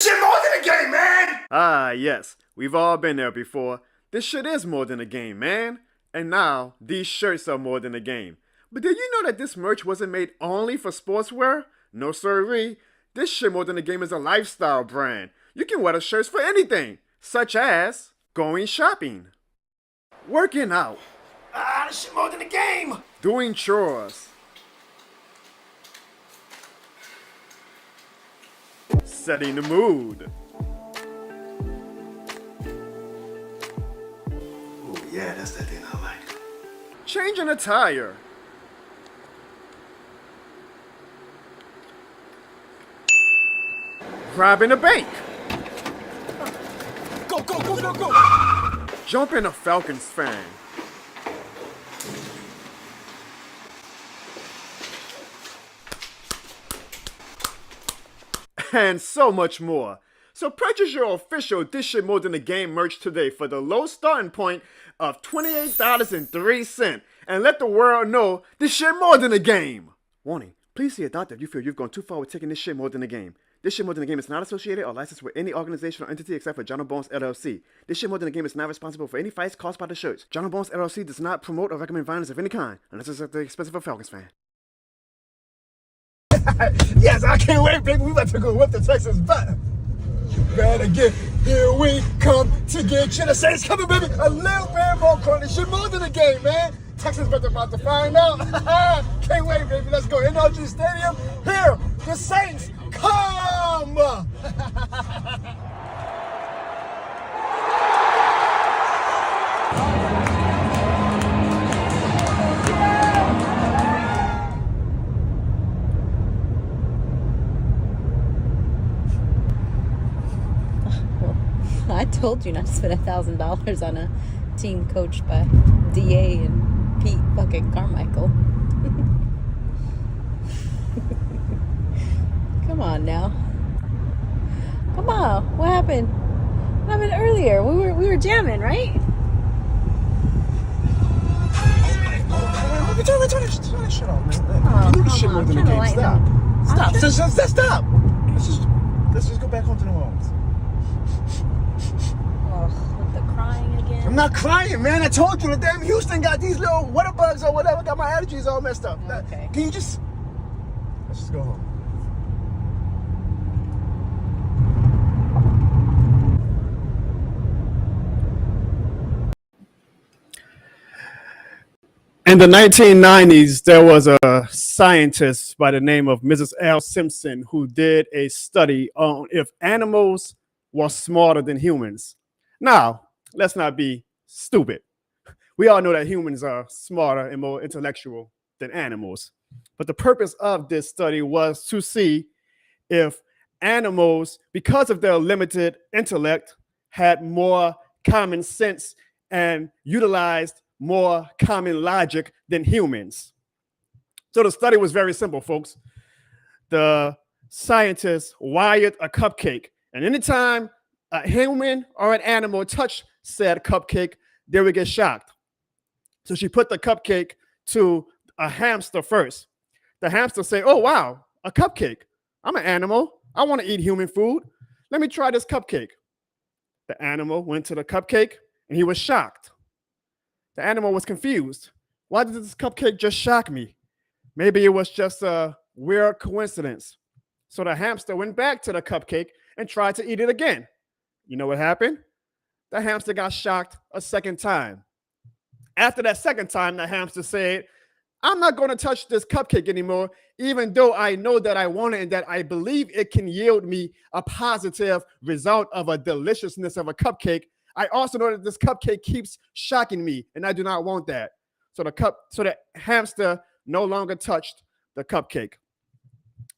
Shit more than a game, man! Ah, yes, we've all been there before. This shit is more than a game, man. And now, these shirts are more than a game. But did you know that this merch wasn't made only for sportswear? No sirree. This shit more than a game is a lifestyle brand. You can wear the shirts for anything, such as going shopping, working out, This shit more than a game! doing chores, setting the mood, Oh, yeah, that's that thing I like. changing a tire, robbing a bank, Go, go, go, go, go! jumping a Falcons fan, and so much more. So purchase your official This Shit More Than a Game merch today for the low starting point of $28.03 and let the world know this shit more than a game. Warning, please see a doctor if you feel you've gone too far with taking this shit more than a game. This shit more than a game is not associated or licensed with any organization or entity except for Jono Barnes LLC. This shit more than a game is not responsible for any fights caused by the shirts. Jono Barnes LLC does not promote or recommend violence of any kind unless it's at the expense of a Falcons fan. Yes, I can't wait, baby. We about to go whip the Texans butt. You better get here. We come to get you. The Saints coming, baby. A little bit more corner. Shit more than a game, man. Texans about to find out. Can't wait, baby. Let's go. NRG Stadium. Here, the Saints come. I told you not to spend $1,000 on a team coached by DA and Pete fucking Carmichael. Come on now. Come on. What happened? What happened earlier? We were jamming, right? Turn that shit off, man. Oh, You do this come shit on. more than a I'm trying to game. lighten Stop. up. Stop. I'm Stop. Let's just go back home to New Orleans. Ugh, with the crying again. I'm not crying, man. I told you the damn Houston got these little water bugs or whatever. Got my allergies all messed up. Okay. Can you just... Let's just go home. In the 1990s, there was a scientist by the name of Mrs. L. Simpson who did a study on if animals were smarter than humans. Now, let's not be stupid. We all know that humans are smarter and more intellectual than animals. But the purpose of this study was to see if animals, because of their limited intellect, had more common sense and utilized more common logic than humans. So the study was very simple, folks. The scientists wired a cupcake, and anytime a human or an animal touched said cupcake, they would get shocked. So she put the cupcake to a hamster first. The hamster said, "Oh, wow, a cupcake. I'm an animal. I want to eat human food. Let me try this cupcake." The animal went to the cupcake, and he was shocked. The animal was confused. Why did this cupcake just shock me? Maybe it was just a weird coincidence. So the hamster went back to the cupcake and tried to eat it again. You know what happened? The hamster got shocked a second time. After that second time, the hamster said, "I'm not going to touch this cupcake anymore, even though I know that I want it and that I believe it can yield me a positive result of a deliciousness of a cupcake. I also know that this cupcake keeps shocking me, and I do not want that." So the hamster no longer touched the cupcake.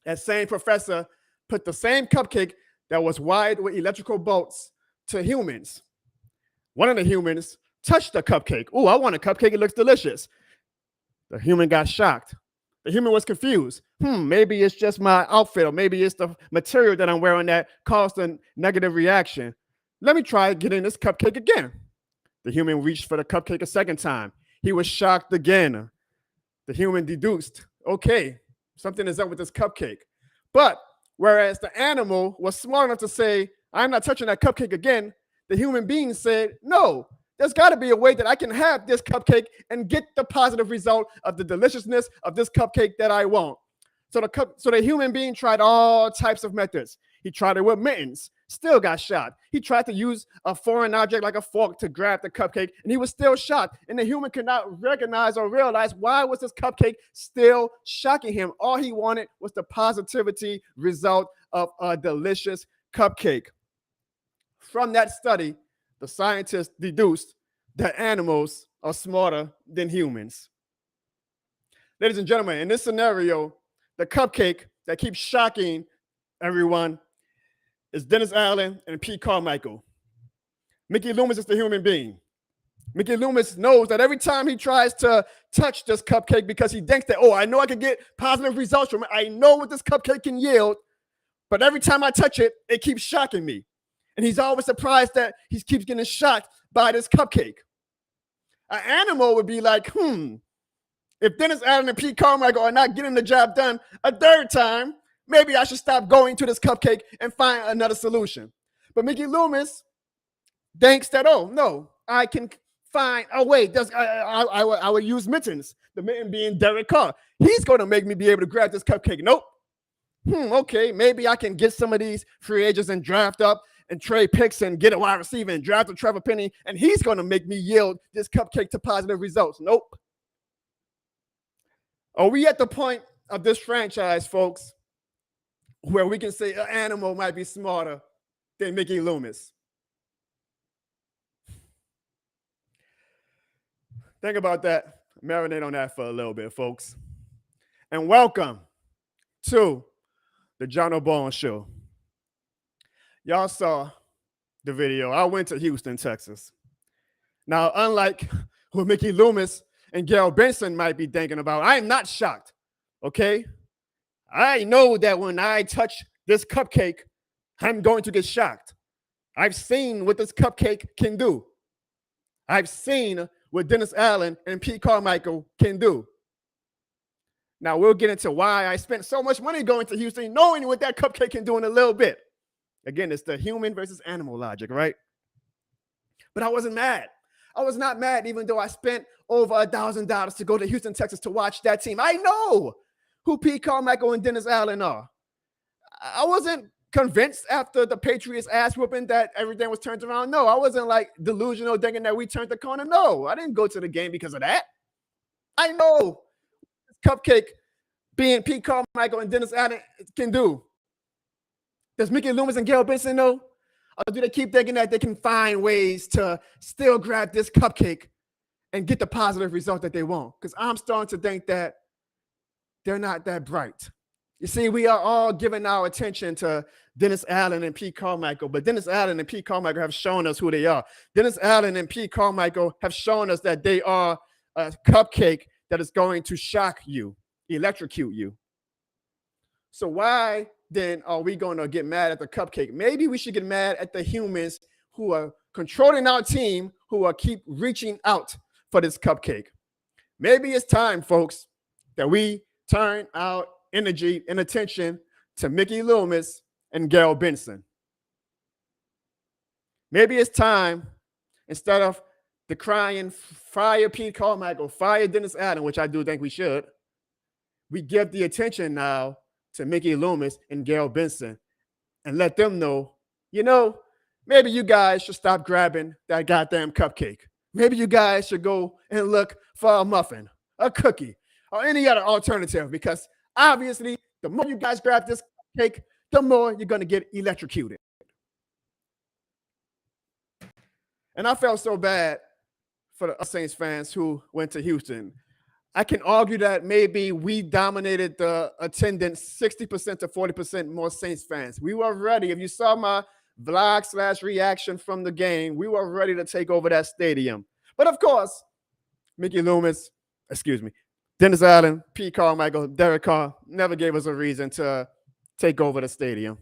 That same professor put the same cupcake that was wired with electrical bolts to humans. One of the humans touched the cupcake. "Oh, I want a cupcake. It looks delicious." The human got shocked. The human was confused. Maybe it's just my outfit, or maybe it's the material that I'm wearing that caused a negative reaction. Let me try getting this cupcake again. The human reached for the cupcake a second time. He was shocked again. The human deduced, okay, something is up with this cupcake. But Whereas the animal was smart enough to say, I'm not touching that cupcake again. The human being said, no, there's got to be a way that I can have this cupcake and get the positive result of the deliciousness of this cupcake that I want. So the human being tried all types of methods. He tried it with mittens, still got shot. He tried to use a foreign object like a fork to grab the cupcake, and he was still shot. And the human could not recognize or realize why was this cupcake still shocking him. All he wanted was the positivity result of a delicious cupcake. From that study, the scientists deduced that animals are smarter than humans. Ladies and gentlemen, in this scenario, the cupcake that keeps shocking everyone is Dennis Allen and Pete Carmichael. Mickey Loomis is the human being. Mickey Loomis knows that every time he tries to touch this cupcake because he thinks that, oh, I know I can get positive results from it. I know what this cupcake can yield, but every time I touch it, it keeps shocking me. And he's always surprised that he keeps getting shocked by this cupcake. An animal would be like, if Dennis Allen and Pete Carmichael are not getting the job done a third time, maybe I should stop going to this cupcake and find another solution. But Mickey Loomis thinks that, oh, no, I can find a way. I would use mittens, the mitten being Derek Carr. He's going to make me be able to grab this cupcake. Nope. Okay, maybe I can get some of these free agents and draft up and trade picks and get a wide receiver and draft a Trevor Penny, and he's going to make me yield this cupcake to positive results. Nope. Are we at the point of this franchise, folks, where we can say an animal might be smarter than Mickey Loomis? Think about that. Marinate on that for a little bit, folks. And welcome to the Jono Rant Show. Y'all saw the video. I went to Houston, Texas. Now, unlike what Mickey Loomis and Gail Benson might be thinking about, I am not shocked, okay? I know that when I touch this cupcake, I'm going to get shocked. I've seen what this cupcake can do. I've seen what Dennis Allen and Pete Carmichael can do. Now, we'll get into why I spent so much money going to Houston, knowing what that cupcake can do in a little bit. Again, it's the human versus animal logic, right? But I wasn't mad. I was not mad, even though I spent over $1,000 to go to Houston, Texas to watch that team. I know who Pete Carmichael and Dennis Allen are. I wasn't convinced after the Patriots ass whooping that everything was turned around. No, I wasn't like delusional thinking that we turned the corner. No, I didn't go to the game because of that. I know this cupcake being Pete Carmichael and Dennis Allen can do. Does Mickey Loomis and Gail Benson know? Or do they keep thinking that they can find ways to still grab this cupcake and get the positive result that they want? Because I'm starting to think that they're not that bright. You see, we are all giving our attention to Dennis Allen and Pete Carmichael, but Dennis Allen and Pete Carmichael have shown us who they are. Dennis Allen and Pete Carmichael have shown us that they are a cupcake that is going to shock you, electrocute you. So why then are we going to get mad at the cupcake? Maybe we should get mad at the humans who are controlling our team, who are keep reaching out for this cupcake. Maybe it's time, folks, that we turn our energy and attention to Mickey Loomis and Gail Benson. Maybe it's time, instead of decrying fire Pete Carmichael, fire Dennis Allen, which I do think we should, we give the attention now to Mickey Loomis and Gail Benson and let them know, maybe you guys should stop grabbing that goddamn cupcake. Maybe you guys should go and look for a muffin, a cookie, or any other alternative, because obviously the more you guys grab this cupcake, the more you're going to get electrocuted. And I felt so bad for the Saints fans who went to Houston. I can argue that maybe we dominated the attendance 60% to 40% more Saints fans. We were ready. If you saw my vlog/reaction from the game, we were ready to take over that stadium. But of course, Dennis Allen, Pete Carmichael, Derek Carr never gave us a reason to take over the stadium.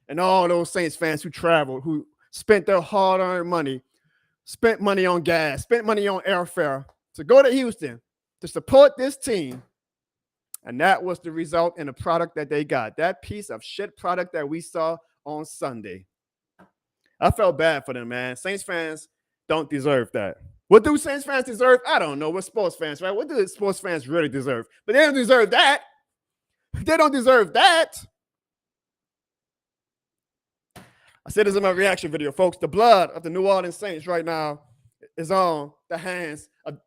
And all those Saints fans who traveled, who spent their hard-earned money, spent money on gas, spent money on airfare, to go to Houston to support this team And that was the result in the product that they got. That piece of shit product that we saw on Sunday. I felt bad for them, man. Saints fans don't deserve that. What do Saints fans deserve? I don't know. We're sports fans, right? What do sports fans really deserve? But they don't deserve that. They don't deserve that. I said this in my reaction video, folks. The blood of the New Orleans Saints right now is on the hands of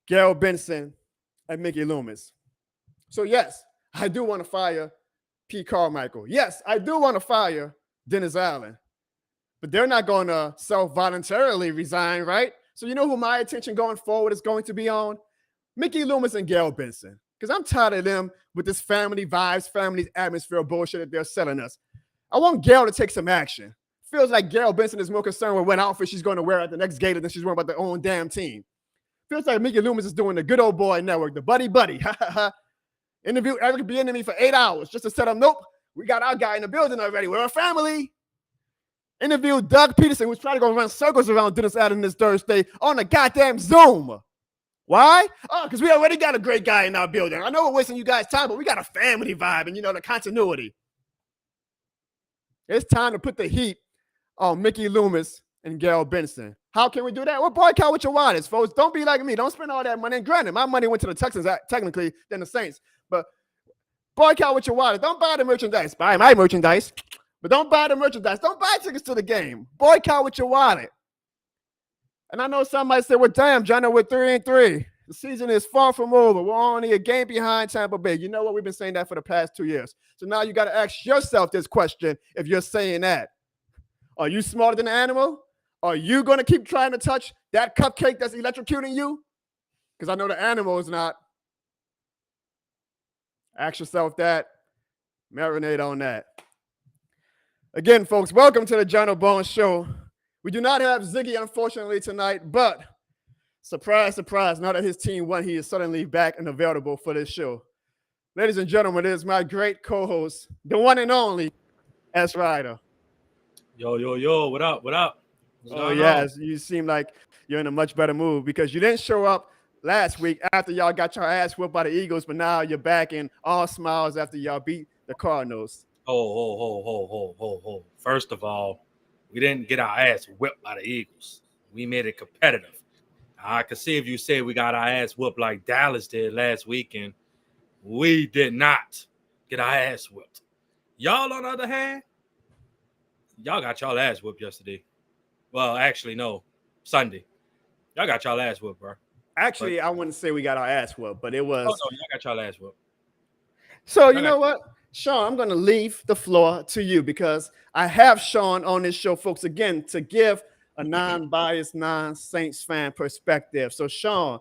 Gayle Benson and Mickey Loomis. So, yes, I do want to fire Pete Carmichael. Yes, I do want to fire Dennis Allen. But they're not going to self-voluntarily resign, right? So you know who my attention going forward is going to be on? Mickey Loomis and Gayle Benson. Because I'm tired of them with this family vibes, family atmosphere bullshit that they're selling us. I want Gayle to take some action. Feels like Gayle Benson is more concerned with what outfit she's going to wear at the next game than she's worried about their own damn team. Feels like Mickey Loomis is doing the good old boy network, the buddy. Interview Eric Bieniemy for 8 hours just to set up. Nope, we got our guy in the building already. We're a family. Interview Doug Peterson, who's trying to go run circles around Dennis Allen this Thursday on the goddamn Zoom. Why? Oh, because we already got a great guy in our building. I know we're wasting you guys' time, but we got a family vibe and, the continuity. It's time to put the heat on Mickey Loomis and Gayle Benson. How can we do that? Well, boycott with your wallets, folks. Don't be like me. Don't spend all that money. And granted, my money went to the Texans technically than the Saints. But boycott with your wallet. Don't buy the merchandise. Buy my merchandise. But don't buy the merchandise. Don't buy tickets to the game. Boycott with your wallet. And I know some might say, well, damn, Jono, we're 3-3. The season is far from over. We're only a game behind Tampa Bay. You know what? We've been saying that for the past 2 years. So now you got to ask yourself this question if you're saying that. Are you smarter than the animal? Are you going to keep trying to touch that cupcake that's electrocuting you? Because I know the animal is not. Ask yourself that. Marinate on that. Again, folks, welcome to the Jono Barnes Show. We do not have Ziggy, unfortunately, tonight, but surprise, surprise, now that his team won, he is suddenly back and available for this show. Ladies and gentlemen, it is my great co-host, the one and only S. Ryder. Yo, what up? Yes, you seem like you're in a much better mood because you didn't show up last week after y'all got your ass whipped by the Eagles, but now you're back in all smiles after y'all beat the Cardinals. Ho. First of all, we didn't get our ass whipped by the Eagles. We made it competitive. I could see if you say we got our ass whooped like Dallas did last weekend. We did not get our ass whipped. Y'all, on the other hand, y'all got y'all ass whooped yesterday. Well, actually, no, Sunday. Y'all got y'all ass whooped, bro. Actually, I wouldn't say we got our ass whooped, but it was. Oh, no, y'all got y'all ass whooped. So, you know what? Sean, I'm going to leave the floor to you because I have Sean on this show, folks, again, to give a non-biased, non-Saints fan perspective. So, Sean,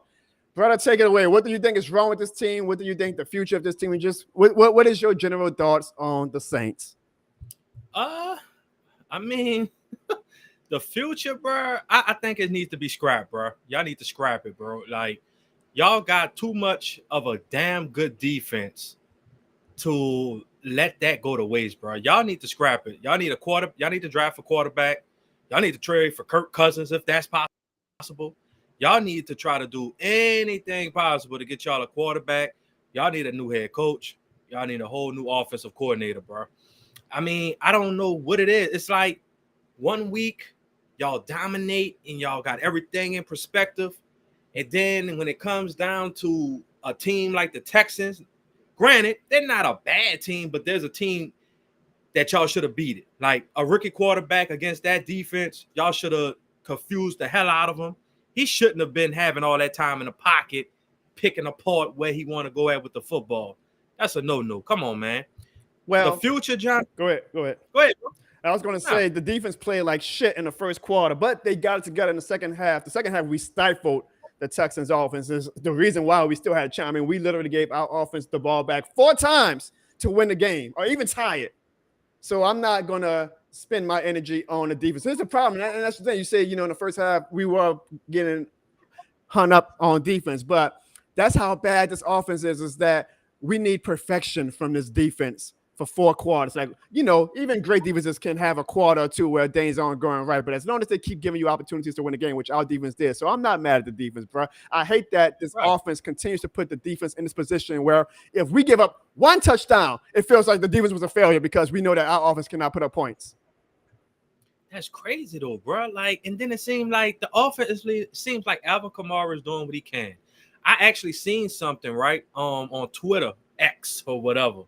brother, take it away. What do you think is wrong with this team? What do you think the future of this team? What is your general thoughts on the Saints? I mean, the future, bro, I think it needs to be scrapped, bro. Y'all need to scrap it, bro. Like, y'all got too much of a damn good defense to let that go to waste, bro. Y'all need to scrap it. Y'all need to draft a quarterback. Y'all need to trade for Kirk Cousins if that's possible. Y'all need to try to do anything possible to get y'all a quarterback. Y'all need a new head coach. Y'all need a whole new offensive coordinator, bro. I mean, I don't know what it is. It's like 1 week y'all dominate and y'all got everything in perspective. And then when it comes down to a team like the Texans, granted, they're not a bad team, but there's a team that y'all should have beat it. Like a rookie quarterback against that defense, y'all should have confused the hell out of him. He shouldn't have been having all that time in the pocket, picking apart where he want to go at with the football. That's a no-no. Come on, man. Well, the future, John. Go ahead. Go ahead, bro. I was going to say the defense played like shit in the first quarter, but they got it together in the second half. The second half, we stifled the Texans' offense. Is the reason why we still had a chance. I mean, we literally gave our offense the ball back 4 times to win the game or even tie it. So I'm not going to spend my energy on the defense. Here's the problem, and that's the thing. You say, in the first half, we were getting hung up on defense, but that's how bad this offense is that we need perfection from this defense for 4 quarters. Like, even great defenses can have a quarter or two where things aren't going right. But as long as they keep giving you opportunities to win the game, which our defense did. So I'm not mad at the defense, bro. I hate that this offense continues to put the defense in this position where if we give up one touchdown, it feels like the defense was a failure because we know that our offense cannot put up points. That's crazy though, bro. Like, and then it seemed like the offense seems like Alvin Kamara is doing what he can. I actually seen something right on Twitter, X or whatever,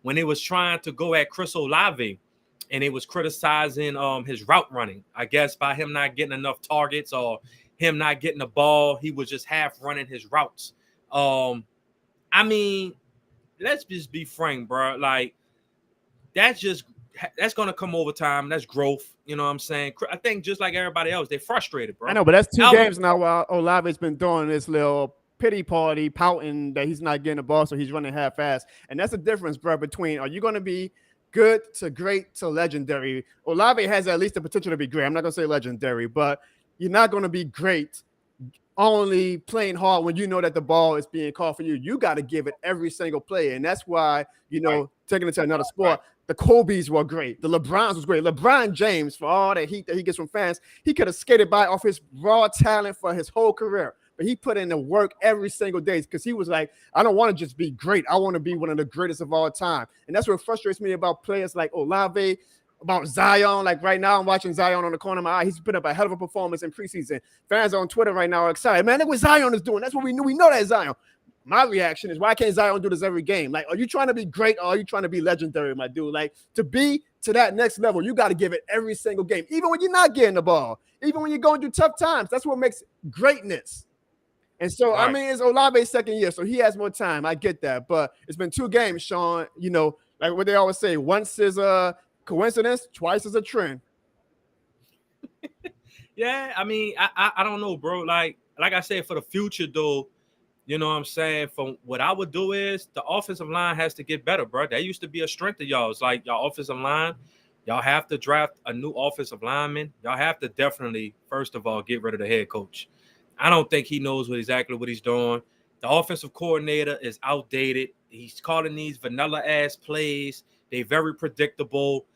when they was trying to go at Chris Olave, and they was criticizing his route running. I guess by him not getting enough targets or him not getting the ball, he was just half running his routes. I mean, let's just be frank, bro. Like, that's going to come over time. That's growth. You know what I'm saying? I think just like everybody else, they're frustrated, bro. I know, but that's 2 games now while Olave's been doing this little pity party, pouting that he's not getting the ball, so he's running half-fast. And that's the difference, bro, between are you going to be good to great to legendary? Olave has at least the potential to be great. I'm not going to say legendary, but you're not going to be great only playing hard when you know that the ball is being called for you. You got to give it every single play. And that's why, taking it to another sport, the Kobe's were great. The LeBrons was great. LeBron James, for all the heat that he gets from fans, he could have skated by off his raw talent for his whole career. But he put in the work every single day because he was like, I don't want to just be great. I want to be one of the greatest of all time. And that's what frustrates me about players like Olave, about Zion. Like right now, I'm watching Zion on the corner of my eye. He's put up a hell of a performance in preseason. Fans on Twitter right now are excited. Man, look what Zion is doing. That's what we knew. We know that Zion. My reaction is, why can't Zion do this every game? Like, are you trying to be great or are you trying to be legendary, my dude? Like, to be to that next level, you got to give it every single game, even when you're not getting the ball, even when you're going through tough times. That's what makes greatness. And so, I mean, it's Olave's second year, so he has more time. I get that. But it's been 2 games, Sean. Like what they always say, once is a coincidence, twice is a trend. Yeah, I mean, I don't know, bro. Like I said, for the future, though, you know what I'm saying? From what I would do is the offensive line has to get better, bro. That used to be a strength of y'all. It's like y'all offensive line, y'all have to draft a new offensive lineman. Y'all have to definitely, first of all, get rid of the head coach. I don't think he knows exactly what he's doing. The offensive coordinator is outdated. He's calling these vanilla-ass plays. They're very predictable.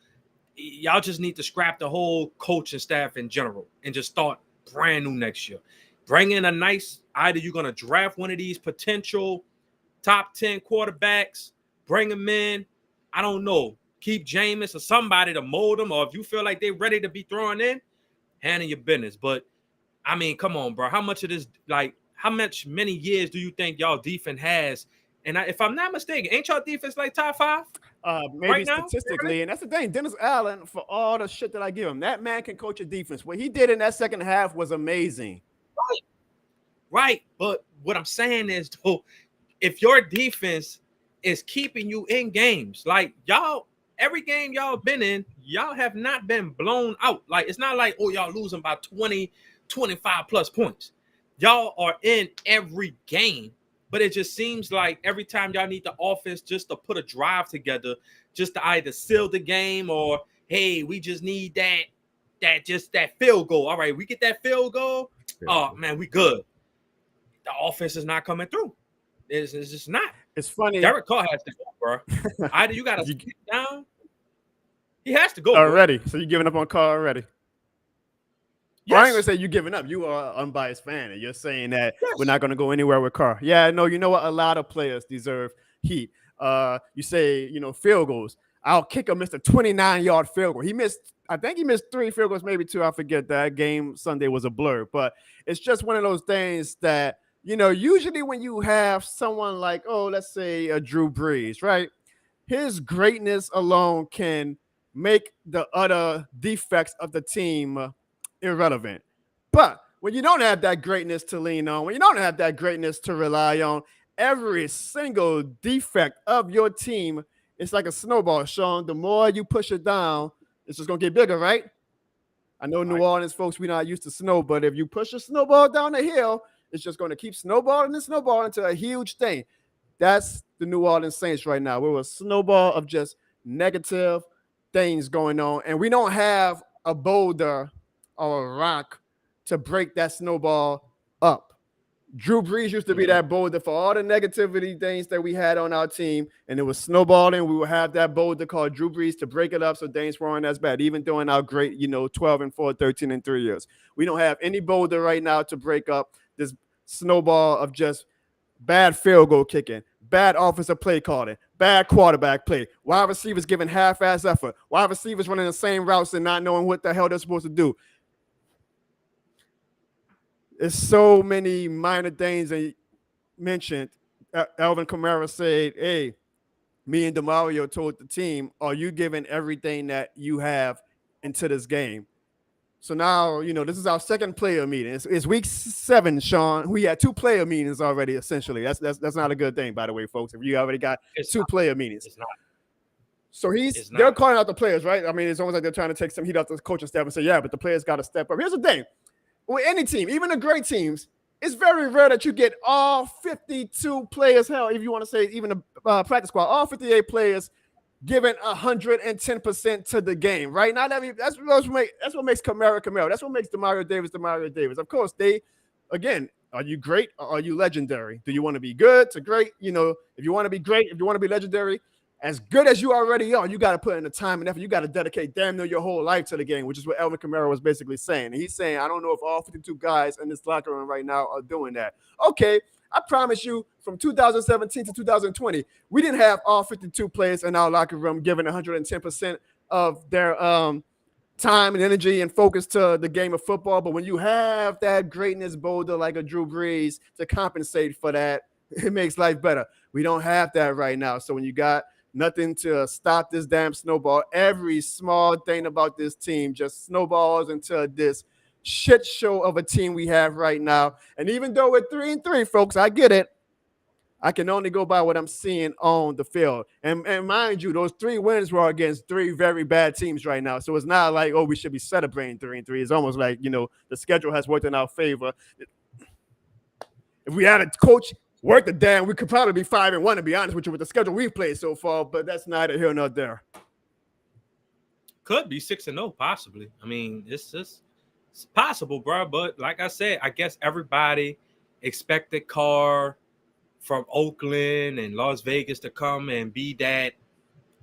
Y'all just need to scrap the whole coaching staff in general and just start brand new next year. Bring in either you're going to draft one of these potential top 10 quarterbacks, bring them in. I don't know. Keep Jameis or somebody to mold them, or if you feel like they're ready to be thrown in, handle your business. But, I mean, come on, bro. How much many years do you think y'all defense has? And if I'm not mistaken, ain't y'all defense like top 5? Maybe right now? statistically, and that's the thing. Dennis Allen, for all the shit that I give him, that man can coach a defense. What he did in that second half was amazing. Right. But what I'm saying is, though, if your defense is keeping you in games, like y'all, every game y'all been in, y'all have not been blown out. Like, it's not like, oh, y'all losing by 20, 25 plus points. Y'all are in every game, but it just seems like every time y'all need the offense just to put a drive together, just to either seal the game or, hey, we just need that field goal. All right, we get that field goal. Oh, man, we good. The offense is not coming through. It's just not. It's funny. Derek Carr has to go, bro. Either you got to sit down. He has to go already. Bro. So you're giving up on Carr already? Yes. Well, I ain't gonna say you're giving up. You are an unbiased fan, and you're saying that we're not gonna go anywhere with Carr. Yeah, no. You know what? A lot of players deserve heat. You say field goals. Our kicker missed a 29-yard field goal. I think he missed 3 field goals, maybe 2. I forget. That game Sunday was a blur, but it's just one of those things that usually when you have someone like, let's say a Drew Brees, right? His greatness alone can make the other defects of the team irrelevant. But when you don't have that greatness to lean on, when you don't have that greatness to rely on, every single defect of your team, it's like a snowball, Sean. The more you push it down, it's just going to get bigger, right? I know New Orleans folks, we're not used to snow, but if you push a snowball down the hill, it's just going to keep snowballing and snowballing into a huge thing. That's the New Orleans Saints right now. We're a snowball of just negative things going on, and we don't have a boulder or a rock to break that snowball up. Drew Brees used to be that boulder for all the negativity things that we had on our team, and it was snowballing. We would have that boulder called Drew Brees to break it up so things weren't as bad, even during our great, 12-4, 13-3 years. We don't have any boulder right now to break up this snowball of just bad field goal kicking, bad offensive play calling, bad quarterback play, wide receivers giving half-ass effort, wide receivers running the same routes and not knowing what the hell they're supposed to do. There's so many minor things that mentioned. Alvin Kamara said, hey, me and DeMario told the team, are you giving everything that you have into this game? So now, this is our second player meeting. It's week 7, Sean. We had 2 player meetings already, essentially. That's not a good thing, by the way, folks. If you already got 2 player meetings. It's not. So they're calling out the players, right? I mean, it's almost like they're trying to take some heat off the coaching staff and say, yeah, but the players got to step up. Here's the thing. With any team, even the great teams, it's very rare that you get all 52 players, hell, if you want to say even the practice squad, all 58 players giving 110% to the game, right? Not every, that's what makes Kamara. That's what makes Demario Davis. Of course, are you great or are you legendary? Do you want to be good to great? If you want to be great, if you want to be legendary, as good as you already are, you got to put in the time and effort. You got to dedicate damn near your whole life to the game, which is what Alvin Kamara was basically saying. And he's saying, I don't know if all 52 guys in this locker room right now are doing that. Okay, I promise you, from 2017 to 2020, we didn't have all 52 players in our locker room giving 110% of their time and energy and focus to the game of football. But when you have that greatness boulder like a Drew Brees to compensate for that, it makes life better. We don't have that right now. So when you got nothing to stop this damn snowball, every small thing about this team just snowballs into this shit show of a team we have right now. And even though we're 3-3, folks, I get it. I can only go by what I'm seeing on the field. And mind you, those 3 wins were against 3 very bad teams right now. So it's not like, we should be celebrating 3-3. It's almost like, the schedule has worked in our favor. If we had a coach work the damn, we could probably be 5-1, to be honest with you, with the schedule we've played so far, but that's neither here nor there. Could be 6-0, possibly. I mean, it's possible, bro. But like I said, I guess everybody expected Carr from Oakland and Las Vegas to come and be that,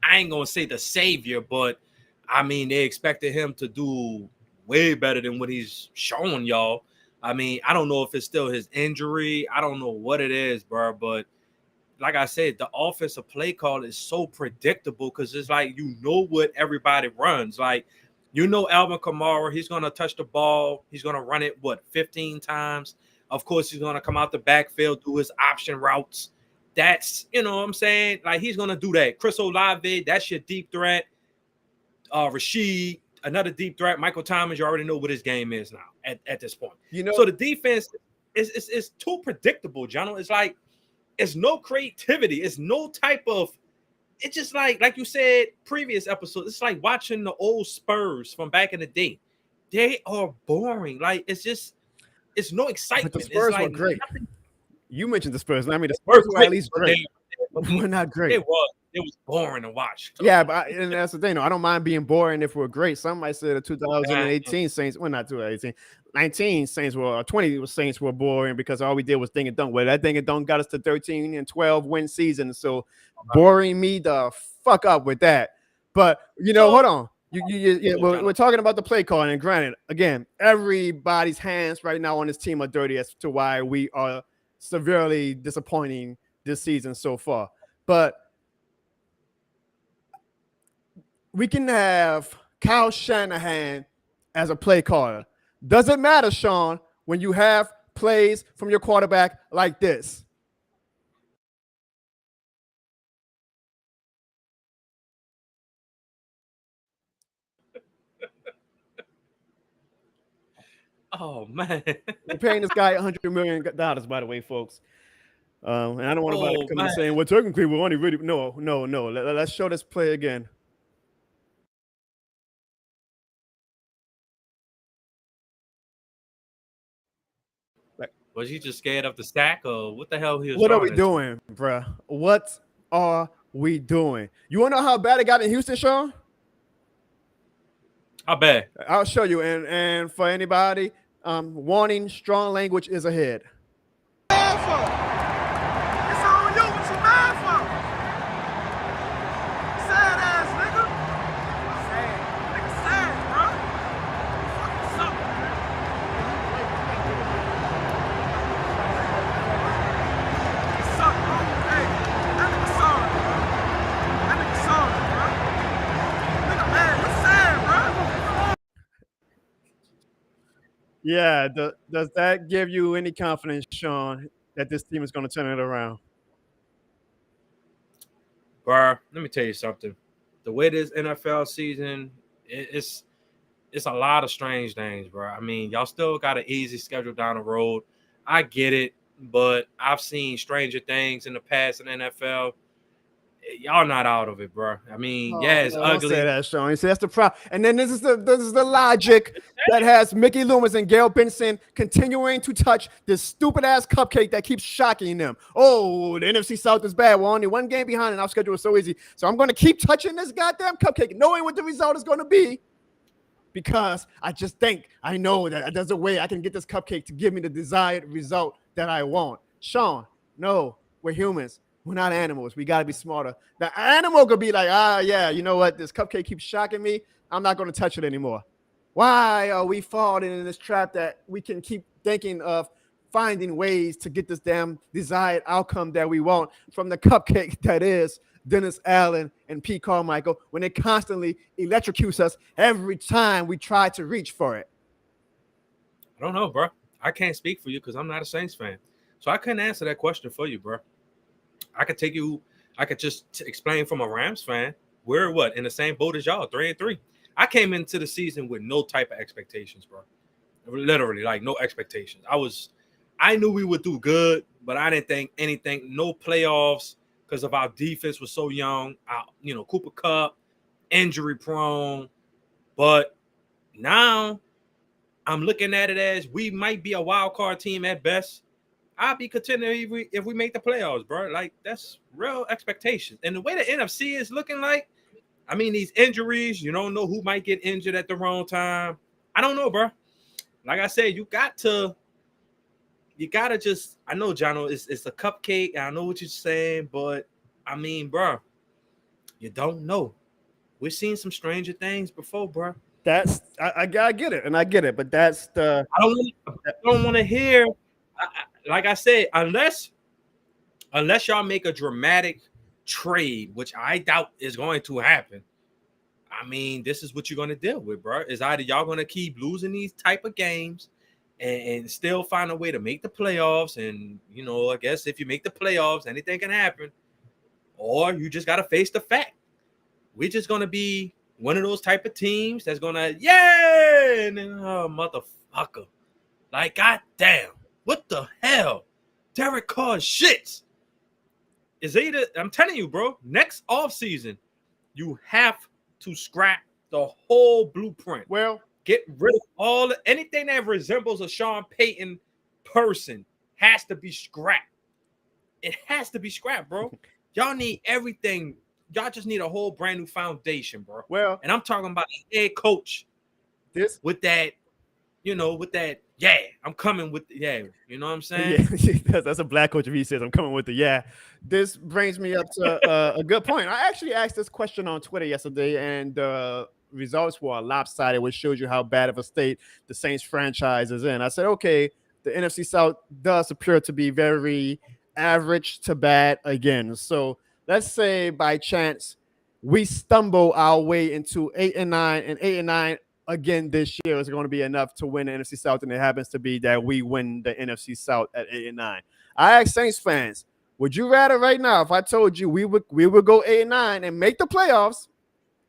I ain't gonna say the savior, but I mean, they expected him to do way better than what he's showing y'all. I mean, I don't know if it's still his injury. I don't know what it is, bro. But like I said, the offensive play call is so predictable because it's like what everybody runs. Like, Alvin Kamara, he's going to touch the ball. He's going to run it, 15 times. Of course, he's going to come out the backfield, do his option routes. That's, what I'm saying? Like, he's going to do that. Chris Olave, that's your deep threat. Rashid, another deep threat. Michael Thomas, you already know what his game is now at this point. So the defense is too predictable, Jono. It's like it's no creativity. It's no type of. It's just like you said previous episode. It's like watching the old Spurs from back in the day. They are boring. Like it's no excitement. But the Spurs were great. Nothing. You mentioned the Spurs. I mean, the Spurs were at least great. We're not great. It was boring to watch. Yeah, but and that's the thing. I don't mind being boring if we're great. Some might say the 2018 Saints, well, not 2018, 19 Saints were, 20 Saints were boring because all we did was ding and dunk. Well, that ding and dunk got us to 13 and 12 win season. So boring me the fuck up with that. But hold on. We're talking about the play calling, and granted, again, everybody's hands right now on this team are dirty as to why we are severely disappointing this season so far. But we can have Kyle Shanahan as a play caller. Doesn't matter, Sean, when you have plays from your quarterback like this. Oh, man. We're paying this guy $100 million, by the way, folks. And I don't want to come in saying, well, technically, we're only really. No. Let's show this play again. Was he just scared of the sack, or what the hell he was? What are we doing, bruh? What are we doing? You want to know how bad it got in Houston, Sean? How bad? I'll show you. And for anybody, warning: strong language is ahead. Yeah. Does that give you any confidence, Sean, that this team is going to turn it around? Bro, let me tell you something. The way this NFL season, it's a lot of strange things, bro. I mean, y'all still got an easy schedule down the road. I get it, but I've seen stranger things in the past in the NFL. Y'all not out of it, bro. I mean, yeah, Oh, it's no, don't say ugly. that, Sean. You see, that's the problem. And then this is the logic that has Mickey Loomis and Gail Benson continuing to touch this stupid ass cupcake that keeps shocking them. Oh, the NFC South is bad. We're only one game behind, and our schedule is so easy. So I'm going to keep touching this goddamn cupcake, knowing what the result is going to be. Because I know that there's a way I can get this cupcake to give me the desired result that I want. Sean, no, we're humans. We're not animals. We got to be smarter. The animal could be like, yeah, you know what? This cupcake keeps shocking me. I'm not going to touch it anymore. Why are we falling in this trap that we can keep thinking of finding ways to get this damn desired outcome that we want from the cupcake that is Dennis Allen and Pete Carmichael when it constantly electrocutes us every time we try to reach for it? I don't know, bro. I can't speak for you because I'm not a Saints fan. So I couldn't answer that question for you, bro. I could just explain from a Rams fan. We're in the same boat as y'all, 3-3. I came into the season with no type of expectations, bro. Literally, like no expectations. I knew we would do good, but I didn't think anything, no playoffs, because of our defense was so young. Cooper Kupp, injury prone. But now I'm looking at it as we might be a wild card team at best. I'll be content if we make the playoffs, bro. Like, that's real expectations. And the way the NFC is looking like, I mean, these injuries, you don't know who might get injured at the wrong time. I don't know, bro. Like I said, you gotta just, I know, Jono, it's a cupcake. I know what you're saying, but I mean, bro, you don't know. We've seen some stranger things before, bro. I get it, and I get it, but that's the I don't want to hear, like I said, unless y'all make a dramatic trade, which I doubt is going to happen. I mean, this is what you're going to deal with, bro. Is either y'all going to keep losing these type of games and still find a way to make the playoffs. And, I guess if you make the playoffs, anything can happen. Or you just got to face the fact. We're just going to be one of those type of teams that's going to, yay! And then, oh, motherfucker. Like, goddamn. What the hell? Derek Carr shits. I'm telling you, bro, next offseason, you have to scrap the whole blueprint. well. Get rid of anything that resembles a Sean Payton person has to be scrapped. It has to be scrapped, bro. Y'all need everything. Y'all just need a whole brand new foundation, bro. Well, and I'm talking about a head coach with that, yeah, I'm coming with you know what I'm saying? Yeah, that's a black coach if he says I'm coming with the yeah. This brings me up to a good point. I actually asked this question on Twitter yesterday, and the results were lopsided, which shows you how bad of a state the Saints franchise is in. I said, okay, the NFC South does appear to be very average to bad again. So let's say by chance we stumble our way into 8-9, and 8-9 again this year is going to be enough to win the NFC South, and it happens to be that we win the NFC South at 8-9. I ask Saints fans, would you rather right now if I told you we would go 8-9 and make the playoffs,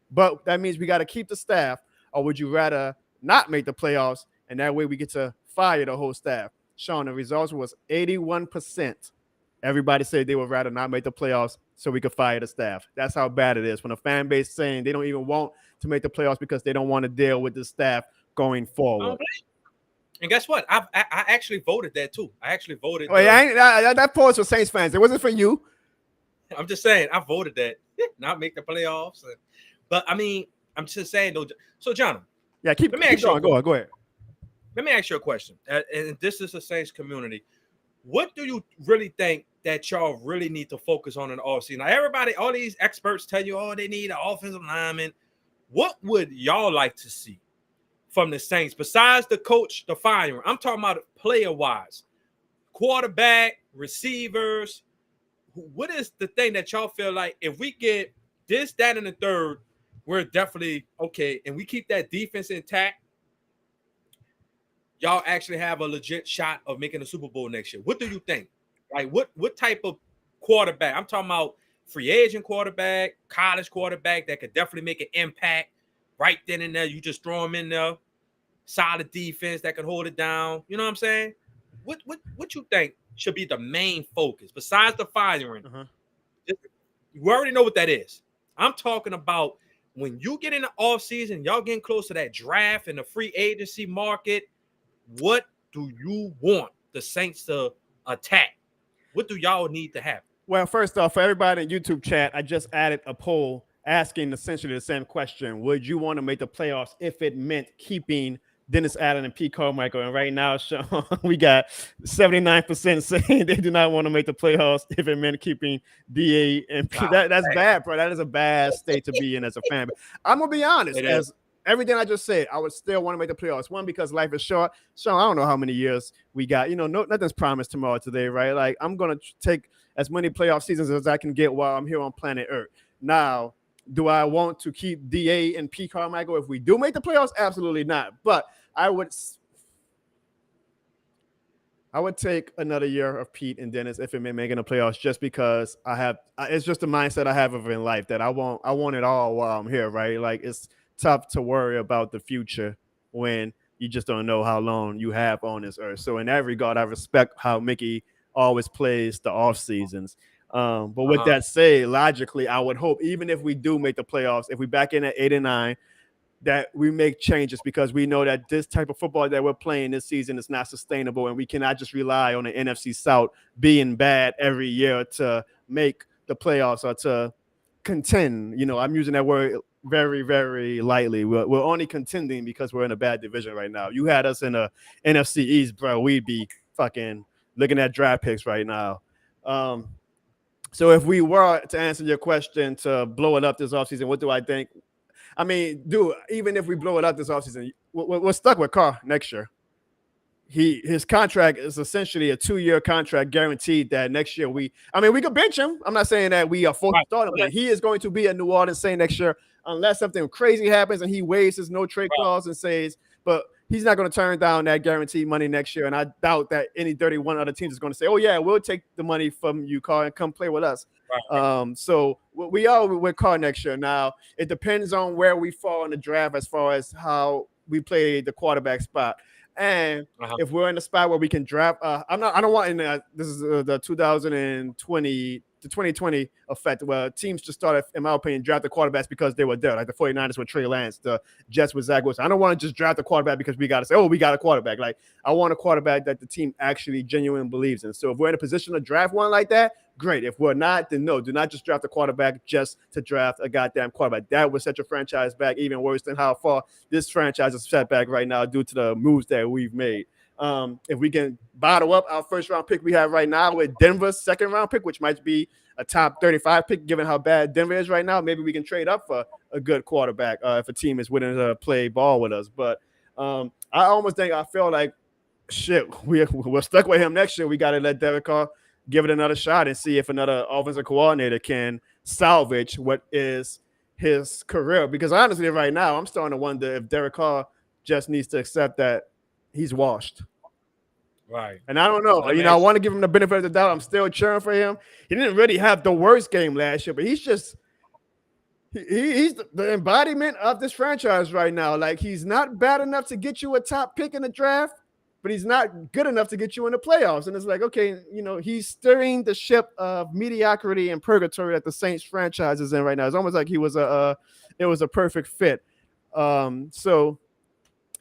but that means we got to keep the staff, or would you rather not make the playoffs and that way we get to fire the whole staff? Sean, the results was 81%. Everybody said they would rather not make the playoffs so we could fire the staff. That's how bad it is when a fan base saying they don't even want to make the playoffs because they don't want to deal with the staff going forward. And guess what? I actually voted that too. I actually voted. That pause for Saints fans. It wasn't for you. I'm just saying I voted that not make the playoffs. But I mean, I'm just saying though. So, John, yeah, keep going. Go ahead. Let me ask you a question. And this is the Saints community. What do you really think that y'all really need to focus on in the offseason? Now, everybody, all these experts tell you, oh, they need an offensive lineman. What would y'all like to see from the Saints besides the coach, the firing? I'm talking about player-wise, quarterback, receivers. What is the thing that y'all feel like if we get this, that, and the third, we're definitely okay, and we keep that defense intact? y'all actually have a legit shot of making a Super Bowl next year? What do you think? Like what type of quarterback? I'm talking about free agent quarterback, college quarterback that could definitely make an impact right then and there. You just throw him in there. Solid defense that can hold it down. You know what I'm saying? What you think should be the main focus besides the firing? You already know what that is. I'm talking about when you get in the offseason, y'all getting close to that draft and the free agency market. What do you want the Saints to attack? What do y'all need to happen? Well, first off, for everybody in YouTube chat, I just added a poll asking essentially the same question. Would you want to make the playoffs if it meant keeping Dennis Allen and Pete Carmichael? And right now, Sean, we got 79% saying they do not want to make the playoffs if it meant keeping DA and Pete. That's bad, bro. That is a bad state to be in as a fan. But I'm going to be honest. As everything I just said, I would still want to make the playoffs. One, because life is short. Sean, I don't know how many years we got. Nothing's promised tomorrow today, right? Like, I'm going to take as many playoff seasons as I can get while I'm here on planet Earth. Now, do I want to keep DA and Pete Carmichael if we do make the playoffs? Absolutely not. But I would take another year of Pete and Dennis if it meant making the playoffs, just because it's just the mindset I have of in life that I want it all while I'm here, right? Like, it's tough to worry about the future when you just don't know how long you have on this earth. So in that regard, I respect how Mickey always plays the off seasons. But with that said, logically, I would hope, even if we do make the playoffs, if we back in at 8 and 9, that we make changes, because we know that this type of football that we're playing this season is not sustainable, and we cannot just rely on the NFC South being bad every year to make the playoffs or to contend. I'm using that word very, very lightly. We're only contending because we're in a bad division right now. You had us in a NFC East, bro, we'd be fucking looking at draft picks right now. So if we were to answer your question, to blow it up this offseason, what do I think? I mean, dude, even if we blow it up this offseason, we're stuck with Carr next year. His contract is essentially a 2-year contract, guaranteed that next year we could bench him. I'm not saying that we are forced to start him, but he is going to be a New Orleans Saint next year unless something crazy happens and he waives his no trade clause and says, but he's not going to turn down that guaranteed money next year. And I doubt that any 31 other teams is going to say, oh yeah, we'll take the money from you, Carr, and come play with us. So we are with Carr next year. Now, it depends on where we fall in the draft as far as how we play the quarterback spot. And if we're in a spot where we can draft, I don't want this is the 2020 effect, where teams just started, in my opinion, draft the quarterbacks because they were there, like the 49ers with Trey Lance, the Jets with Zach Wilson. I don't want to just draft a quarterback because we got to say, oh, we got a quarterback. Like, I want a quarterback that the team actually genuinely believes in. So if we're in a position to draft one like that, great. If we're not, then no, do not just draft a quarterback just to draft a goddamn quarterback. That would set your franchise back even worse than how far this franchise is set back right now due to the moves that we've made. If we can bottle up our first round pick we have right now with Denver's second round pick, which might be a top 35 pick, given how bad Denver is right now, maybe we can trade up for a good quarterback if a team is willing to play ball with us. But I feel like shit, we're stuck with him next year. We got to let Derek Carr give it another shot and see if another offensive coordinator can salvage what is his career. Because honestly, right now, I'm starting to wonder if Derek Carr just needs to accept that he's washed. Right. And I don't know. I want to give him the benefit of the doubt. I'm still cheering for him. He didn't really have the worst game last year, but he's just he's the embodiment of this franchise right now. Like, he's not bad enough to get you a top pick in the draft, but he's not good enough to get you in the playoffs. And it's like, okay, he's steering the ship of mediocrity and purgatory that the Saints franchise is in right now. It's almost like it was a perfect fit. So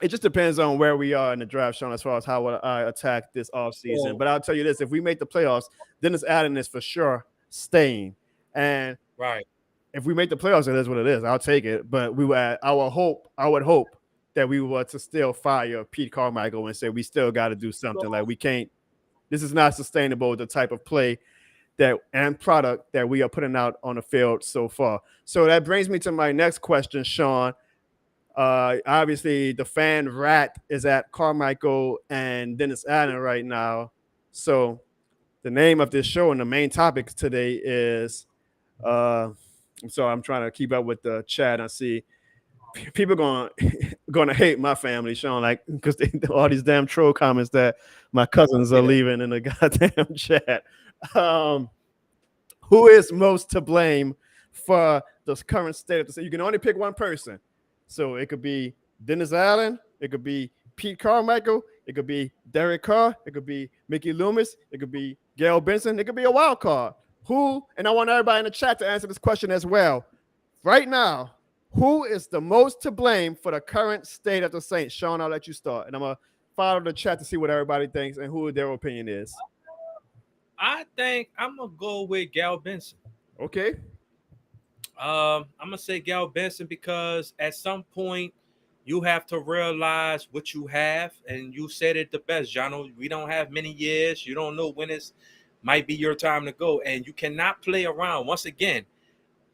it just depends on where we are in the draft, Sean, as far as how I attack this offseason. But I'll tell you this, if we make the playoffs, Dennis Allen is for sure staying. And if we make the playoffs, it is what it is. I'll take it. But I would hope that we were to still fire Pete Carmichael and say we still got to do something. Like, we can't. This is not sustainable, the type of play and product that we are putting out on the field so far. So that brings me to my next question, Sean. Obviously, the fan rat is at Carmichael and Dennis Allen right now. So the name of this show and the main topic today is so I'm trying to keep up with the chat and see people gonna hate my family, Sean, like because all these damn troll comments that my cousins are leaving in the goddamn chat. Um, who is most to blame for the current state of the city? You can only pick one person, so it could be Dennis Allen, it could be Pete Carmichael, it could be Derek Carr, it could be Mickey Loomis, it could be Gail Benson, it could be a wild card. Who? And I want everybody in the chat to answer this question as well. Right now, who is the most to blame for the current state of the Saints? Sean, I'll let you start. And I'm going to follow the chat to see what everybody thinks and who their opinion is. I think I'm going to go with Gal Benson. Okay. I'm going to say Gal Benson because at some point you have to realize what you have. And you said it the best, Jono. We don't have many years. You don't know when it might be your time to go. And you cannot play around. Once again,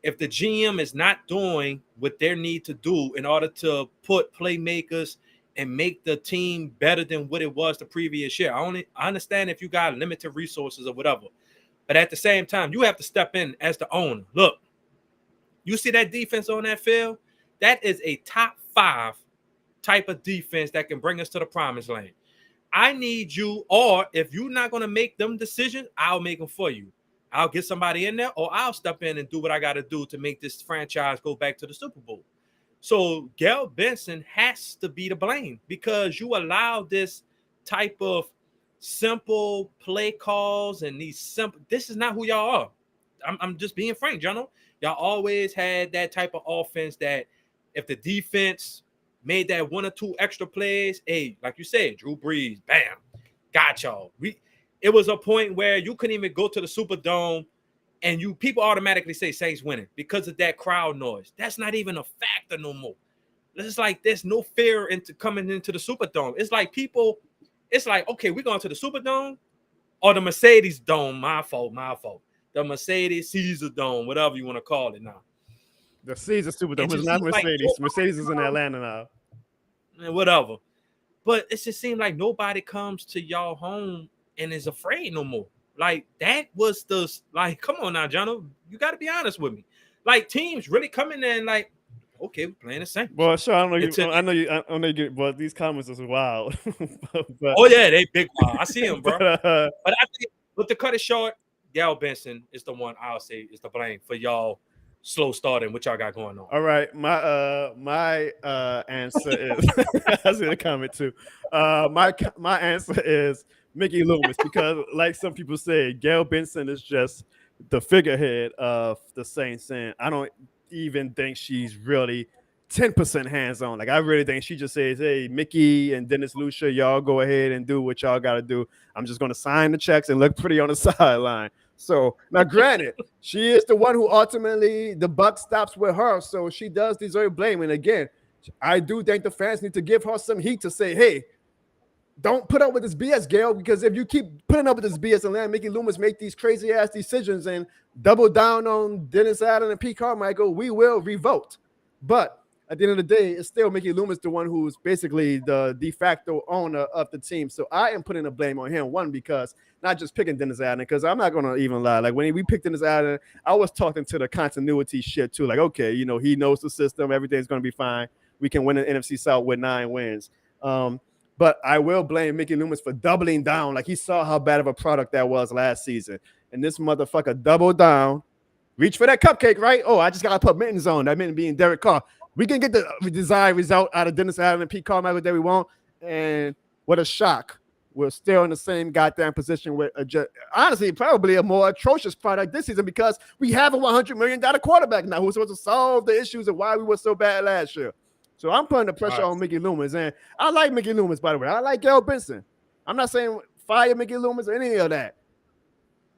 if the GM is not doing what they need to do in order to put playmakers and make the team better than what it was the previous year, I understand if you got limited resources or whatever. But at the same time, you have to step in as the owner. Look, you see that defense on that field? That is a top 5 type of defense that can bring us to the promised land. I need you, or if you're not going to make them decisions, I'll make them for you. I'll get somebody in there, or I'll step in and do what I got to do to make this franchise go back to the Super Bowl. So Gail Benson has to be to blame because you allow this type of simple play calls and these simple. This is not who y'all are. I'm just being frank, Jono. Y'all always had that type of offense that if the defense made that 1 or 2 extra plays, hey, like you said, Drew Brees, bam, got y'all. It was a point where you couldn't even go to the Superdome and people automatically say Saints winning because of that crowd noise. That's not even a factor no more. It's like there's no fear into coming into the Superdome. It's like okay, we're going to the Superdome or the Mercedes Dome. My fault. The Mercedes Caesar Dome, whatever you want to call it now. The Caesar Superdome is not Mercedes. Like, Mercedes is in Atlanta now. And whatever. But it just seemed like nobody comes to y'all home and is afraid no more. Like that was come on now, Jono. You got to be honest with me. Like teams really come in there and like, okay, we're playing the Saints. Well, sure, I know you get, but these comments is wild. But, oh yeah, they big wild. I see them, bro. But I think, but to cut it short, Gal Benson is the one I'll say is to blame for y'all slow starting what y'all got going on. All right, my answer is I see the comment too. My answer is Mickey Loomis because, like some people say, Gail Benson is just the figurehead of the Saints, and I don't even think she's really 10% hands-on. Like I really think she just says, "Hey, Mickey and Dennis Lucia, y'all go ahead and do what y'all got to do. I'm just going to sign the checks and look pretty on the sideline." So now, granted, she is the one who ultimately the buck stops with her, so she does deserve blame. And again, I do think the fans need to give her some heat to say, "Hey, don't put up with this BS, Gail, because if you keep putting up with this BS and let Mickey Loomis make these crazy ass decisions and double down on Dennis Allen and Pete Carmichael, we will revolt." But at the end of the day, it's still Mickey Loomis, the one who's basically the de facto owner of the team. So I am putting the blame on him. One, because not just picking Dennis Allen, because I'm not going to even lie. Like when we picked Dennis Allen, I was talking to the continuity shit too. Like, okay, you know, he knows the system. Everything's going to be fine. We can win the NFC South with 9 wins. But I will blame Mickey Loomis for doubling down. Like he saw how bad of a product that was last season. And this motherfucker doubled down. Reach for that cupcake, right? Oh, I just got to put mittens on. That mitten being Derek Carr. We can get the desired result out of Dennis Allen and Pete Carmichael that we want. And what a shock. We're still in the same goddamn position with honestly, probably a more atrocious product this season because we have a $100 million quarterback now who's supposed to solve the issues of why we were so bad last year. So I'm putting the pressure on Mickey Loomis. And I like Mickey Loomis, by the way. I like Gail Benson. I'm not saying fire Mickey Loomis or any of that.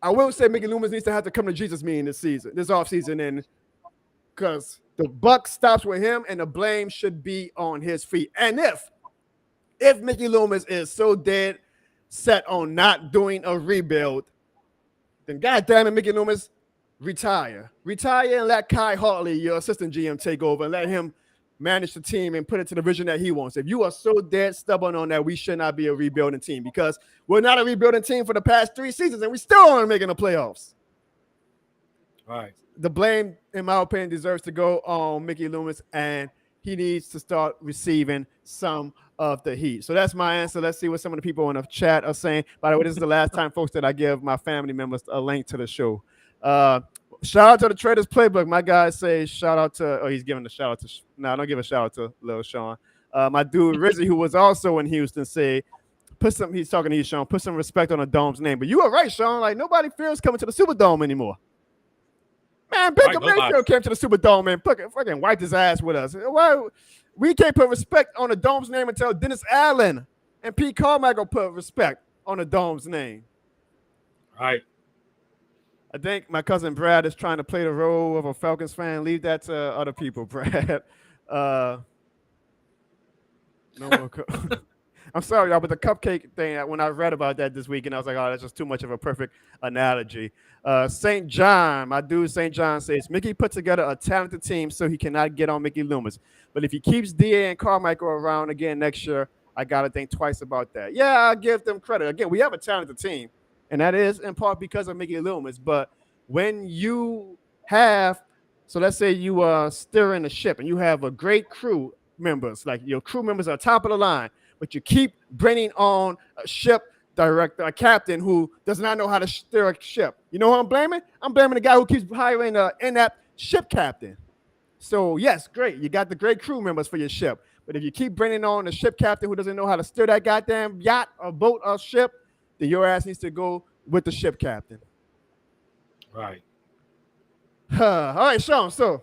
I will say Mickey Loomis needs to have to come to Jesus meeting this offseason, and because the buck stops with him and the blame should be on his feet. And if Mickey Loomis is so dead set on not doing a rebuild, then goddamn it, Mickey Loomis, retire and let Kai Hartley, your assistant GM, take over and let him manage the team and put it to the vision that he wants. If you are so dead stubborn on that, we should not be a rebuilding team because we're not a rebuilding team for the past 3 seasons and we still aren't making the playoffs. All right. The blame, in my opinion, deserves to go on Mickey Loomis, and he needs to start receiving some of the heat. So that's my answer. Let's see what some of the people in the chat are saying. By the way, this is the last time, folks, that I give my family members a link to the show. Shout out to the Traders Playbook. My guy says shout out to, oh, he's giving a shout out to, no, don't give a shout out to Lil Sean. My dude Rizzy, who was also in Houston, say, he's talking to you, Sean, put some respect on the Dome's name. But you are right, Sean. Like, nobody fears coming to the Superdome anymore. Man, Baker Mayfield came to the Superdome and fucking wiped his ass with us. Well, we can't put respect on the Dome's name until Dennis Allen and Pete Carmichael put respect on the Dome's name. Right. I think my cousin Brad is trying to play the role of a Falcons fan. Leave that to other people, Brad. No more. I'm sorry, y'all, but the cupcake thing, when I read about that this weekend, I was like, oh, that's just too much of a perfect analogy. St. John, my dude St. John says, Mickey put together a talented team so he cannot get on Mickey Loomis. But if he keeps DA and Carmichael around again next year, I got to think twice about that. Yeah, I'll give them credit. Again, we have a talented team, and that is in part because of Mickey Loomis. But when you have, so let's say you are steering the ship and you have a great crew members, like your crew members are top of the line, but you keep bringing on a ship director, a captain who does not know how to steer a ship. You know who I'm blaming? I'm blaming the guy who keeps hiring an inept ship captain. So, yes, great. You got the great crew members for your ship. But if you keep bringing on a ship captain who doesn't know how to steer that goddamn yacht or boat or ship, then your ass needs to go with the ship captain. Right. All right, Sean. So,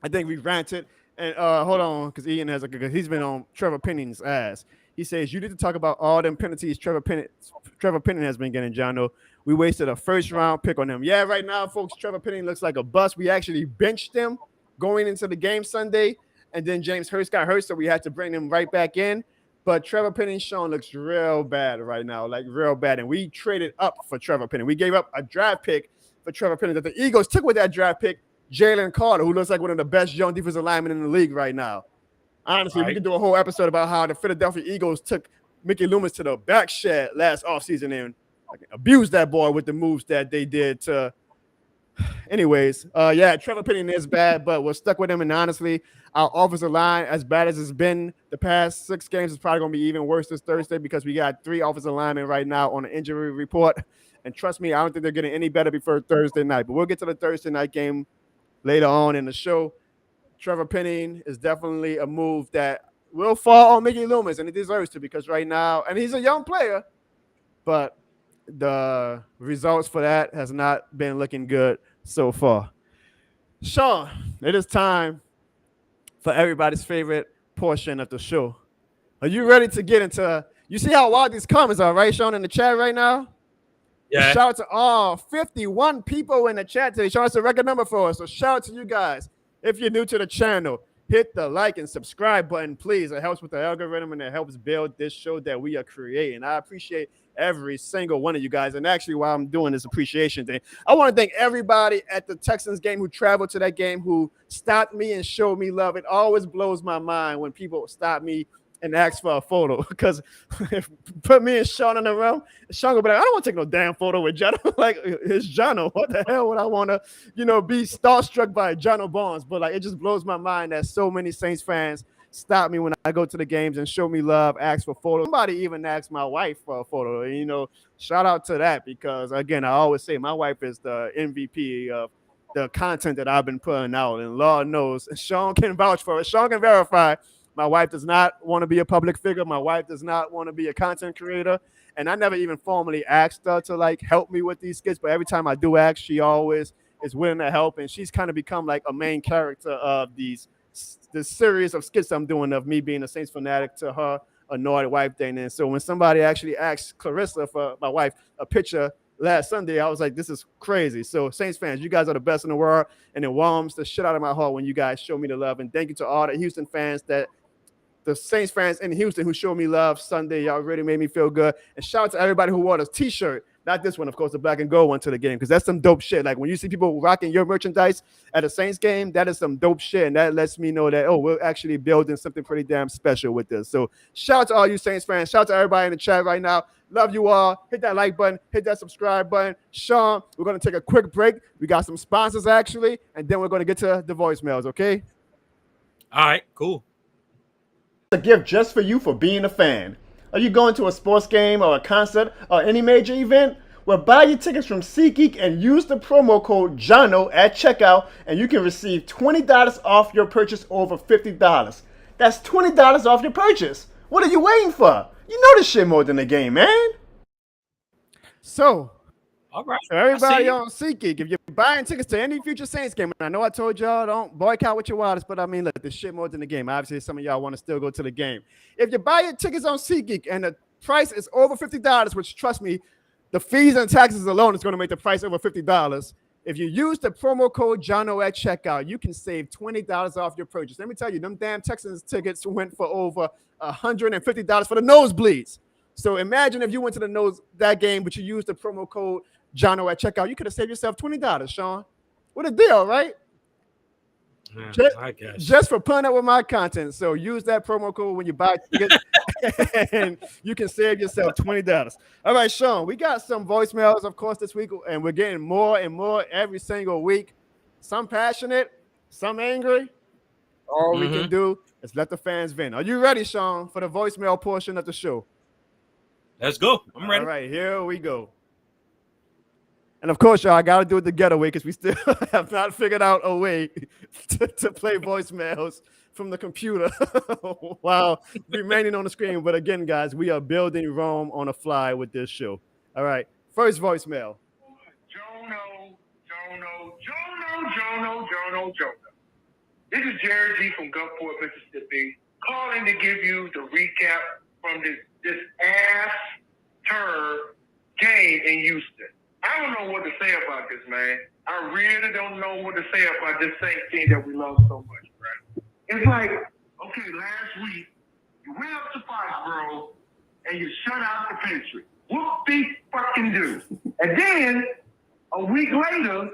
I think we ranted. And hold on, because Ian has he's been on Trevor Penning's ass. He says, you need to talk about all them penalties Trevor Penning has been getting, Jono. We wasted a first-round pick on him. Yeah, right now, folks, Trevor Penning looks like a bust. We actually benched him going into the game Sunday, and then James Hurst got hurt, so we had to bring him right back in. But Trevor Penning, Sean, looks real bad right now, like real bad. And we traded up for Trevor Penning. We gave up a draft pick for Trevor Penning that the Eagles took with that draft pick, Jalen Carter, who looks like one of the best young defensive linemen in the league right now. Honestly, we could do a whole episode about how the Philadelphia Eagles took Mickey Loomis to the back shed last offseason and abused that boy with the moves that they did to. Anyways, yeah, Trevor Penning is bad, but we're stuck with him. And honestly, our offensive line, as bad as it's been the past 6 games, is probably going to be even worse this Thursday because we got 3 offensive linemen right now on the injury report. And trust me, I don't think they're getting any better before Thursday night. But we'll get to the Thursday night game later on in the show. Trevor Penning is definitely a move that will fall on Mickey Loomis, and it deserves to because right now, and he's a young player, but the results for that has not been looking good so far. Sean, it is time for everybody's favorite portion of the show. Are you ready to get into, you see how wild these comments are, right, Sean, in the chat right now? Yeah. Shout out to all 51 people in the chat today. Sean, it's a record number for us, so shout out to you guys. If you're new to the channel, hit the like and subscribe button, please. It helps with the algorithm and it helps build this show that we are creating. I appreciate every single one of you guys. And actually, while I'm doing this appreciation thing, I want to thank everybody at the Texans game who traveled to that game, who stopped me and showed me love. It always blows my mind when people stop me and ask for a photo because if put me and Sean in the room, Sean will be like, I don't want to take no damn photo with Jono. Like, it's Jono. What the hell would I want to, be starstruck by Jono Barnes? But like, it just blows my mind that so many Saints fans stop me when I go to the games and show me love, ask for photos. Somebody even asked my wife for a photo. And, shout out to that because, again, I always say my wife is the MVP of the content that I've been putting out. And Lord knows, Sean can vouch for it. Sean can verify. My wife does not want to be a public figure. My wife does not want to be a content creator. And I never even formally asked her to help me with these skits. But every time I do ask, she always is willing to help. And she's kind of become like a main character of this series of skits I'm doing of me being a Saints fanatic to her annoyed wife thing. And so when somebody actually asked Clarissa, for my wife, a picture last Sunday, I was like, this is crazy. So Saints fans, you guys are the best in the world. And it warms the shit out of my heart when you guys show me the love. And thank you to all the Houston fans the Saints fans in Houston who showed me love Sunday. Y'all really made me feel good. And shout out to everybody who wore this t-shirt. Not this one, of course, the black and gold one to the game, because that's some dope shit. Like when you see people rocking your merchandise at a Saints game, that is some dope shit. And that lets me know that, we're actually building something pretty damn special with this. So shout out to all you Saints fans. Shout out to everybody in the chat right now. Love you all. Hit that like button. Hit that subscribe button. Sean, we're going to take a quick break. We got some sponsors, actually. And then we're going to get to the voicemails, okay? All right, cool. A gift just for you for being a fan. Are you going to a sports game or a concert or any major event? Well, buy your tickets from SeatGeek and use the promo code JONO at checkout, and you can receive $20 off your purchase over $50. That's $20 off your purchase. What are you waiting for? You know this shit more than a game, man. So, All right. everybody on SeatGeek, if you're buying tickets to any future Saints game, and I know I told y'all don't boycott with your wallets, but I mean, look, this shit more than the game. Obviously, some of y'all want to still go to the game. If you buy your tickets on SeatGeek and the price is over $50, which trust me, the fees and taxes alone is going to make the price over $50. If you use the promo code JONO at checkout, you can save $20 off your purchase. Let me tell you, them damn Texans tickets went for over $150 for the nosebleeds. So imagine if you went to that game, but you used the promo code JONO at checkout, you could have saved yourself $20, Sean. What a deal, right? I guess. Just for putting up with my content. So use that promo code when you buy tickets, and you can save yourself $20. All right, Sean, we got some voicemails, of course, this week, and we're getting more and more every single week. Some passionate, some angry. All we can do is let the fans vent. Are you ready, Sean, for the voicemail portion of the show? Let's go. I'm ready. All right, here we go. And of course, y'all, I got to do it the getaway because we still have not figured out a way to play voicemails from the computer while remaining on the screen. But again, guys, we are building Rome on the fly with this show. All right, first voicemail. Jono. This is Jerry G from Gulfport, Mississippi, calling to give you the recap from this ass turd game in Houston. I don't know what to say about this, man. I really don't know what to say about this same team that we love so much, right? It's like, okay, last week, you went up to Foxborough and you shut out the Patriots. Whoop-de-fucking-do. And then, a week later,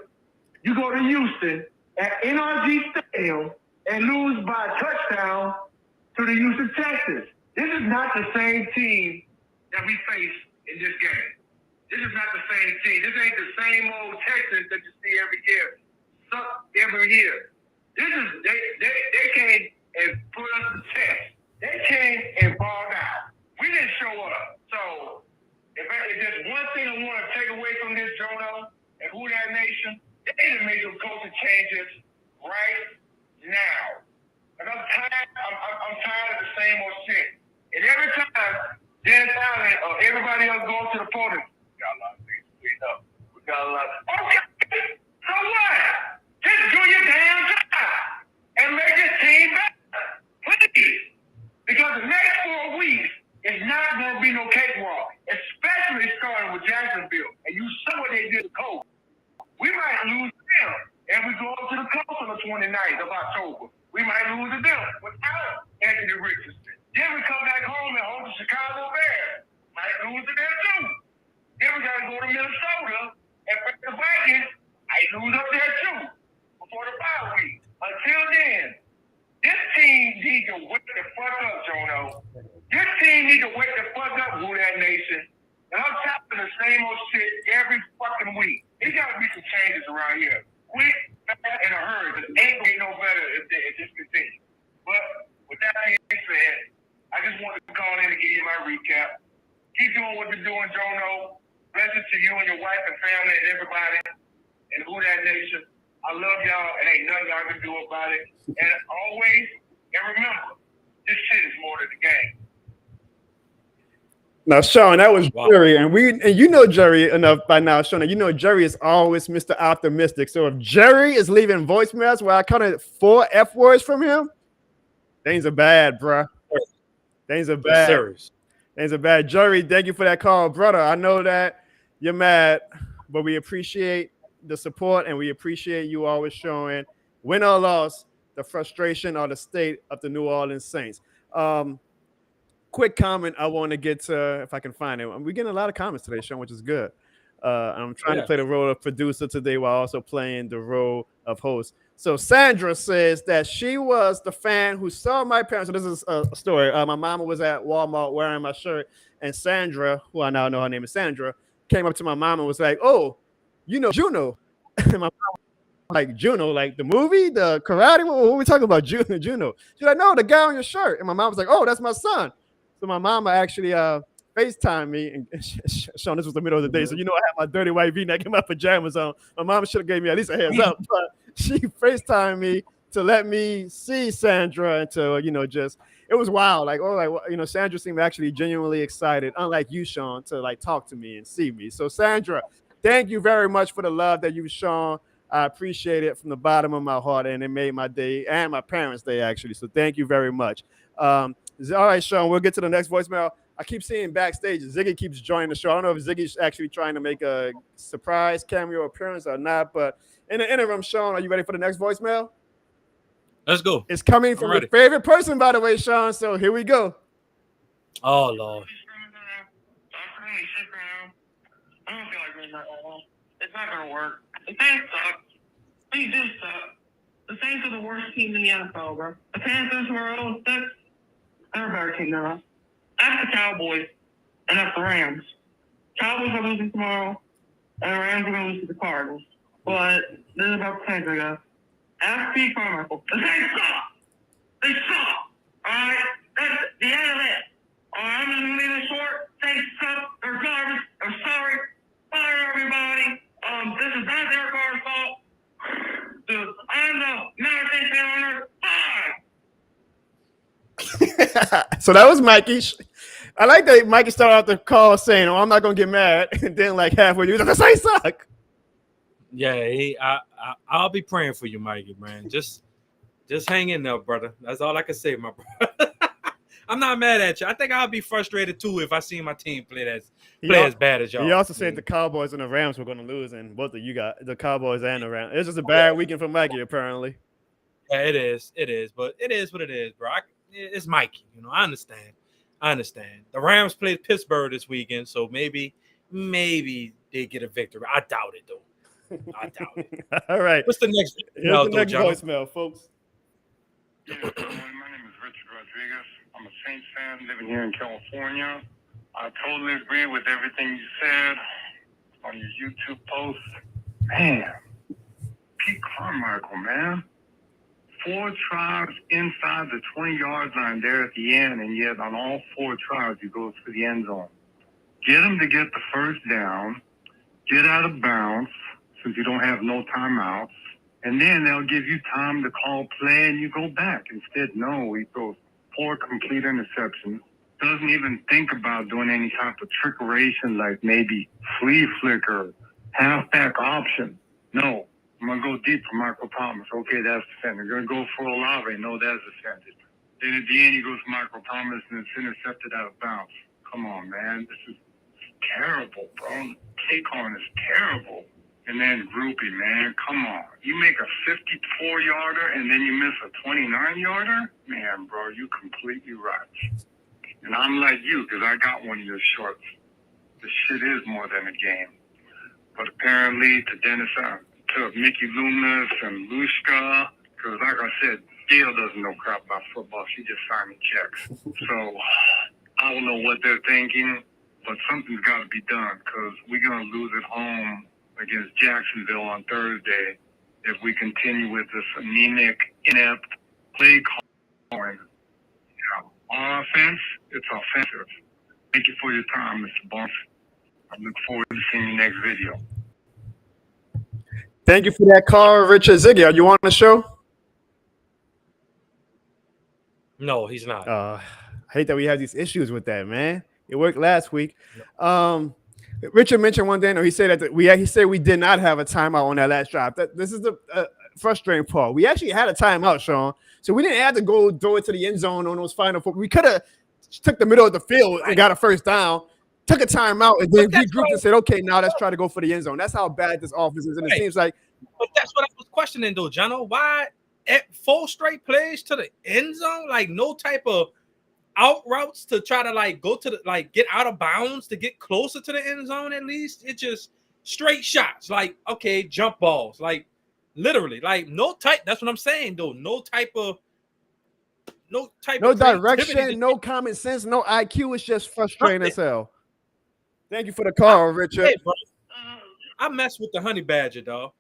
you go to Houston at NRG Stadium and lose by a touchdown to the Houston Texans. This is not the same team that we face in this game. This is not the same team. This ain't the same old Texans that you see every year. Suck every year. This is they came and put us to test. They came and balled out. We didn't show up. So if there's one thing I want to take away from this, Jono, and Who That Nation, they need to make some culture changes right now. And I'm tired of the same old shit. And every time Dennis Allen or everybody else goes to the podium, we got a lot of things to clean up. We got a lot. Okay, so what? Just do your damn job and make this team better, please. Because the next 4 weeks is not going to be no cakewalk, especially starting with Jacksonville. And you saw what they did to Cole. We might lose them, and we go up to the coast on the 29th of October. We might lose to them without Anthony Richardson. Then we come back home and hold the Chicago Bears. Might lose to them too. Then we got to go to Minnesota and face the Vikings. Might lose up there too before the bye week. Until then, this team needs to wake the fuck up, Jono. This team needs to wake the fuck up, Who That Nation. And I'm tired of the same old shit every fucking week. There's got to be some changes around here. Quick, fast, and a hurry. This ain't going to get no better if this continues. But with that being said, I just wanted to call in to give you my recap. Keep doing what you're doing, Jono. Blessings to you and your wife and family and everybody and Who That Nation. I love y'all, and ain't nothing y'all can do about it. And always, and remember, this shit is more than the game. Now, Sean, that was Jerry, and you know Jerry enough by now, Sean. You know Jerry is always Mr. Optimistic. So if Jerry is leaving voicemails where I counted 4 F words from him, things are bad, bro. Things are bad. Serious. Things are bad. Jerry, thank you for that call, brother. I know that you're mad, but we appreciate the support, and we appreciate you always showing, win or loss, the frustration or the state of the New Orleans Saints. Quick comment I want to get to, if I can find it. We're getting a lot of comments today, Sean, which is good. I'm trying to play the role of producer today while also playing the role of host. So Sandra says that she was the fan who saw my parents. So this is a story. My mama was at Walmart wearing my shirt, and Sandra, who I now know her name is Sandra, came up to my mom and was like, "Oh, you know Juno." And my mom like Juno, like the movie, the karate. What are we talking about, Juno? She's like, no, the guy on your shirt. And my mom was like, oh, that's my son. So my mama actually FaceTime me, and Sean, this was the middle of the day, so you know I had my dirty white V-neck and my pajamas on. My mom should have gave me at least a heads up, but she FaceTimed me to let me see Sandra and to just it was wild. Like Sandra seemed actually genuinely excited, unlike you, Sean, to like talk to me and see me. So Sandra, thank you very much for the love that you've shown. I appreciate it from the bottom of my heart, and it made my day and my parents' day actually. So thank you very much. All right, Sean, we'll get to the next voicemail. I keep seeing backstage Ziggy keeps joining the show. I don't know if Ziggy's actually trying to make a surprise cameo appearance or not, but in the interim, Sean, are you ready for the next voicemail? Let's go. It's coming from your favorite person, by the way, Sean. So here we go. Oh, Lord. I don't feel like doing that at all. It's not going to work. The Saints suck. They do suck. The Saints are the worst team in the NFL, bro. The Panthers were 0-6. They're a better team than us. That's the Cowboys, and that's the Rams. Cowboys are losing tomorrow, and the Rams are going to lose to the Cardinals. But this is about the Saints, I guess. Ask Pete Carmichael. The Saints suck. They suck. All right? That's the end of it. All right, I'm just going to leave it short. Saints suck. They're garbage. I'm sorry. Fire everybody. This is not their car's fault. Dude, I'm the Mavericks owner. Bye. So that was Mikey. I like that Mikey started out the call saying, "Oh, I'm not gonna get mad," and then like halfway, he was like, "The Saints suck." Yeah, I'll be praying for you, Mikey, man. Just hang in there, brother. That's all I can say, my brother. I'm not mad at you. I think I'll be frustrated too if I see my team play as bad as y'all. He also said the Cowboys and the Rams were going to lose, and both of you got the Cowboys and the Rams. It's just a bad weekend for Mikey, apparently. Yeah, it is, but it is what it is, bro. It's Mikey, I understand. The Rams played Pittsburgh this weekend, so maybe they get a victory. I doubt it, though. I doubt it. All right. What's the next? Here's the next voicemail, folks. Yeah, my name is Richard Rodriguez. I'm a Saints fan living here in California. I totally agree with everything you said on your YouTube post. Man, Pete Carmichael, man. 4 tries inside the 20-yard line there at the end, and yet on all 4 tries, he goes to the end zone. Get him to get the first down, get out of bounds, since you don't have no timeouts, and then they'll give you time to call play and you go back. Instead, no, he throws 4 complete interceptions. Doesn't even think about doing any type of trickeration like maybe flea flicker, halfback option. No, I'm going to go deep for Michael Thomas. Okay, that's defended. Going to go for Olave. No, that's defended. Then at the end, he goes to Michael Thomas and it's intercepted out of bounds. Come on, man. This is terrible, bro. Take on is terrible. And then Groupie, man, come on. You make a 54-yarder and then you miss a 29-yarder? Man, bro, you completely right. And I'm like you, because I got one of your shorts. This shit is more than a game. But apparently to Dennis, to Mickey Loomis and Lushka, because like I said, Gail doesn't know crap about football. She just signing checks. So I don't know what they're thinking, but something's got to be done because we're going to lose at home against Jacksonville on Thursday if we continue with this anemic, inept play calling. On offense, it's offensive. Thank you for your time, Mr. Barnes. I look forward to seeing you next video. Thank you for that call, Richard. Ziggy, are you on the show? No, he's not. I hate that we have these issues with that, man. It worked last week. Richard mentioned one thing, or he said that he said we did not have a timeout on that last drive. This is the frustrating part. We actually had a timeout, Sean, so we didn't have to go throw it to the end zone on those final 4. We could have took the middle of the field and got a first down, took a timeout, and then regrouped and said, "Okay, now let's try to go for the end zone." That's how bad this offense is, and it seems like. But that's what I was questioning, though, Jono. Why 4 straight plays to the end zone? Like no type of out routes to try to go to the get out of bounds to get closer to the end zone at least. It's just straight shots. Okay, jump balls. Literally, no type. That's what I'm saying, though. No direction, no common sense, no IQ. It's just frustrating as hell. Thank you for the call, Richard. Hey, bro, I mess with the honey badger, dog.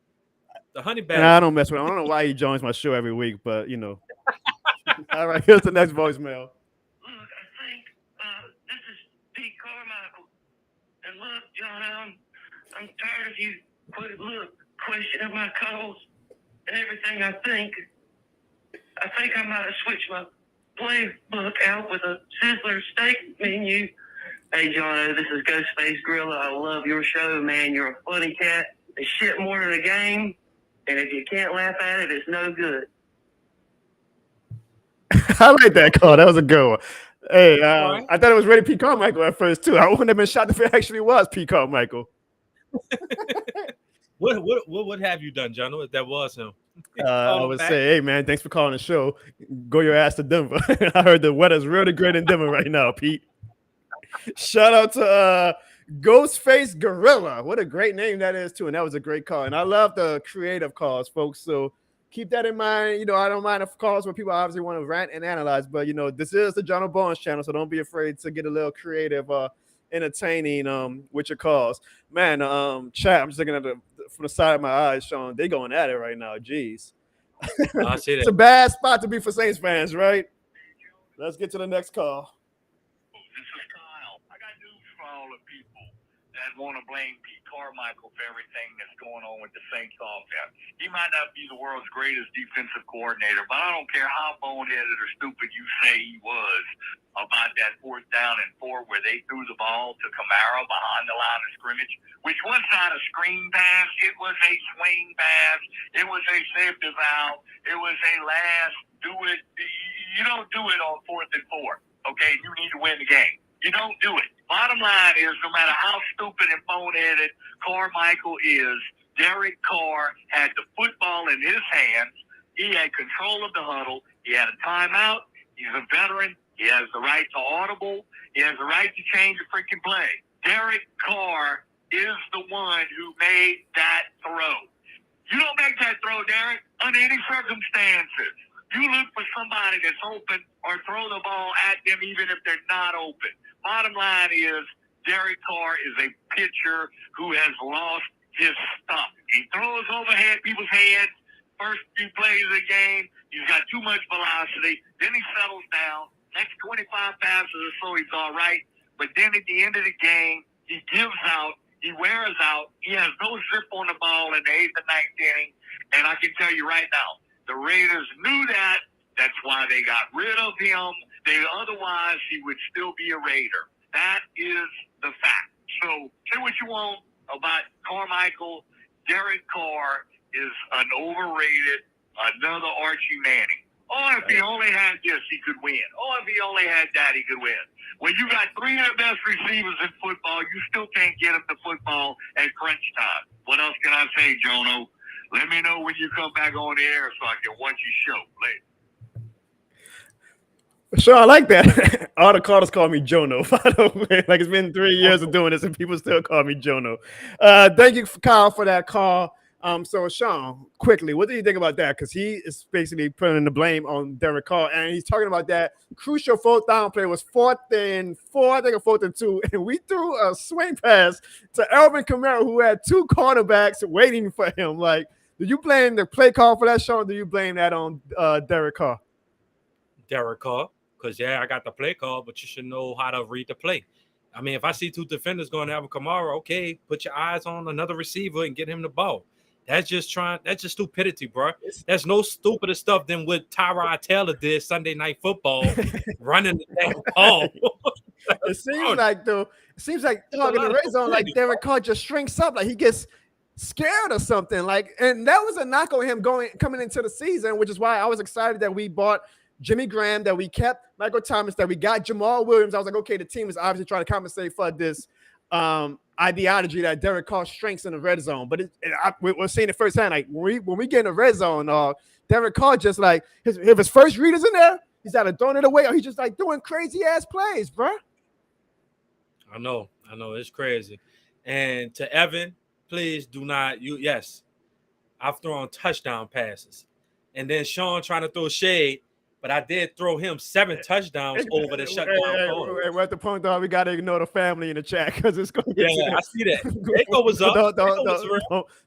The honey And badger. I don't mess with him. I don't know why he joins my show every week, but you know. All right, here's the next voicemail. Look, I think this is Pete Carmichael. And look, John, I'm tired of you questioning my calls and everything. I think I might have switched my playbook out with a Sizzler steak menu. Hey, Jono, this is Ghostface Gorilla. I love your show, man. You're a funny cat. It's shit more than a game, and if you can't laugh at it, it's no good. I like that call. That was a good one. Hey, Right. I thought it was really Pete Carmichael at first too. I wouldn't have been shocked if it actually was Pete Carmichael. What would have you done, John, if that was him? I would say, hey man, thanks for calling the show. Go your ass to Denver. I heard the weather's really great in Denver right now, Pete. Shout out to Ghostface Gorilla. What a great name that is too, and that was a great call. And I love the creative calls, folks. So keep that in mind. You know, I don't mind if calls where people obviously want to rant and analyze, but you know, this is the Jono Barnes channel, so don't be afraid to get a little creative, entertaining with your calls. Man, chat, I'm just looking at from the side of my eyes, Sean. They going at it right now. Jeez. I see It's that. a bad spot to be for Saints fans, right? Let's get to the next call. This is Kyle. I got news for all the people that want to blame Pete Carmichael for everything that's going on with the Saints offense. He might not be the world's greatest defensive coordinator, but I don't care how boneheaded or stupid you say he was about that 4th down and 4 where they threw the ball to Kamara behind the line of scrimmage, which was not a screen pass. It was a swing pass. It was a safety valve. It was a last do it. You don't do it on 4th and 4. Okay, you need to win the game. You don't do it. Bottom line is, no matter how stupid and boneheaded Carmichael is, Derek Carr had the football in his hands. He had control of the huddle. He had a timeout. He's a veteran. He has the right to audible. He has the right to change the freaking play. Derek Carr is the one who made that throw. You don't make that throw, Derek, under any circumstances. You look for somebody that's open or throw the ball at them even if they're not open. Bottom line is, Derek Carr is a pitcher who has lost his stuff. He throws overhead people's heads first few plays of the game. He's got too much velocity. Then he settles down. Next 25 passes or so, he's all right. But then at the end of the game, he gives out. He wears out. He has no zip on the ball in the 8th and 9th inning. And I can tell you right now, the Raiders knew that. That's why they got rid of him. Otherwise, he would still be a Raider. That is the fact. So say what you want about Carmichael. Derek Carr is an overrated, another Archie Manning. Oh, if he only had this, he could win. Oh, if he only had that, he could win. When you got 3 of the best receivers in football, you still can't get him the football at crunch time. What else can I say, Jono? Let me know when you come back on the air so I can watch your show later. Sure, I like that. All the callers call me Jono, by the way. Like, it's been 3 years of doing this and people still call me Jono. Thank you, Kyle, for that call. So, Sean, quickly, what do you think about that? Because he is basically putting the blame on Derek Carr, and he's talking about that crucial 4th down play was 4th and 4, I think, or 4th and 2, and we threw a swing pass to Alvin Kamara, who had 2 cornerbacks waiting for him. Like, do you blame the play call for that, Sean, or do you blame that on Derek Carr? Derek Carr, because, yeah, I got the play call, but you should know how to read the play. I mean, if I see 2 defenders going to Alvin Kamara, okay, put your eyes on another receiver and get him the ball. That's just stupidity, bro. There's no stupider stuff than what Tyrod Taylor did Sunday Night Football, running the damn ball. It seems like talking the red zone, like Derek Carr just shrinks up, like he gets scared or something. Like, and that was a knock on him coming into the season, which is why I was excited that we bought Jimmy Graham, that we kept Michael Thomas, that we got Jamal Williams. I was like, okay, the team is obviously trying to compensate for this ideology that Derek Carr strengths in the red zone. But we're seeing it firsthand. Like when we get in the red zone, Derek Carr just like if his first read is in there, he's either throwing it away or he's just like doing crazy ass plays, bro. I know, it's crazy. And to Evan, please do not. Yes, I've thrown touchdown passes, and then Sean trying to throw shade. but I did throw him 7 touchdowns over the shutdown corner. We're at the point, though, we got to ignore the family in the chat because it's going to get Yeah, I see that. Daco was up.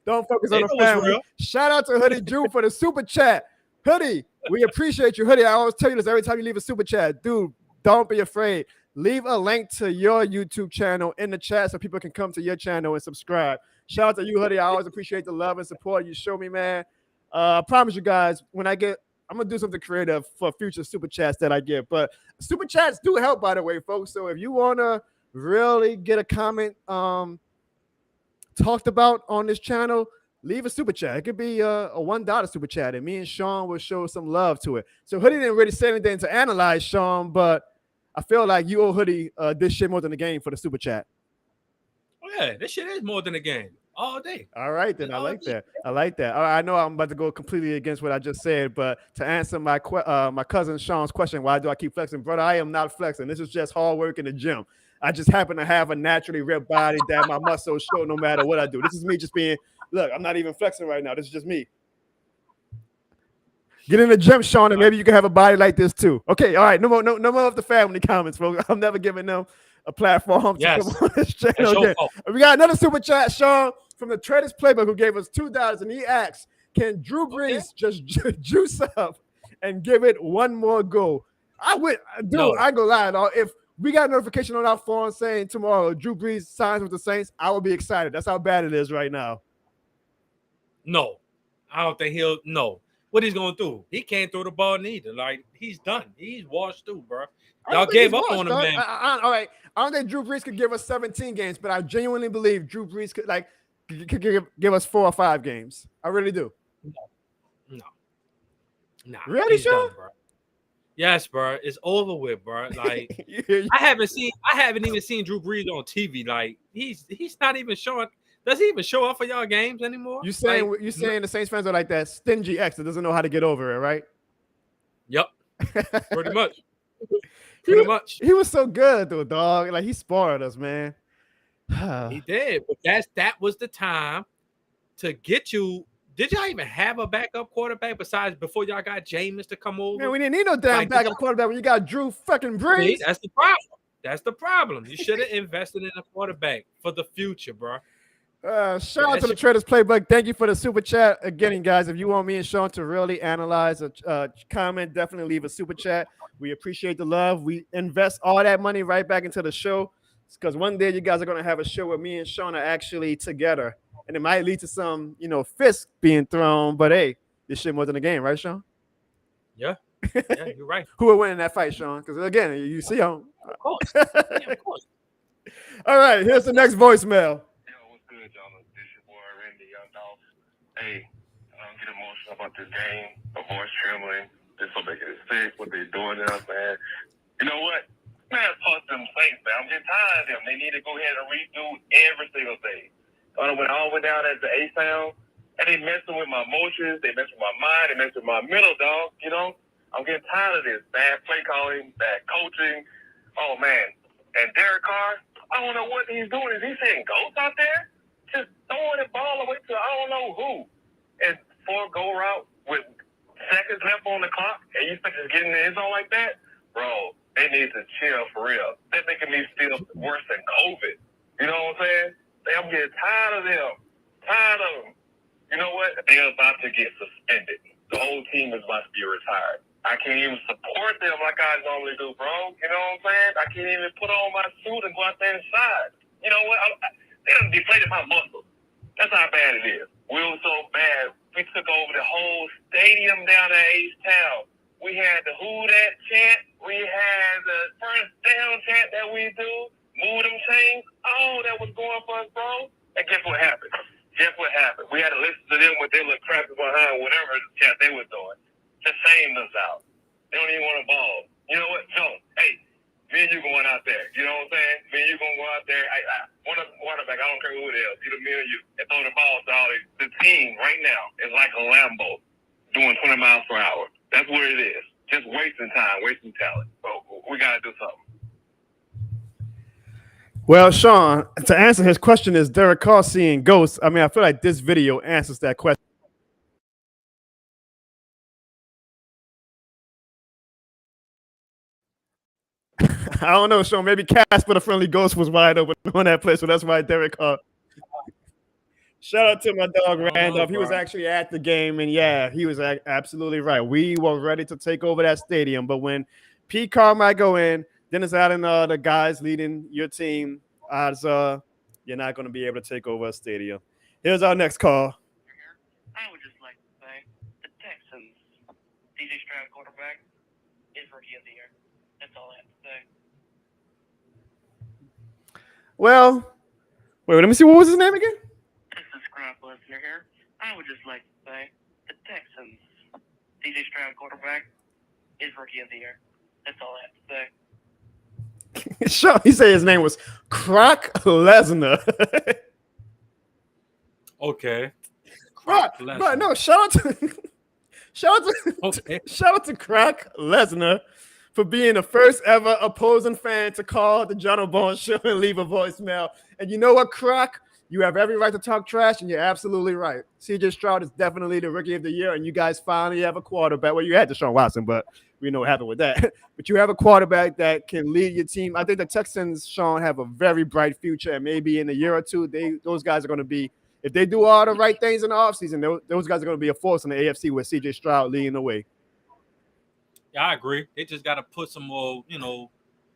Don't focus on the Daco was family. real. Shout out to Hoodie Drew for the super chat. Hoodie, we appreciate you. Hoodie, I always tell you this every time you leave a super chat. Dude, don't be afraid. Leave a link to your YouTube channel in the chat so people can come to your channel and subscribe. Shout out to you, Hoodie. I always appreciate the love and support you show me, man. I promise you guys, I'm gonna do something creative for future super chats that I get. But super chats do help, by the way, folks. So if you wanna really get a comment talked about on this channel, leave a super chat. It could be a $1 super chat, and me and Sean will show some love to it. So Hoodie didn't really say anything to analyze, Sean, but I feel like you owe Hoodie this shit more than the game for the super chat. Oh, yeah, this shit is more than a game. All day. All right, then. I like that. All right, I know I'm about to go completely against what I just said, but to answer my cousin Sean's question, why do I keep flexing? Brother, I am not flexing. This is just hard work in the gym. I just happen to have a naturally ripped body that my muscles show no matter what I do. This is me just being, look, I'm not even flexing right now. This is just me. Get in the gym, Sean, and maybe you can have a body like this too. Okay, all right. No more of the family comments, folks. I'm never giving them a platform to come on this channel again. We got another super chat, Sean, from the Traders Playbook, who gave us $2, and he asks, can Drew Brees just juice up and give it one more go? I ain't gonna lie, dog. If we got a notification on our phone saying tomorrow Drew Brees signs with the Saints, I will be excited. That's how bad it is right now. No, I don't think no. What he's gonna do? He can't throw the ball neither. Like, he's done. He's washed through, bro. Y'all gave up on him, man. All right. I don't think Drew Brees could give us 17 games, but I genuinely believe Drew Brees could give us 4 or 5 games. I really do. No. Nah. Really, Sean? Bro. Yes, bro. It's over with, bro. Like, I haven't even seen Drew Brees on TV. Like, he's not even showing. Does he even show up for y'all games anymore? You saying the Saints fans are like that stingy ex that doesn't know how to get over it, right? Yep. Pretty much. Pretty much. He was so good, though, dog. Like, he spoiled us, man. He did, but that was the time to get you. Did y'all even have a backup quarterback besides before y'all got Jameis to come over? Man, we didn't need no damn backup quarterback when you got Drew fucking Brees. See, that's the problem. That's the problem. You should have invested in a quarterback for the future, bro. Shout out to the Traders Playbook. Thank you for the super chat. Again, guys, if you want me and Sean to really analyze a comment, definitely leave a super chat. We appreciate the love. We invest all that money right back into the show because one day you guys are going to have a show where me and Sean are actually together. And it might lead to some, fists being thrown. But, hey, this shit more than a game, right, Sean? Yeah. Yeah, you're right. Who will win in that fight, Sean? Because, again, you see him. Of course. Yeah, of course. All right, here's the next voicemail. Hey, I don't get emotional about this game. My voice trembling. This will make it sick. What they're doing to us, man. You know what? Man, fuck them Saints, man. I'm getting tired of them. They need to go ahead and redo every single thing. I went all the way down as the A sound, and they messing with my emotions. They messing with my mind. They messing with my mental, dog. I'm getting tired of this. Bad play calling, bad coaching. Oh, man. And Derek Carr, I don't know what he's doing. Is he saying ghosts out there? Just throwing the ball away to I don't know who. And 4-goal route with seconds left on the clock, and you think it's getting the end zone like that? Bro, they need to chill for real. They're making me feel worse than COVID. You know what I'm saying? I'm getting tired of them. Tired of them. You know what? They're about to get suspended. The whole team is about to be retired. I can't even support them like I normally do, bro. You know what I'm saying? I can't even put on my suit and go out there inside. You know what? They done deflated my muscles. That's how bad it is. We were so bad. We took over the whole stadium down at H-Town. We had the Who Dat chant. We had the first down chant that we do. Move them chains. Oh, that was going for us, bro. And guess what happened? We had to listen to them with their little crappy behind whatever chant they were doing. Just saying us out. They don't even want to ball. You know what? So, hey, me and you going out there. You know what I'm saying? Me and you going to go out there. One quarterback, I don't care who it is, either me or you, and throw the ball to all the team right now is like a Lambo doing 20 miles per hour. That's what it is. Just wasting time, wasting talent. So we got to do something. Well, Sean, to answer his question, is Derek Carr seeing ghosts? I mean, I feel like this video answers that question. I don't know, Sean. Maybe Casper the Friendly Ghost was wide open on that play, so that's why Derek called. Shout out to my dog Randolph. He was actually at the game, and yeah, he was absolutely right. We were ready to take over that stadium, but when Pete Carmichael in, Dennis Allen, the guys leading your team, odds you're not going to be able to take over a stadium. Here's our next call. I would just like to say the Texans, DJ Stroud quarterback, is rookie of the year. That's all I have to say. Well, wait, let me see. What was his name again? This is Scrap Listener here. I would just like to say the Texans, DJ Stroud quarterback, is rookie of the year. That's all I have to say. Sure, he said his name was Croc Lesnar. Okay. But no, shout out to Croc Lesnar for being the first ever opposing fan to call the Jono Barnes show and leave a voicemail. And you know what, Croc? You have every right to talk trash, and you're absolutely right. CJ Stroud is definitely the rookie of the year, and you guys finally have a quarterback. Well, you had Deshaun Watson, but we know what happened with that. But you have a quarterback that can lead your team. I think the Texans, Sean, have a very bright future, and maybe in a year or two, those guys are going to be, if they do all the right things in the offseason, those guys are going to be a force in the AFC with CJ Stroud leading the way. Yeah, I agree. They just got to put some more,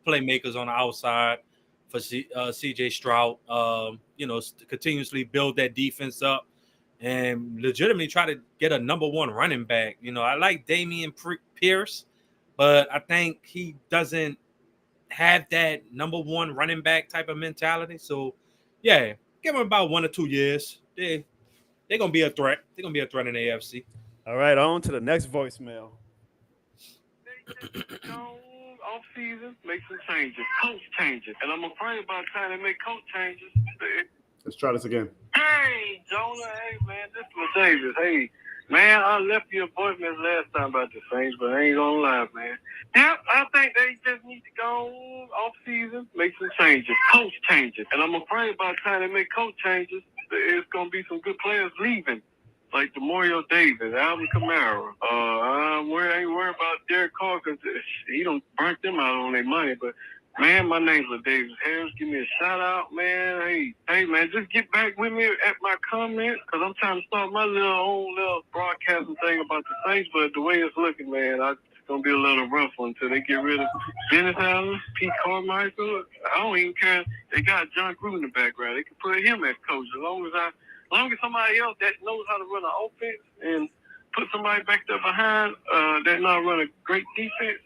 playmakers on the outside for CJ Stroud, continuously build that defense up and legitimately try to get a number one running back. I like Damian Pierce, but I think he doesn't have that number one running back type of mentality. So, yeah, give him about 1 or 2 years. They're going to be a threat. They're going to be a threat in the AFC. All right, on to the next voicemail. Off season, make some changes, coach changes, and I'm afraid about trying to make coach changes. Let's try this again. Hey, Jonah, hey man, this is Davis. Hey, man, I left you a voicemail last time about the Saints, but I ain't gonna lie, man. Yep, I think they just need to go off season, make some changes, coach changes, and I'm afraid about trying to make coach changes. It's gonna be some good players leaving. Like Demario Davis, Alvin Kamara. I ain't worried about Derek Carr because he don't burnt them out on their money. But, man, my name's Davis Harris. Give me a shout-out, man. Hey, man, just get back with me at my comments because I'm trying to start my own little broadcasting thing about the Saints. But the way it's looking, man, it's going to be a little rough one until they get rid of Dennis Allen, Pete Carmichael. I don't even care. They got John Gruden in the background. They can put him as coach as long as somebody else that knows how to run an offense and put somebody back there behind that not run a great defense,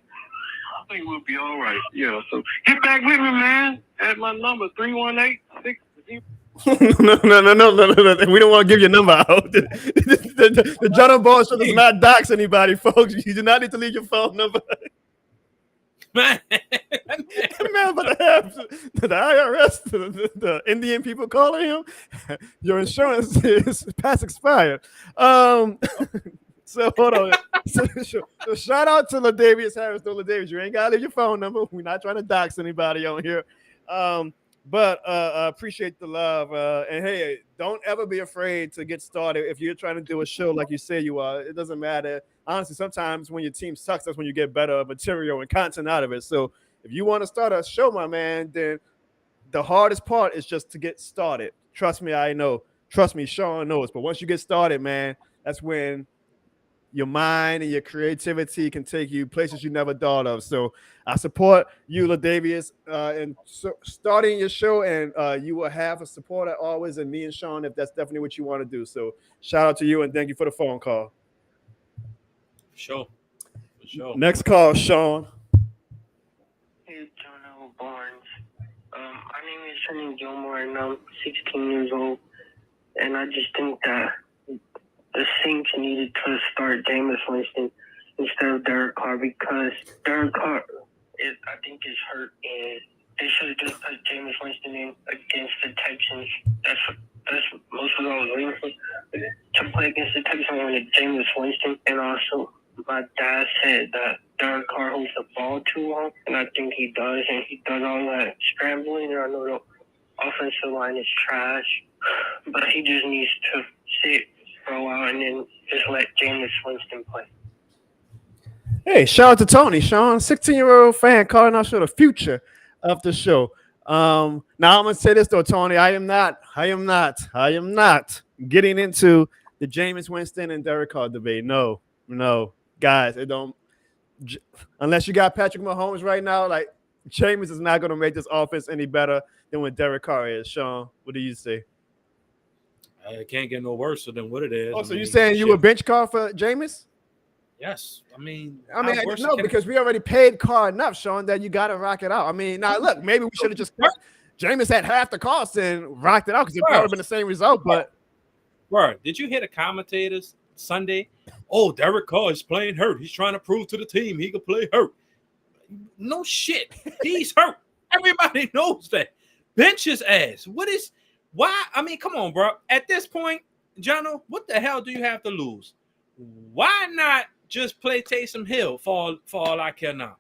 I think we'll be all right. Yeah, so get back with me, man, at my number, 318-60. No. We don't want to give your number out. The Jono Barnes show does not dox anybody, folks. You do not need to leave your phone number. Man, but the IRS, the Indian people calling him, your insurance is past expired. So hold on. So shout out to Ladavius Harris. No, Ladavius, you ain't gotta leave your phone number. We're not trying to dox anybody on here. But appreciate the love. And hey, don't ever be afraid to get started if you're trying to do a show like you say you are. It doesn't matter. Honestly, sometimes when your team sucks, that's when you get better material and content out of it. So if you want to start a show, my man, then the hardest part is just to get started. Trust me, I know. Trust me, Sean knows. But once you get started, man, that's when your mind and your creativity can take you places you never thought of. So I support you, Ladavius, in starting your show, and you will have a supporter always in me and Sean if that's definitely what you want to do. So shout out to you, and thank you for the phone call. For sure. Next call, Sean. Hey, Jono Barnes. My name is Sonny Gilmore, and I'm 16 years old. And I just think that the Saints needed to start Jameis Winston instead of Derek Carr because Derek Carr is hurt, and they should have just put Jameis Winston in against the Texans. That's most of what I was waiting for. To play against the Texans, I wanted Jameis Winston, and also my dad said that Derek Carr holds the ball too long, and I think he does, and he does all that scrambling, and I know the offensive line is trash, but he just needs to sit for a while and then just let Jameis Winston play. Hey, shout out to Tony, Sean, 16-year-old fan calling out for the future of the show. Now I'm gonna say this though, Tony. I am not getting into the Jameis Winston and Derek Carr debate. No, guys, it don't. Unless you got Patrick Mahomes right now, like Jameis is not gonna make this offense any better than what Derek Carr is. Sean, what do you say? It can't get no worse than what it is. Oh, so you saying you would bench Carr for Jameis? Yes. I mean, no, because we already paid Carr enough, Sean, that you got to rock it out. I mean, now look, maybe we should have just kept Jameis at half the cost and rocked it out because it probably been the same result. But, bro, did you hear the commentators Sunday? Oh, Derek Carr is playing hurt. He's trying to prove to the team he can play hurt. No shit. He's hurt. Everybody knows that. Bench his ass. Why? I mean, come on, bro. At this point, Jono, what the hell do you have to lose? Why not just play Taysom Hill for all I care now?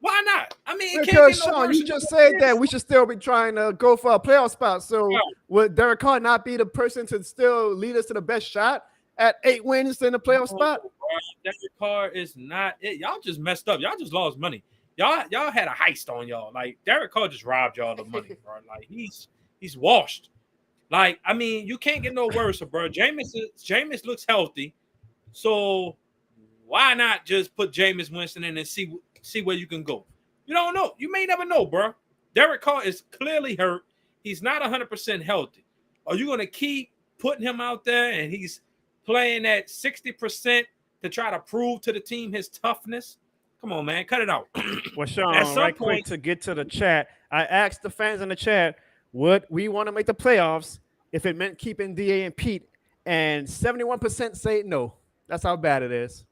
Why not? I mean, because Sean, you just said that we should still be trying to go for a playoff spot. So would Derek Carr not be the person to still lead us to the best shot at 8 wins in the playoff spot? Derek Carr is not it. Y'all just messed up. Y'all just lost money. Y'all had a heist on y'all. Like Derek Carr just robbed y'all the money, bro. Like he's washed. Like, I mean, you can't get no worse, bro. Jameis looks healthy. So why not just put Jameis Winston in and see where you can go? You don't know. You may never know, bro. Derek Carr is clearly hurt. He's not 100% healthy. Are you going to keep putting him out there and he's playing at 60% to try to prove to the team his toughness? Come on, man. Cut it out. Well, Sean, right quick to get to the chat, I asked the fans in the chat, would we want to make the playoffs if it meant keeping DA and Pete? And 71% say no. That's how bad it is.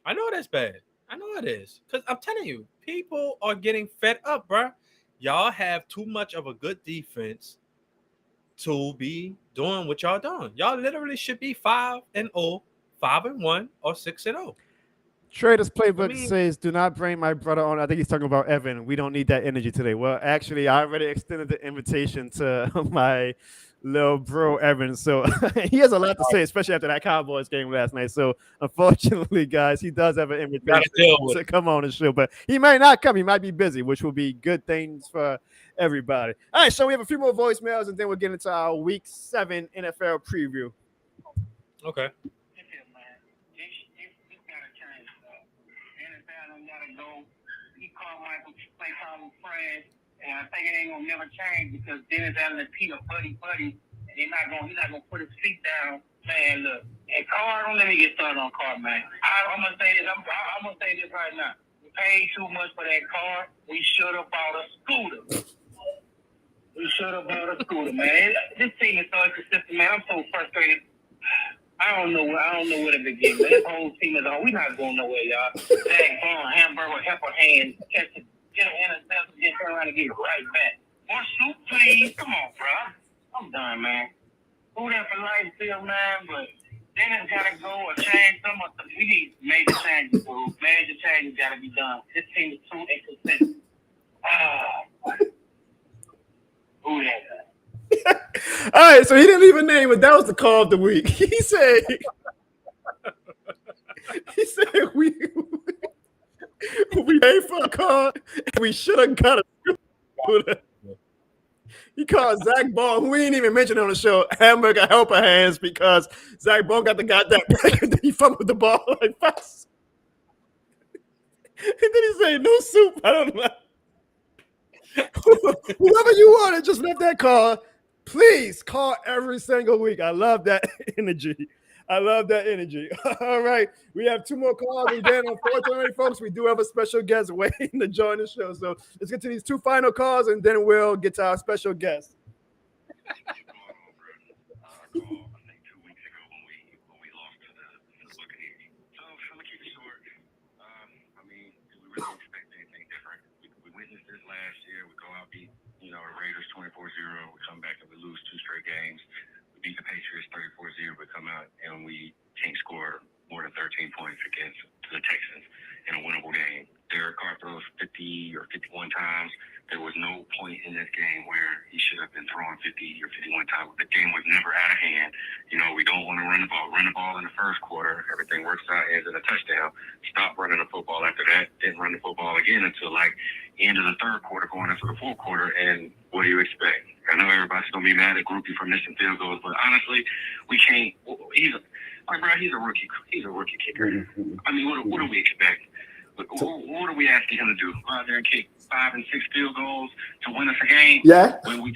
I know that's bad. I know it is. Because I'm telling you, people are getting fed up, bro. Y'all have too much of a good defense to be doing what y'all doing. Y'all literally should be 5-0, 5-1, or 6-0. Traders Playbook says, do not bring my brother on. I think he's talking about Evan. We don't need that energy today. Well, actually, I already extended the invitation to my little bro, Evan. So he has a lot to say, especially after that Cowboys game last night. So unfortunately, guys, he does have an invitation to come on the show. But he might not come. He might be busy, which will be good things for everybody. All right, so we have a few more voicemails, and then we'll get into our Week 7 NFL preview. Okay. And I think it ain't gonna never change because Dennis Allen and Pete are buddy, and he's not gonna put his feet down. Man, look, and Carr, don't let me get started on Carr, man. I'm gonna say this. I'm gonna say this right now. We paid too much for that car. We should have bought a scooter. Man. This team is so inconsistent, man. I'm so frustrated. I don't know where to begin. Man. This whole team is on. We're not going nowhere, y'all. Zach Bond, hamburger, helper hand, catch it. Get an interception, just turn around and get it right back. More shoot, please. Come on, bro. I'm done, man. Who that for life still, man, but Dennis got to go or change some of the. We need major changes, bro. Major changes got to be done. This team is too inconsistent. Who that? All right, so he didn't even name it. That was the call of the week. He said we paid for a car and we should have got a scooter. He called Zach Bond, who we ain't even mentioned on the show, hamburger helper hands because Zach Bond got the goddamn break and then he fumbled the ball like fast. And then he said, no soup. I don't know. Whoever you want to just let that call, please call every single week. I love that energy. All right. We have 2 more calls. And then, unfortunately, folks, we do have a special guest waiting to join the show. So let's get to these 2 final calls, and then we'll get to our special guest. The Raiders 24-0. We come back and we lose 2 straight games. We beat the Patriots 34-0. We come out and we can't score more than 13 points against the Texans in a winnable game. Derek Carr throws 50 or 51 times. There was no point in this game where he should have been throwing 50 or 51 times. The game was never out of hand. You know, we don't want to run the ball. Run the ball in the first quarter. Everything works out, ends in a touchdown. Stop running the football after that. Didn't run the football again until like end of the third quarter, going into the fourth quarter. And what do you expect? I know everybody's gonna be mad at Groupie for missing field goals, but honestly, we can't. He's a rookie. He's a rookie kicker. I mean, what do we expect? What are we asking him to do? Go out there and kick 5 and 6 field goals to win us a game? Yeah. When we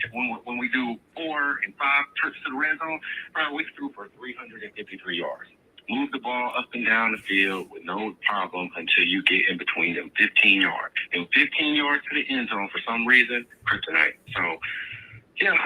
do 4 and 5 trips to the red zone, bro, we threw for 353 yards. Move the ball up and down the field with no problem until you get in between them 15 yards. And 15 yards to the end zone for some reason, kryptonite. So, yeah,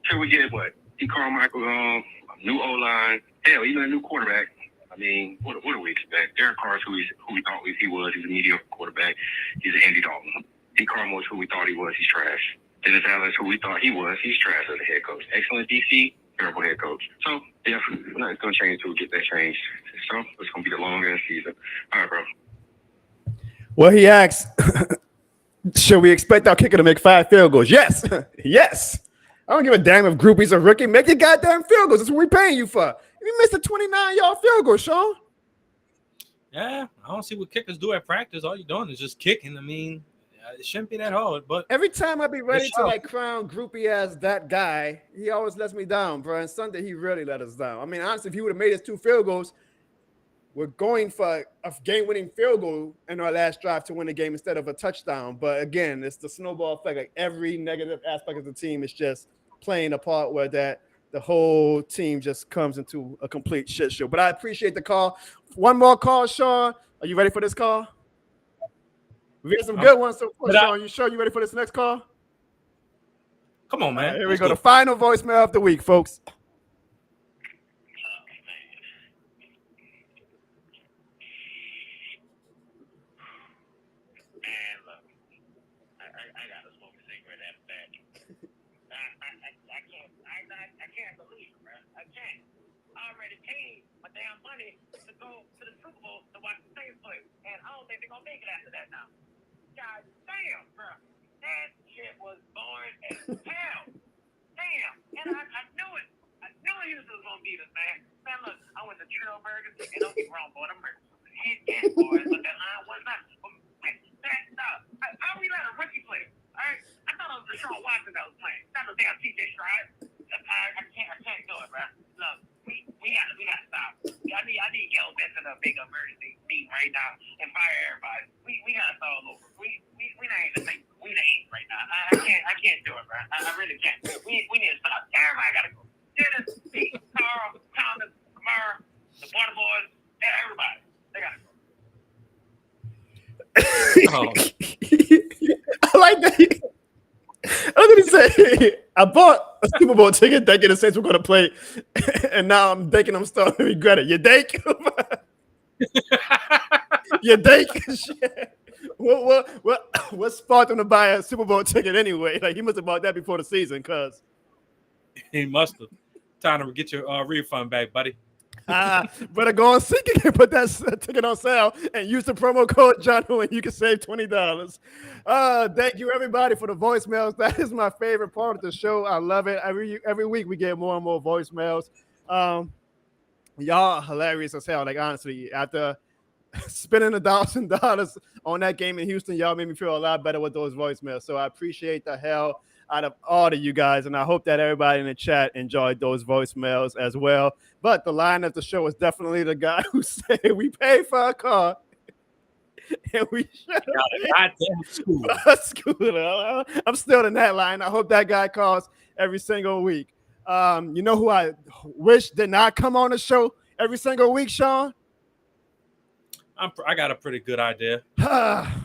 till we get what? D. Carmichael, a new O-line, hell, even a new quarterback. I mean, what do we expect? Derek Carr is who we thought he was. He's a mediocre quarterback. He's an Andy Dalton. D. Carmichael is who we thought he was. He's trash. Dennis Allen is who we thought he was. He's trash as a head coach. Excellent DC, terrible head coach. So, yeah, nothing's going to change until we get that changed. So, it's going to be the long-ass season. All right, bro. Well, he asks, should we expect our kicker to make 5 field goals? Yes. Yes. I don't give a damn if Groupie's a rookie. Make your goddamn field goals. That's what we're paying you for. You missed a 29-yard field goal, Sean. Yeah, I don't see what kickers do at practice. All you're doing is just kicking. I mean, it shouldn't be that hard. But every time I be ready to like crown Groupie as that guy, he always lets me down, bro. And Sunday, he really let us down. I mean, honestly, if he would have made his 2 field goals, we're going for a game-winning field goal in our last drive to win the game instead of a touchdown. But again, it's the snowball effect. Like every negative aspect of the team is just playing a part where that the whole team just comes into a complete shit show. But I appreciate the call. One more call, Sean. Are you ready for this call? We got some good ones. So, Sean, you sure you ready for this next call? Come on, man. Here we go. The final voicemail of the week, folks. Damn money to go to the Super Bowl to watch the Saints play, and I don't think they're gonna make it after that now. God damn, bro, that shit was boring as hell. Damn, and I knew it. I knew Houston was gonna beat us, man. Man, look, I went to Trill Burgers, and don't get me wrong, boy, them burgers was hit, boy. But that line was not. How we let a rookie play? All right, I thought it was Deshaun Watson that was playing. Not no damn TJ Stride. I can't do it, bro. Look. We gotta stop. I need Gil Benson to make an emergency meeting right now and fire everybody. We gotta start all over. We not even think we the eight right now. I can't do it, bro. I really can't. We need to stop. Everybody gotta go. Dennis, Pete, Carl, Thomas, Kamara, the Water Boys, everybody. They gotta go. I like that. I was gonna say I bought a Super Bowl ticket thinking the Saints were gonna play, and now I'm thinking I'm starting to regret it. You think? You think? What sparked him to buy a Super Bowl ticket anyway? Like he must have bought that before the season, cause he must have. Time to get your refund back, buddy. Better go on SeatGeek and put that ticket on sale and use the promo code Jono and you can save $20. Thank you everybody for the voicemails. That is my favorite part of the show. I love it. Every week we get more and more voicemails. Y'all are hilarious as hell. Like honestly, after spending $1,000 on that game in Houston, y'all made me feel a lot better with those voicemails. So I appreciate the hell out of all of you guys, and I hope that everybody in the chat enjoyed those voicemails as well. But the line of the show is definitely the guy who said we paid for a car and we should have a scooter. I'm still in that line. I hope that guy calls every single week. You know who I wish did not come on the show every single week, Sean? I got a pretty good idea.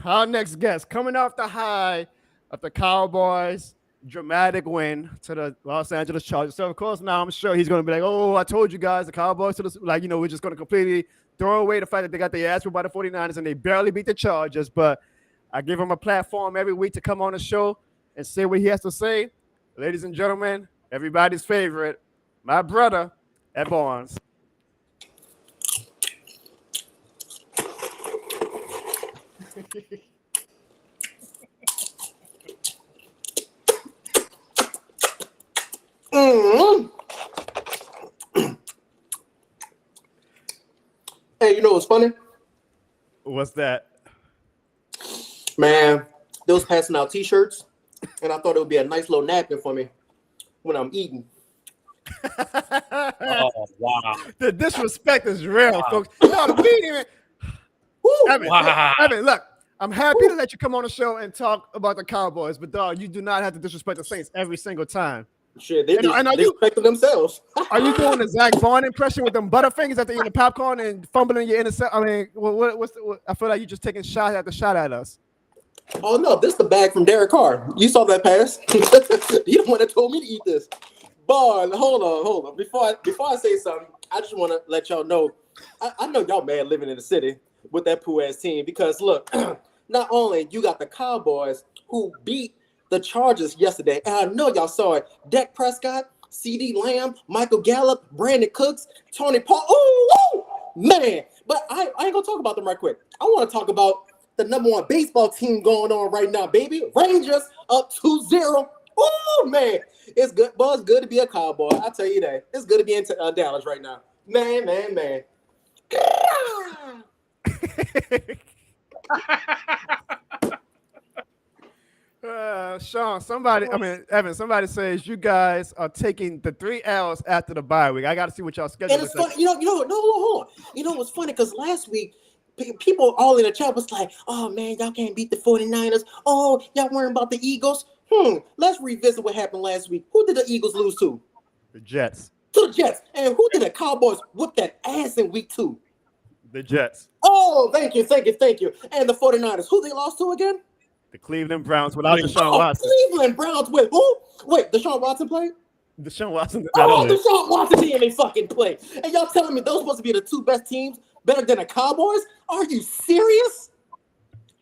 Our next guest, coming off the high of the Cowboys' dramatic win to the Los Angeles Chargers. So, of course, now I'm sure he's going to be like, oh, I told you guys, the Cowboys, we're just going to completely throw away the fact that they got their ass by the 49ers and they barely beat the Chargers. But I give him a platform every week to come on the show and say what he has to say. Ladies and gentlemen, everybody's favorite, my brother, Ed Barnes. Hey, you know what's funny? What's that? Man, they was passing out T-shirts, and I thought it would be a nice little napkin for me when I'm eating. Oh wow. The disrespect is real, folks. No, the meeting. Evan, Wow. Evan, look, I'm happy to let you come on the show and talk about the Cowboys, but dog, you do not have to disrespect the Saints every single time. Shit, they And are disrespecting themselves. Are you doing the Zach Vaughn impression with them butterfingers after eating the popcorn and fumbling your intercept? I mean, I feel like you're just taking shot after shot at us. Oh no, this is the bag from Derek Carr. You saw that pass. You the one that told me to eat this. Boy, hold on. Before I say something, I just want to let y'all know. I know y'all mad living in the city with that poo ass team because look, not only you got the Cowboys who beat the Chargers yesterday, and I know y'all saw it. Dak Prescott, CD Lamb, Michael Gallup, Brandon Cooks, Tony Paul. Ooh, man! But I ain't gonna talk about them right quick. I want to talk about the #1 baseball team going on right now, baby. Rangers up 2-0. Oh man, it's good. Boy, it's good to be a Cowboy. I tell you that. It's good to be in Dallas right now. Man. Sean, Evan, somebody says you guys are taking the 3 L's after the bye week. I got to see what y'all schedule And is. it's funny, no, hold on. You know what's funny? Because last week, people all in the chat was like, oh man, y'all can't beat the 49ers. Oh, y'all worrying about the Eagles? Let's revisit what happened last week. Who did the Eagles lose to? The Jets. To the Jets. And who did the Cowboys whip that ass in week 2? The Jets. Oh, thank you. And the 49ers, who they lost to again? The Cleveland Browns without Deshaun Watson. Cleveland Browns with who? Wait, Deshaun Watson played? Deshaun Watson. Deshaun Watson didn't even fucking play. And y'all telling me those supposed to be the 2 best teams better than the Cowboys? Are you serious?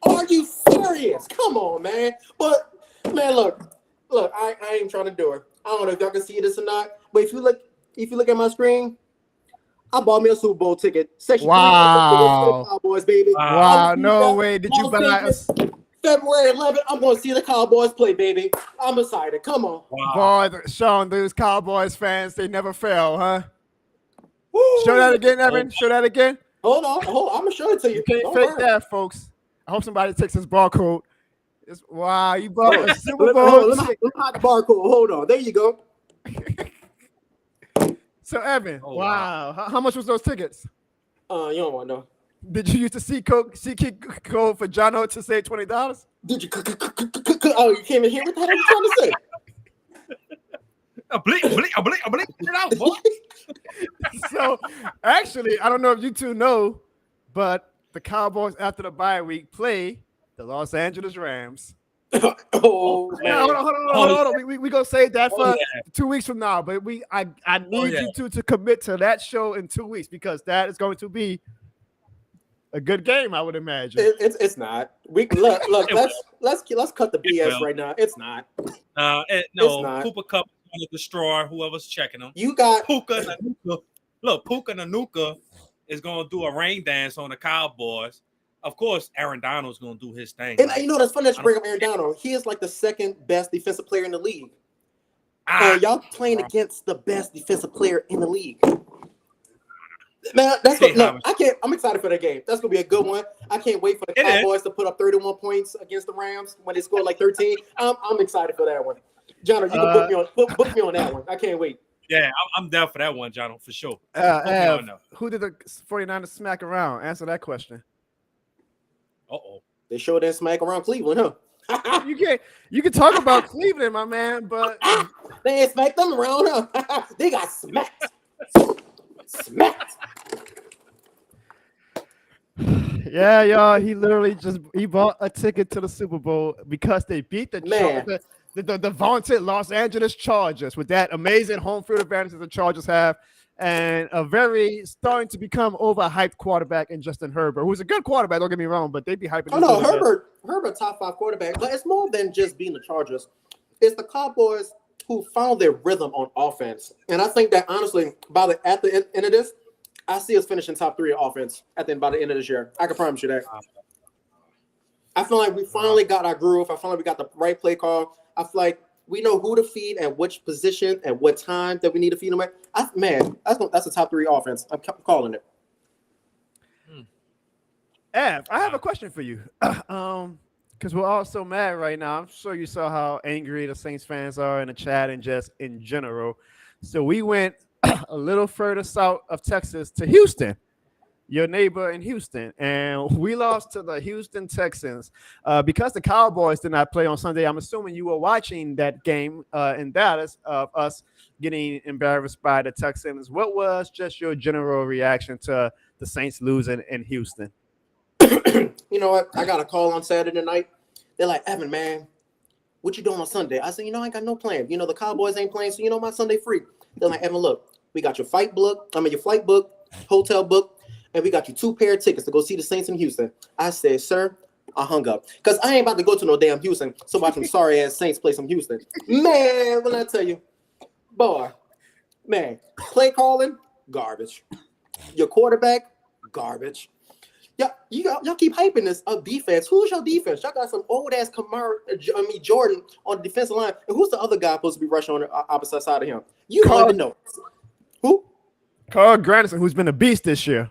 Come on, man. But man, look, I ain't trying to do it. I don't know if y'all can see this or not, but if you look at my screen, I bought me a Super Bowl ticket. Section 3 Wow. Cowboys, baby. Wow, no way did you buy us. February 11th, I'm going to see the Cowboys play, baby. I'm excited. Come on. Wow. Boy, Sean, those Cowboys fans, they never fail, huh? Woo. Show that again, Evan. Show that again. Hold on. I'm going to show it to you. You can't fake that, folks. I hope somebody takes this barcode. Wow, you bought a Super Bowl. Let me hide the barcode. Hold on. There you go. So, Evan, wow. How much was those tickets? You don't want to know. Did you use the C code for Jono to save $20? Did you? Oh, you can't even hear what the hell I'm trying to say. A blink. Get out, boy. So, actually, I don't know if you two know, but the Cowboys after the bye week play the Los Angeles Rams. Oh, man. Hold on. We gonna save that for 2 weeks from now. But I need you two to commit to that show in 2 weeks because that is going to be a good game, I would imagine. It's not. We look. Let's cut the BS right now. It's not. No. Cooper Cup is going to destroy whoever's checking them. You got Puka Nanuka. Look, Puka Nanuka is going to do a rain dance on the Cowboys. Of course, Aaron Donald's going to do his thing. And you know that's funny that you bring up Aaron Donald. He is like the 2nd best defensive player in the league. Y'all playing against the best defensive player in the league. Man, I'm excited for that game. That's gonna be a good one. I can't wait for the Cowboys to put up 31 points against the Rams when they score like 13. I'm excited for that one. Jono, you can book me on that one. I can't wait. Yeah, I'm down for that one, Jono, for sure. Who did the 49ers smack around? Answer that question. They sure didn't smack around Cleveland, huh? You can talk about Cleveland, my man, but they ain't smacked them around, huh? They got smacked. Yeah, y'all. He literally he bought a ticket to the Super Bowl because they beat the vaunted Los Angeles Chargers with that amazing home field advantage that the Chargers have, and a very starting to become overhyped quarterback in Justin Herbert, who's a good quarterback. Don't get me wrong, but they be hyping. Oh no, Herbert, top 5 quarterback, but it's more than just being the Chargers. It's the Cowboys who found their rhythm on offense, and I think that honestly, at the end of this, I see us finishing top 3 offense by the end of this year. I can promise you that. I feel like we finally got our groove. I feel like we got the right play call. I feel like we know who to feed at which position at what time that we need to feed them at. That's a top 3 offense. I'm calling it. Av, I have a question for you. Because we're all so mad right now. I'm sure you saw how angry the Saints fans are in the chat and just in general. So we went a little further south of Texas to Houston, your neighbor in Houston, and we lost to the Houston Texans because the Cowboys did not play on Sunday. I'm assuming you were watching that game in Dallas of us getting embarrassed by the Texans. What was just your general reaction to the Saints losing in Houston? You know what? I got a call on Saturday night. They're like, Evan, man, what you doing on Sunday? I said, I ain't got no plan. The Cowboys ain't playing, so my Sunday free. They're like, Evan, look, we got your flight book, hotel book, and we got you 2 pair of tickets to go see the Saints in Houston. I said, sir, I hung up. Because I ain't about to go to no damn Houston, so watch some sorry-ass Saints play some Houston. Man, when I tell you, boy, man, play calling, garbage. Your quarterback, garbage. Y'all keep hyping this up defense. Who's your defense? Y'all got some old ass Jordan on the defensive line. And who's the other guy supposed to be rushing on the opposite side of him? You don't even know. Who? Carl Granderson, who's been a beast this year.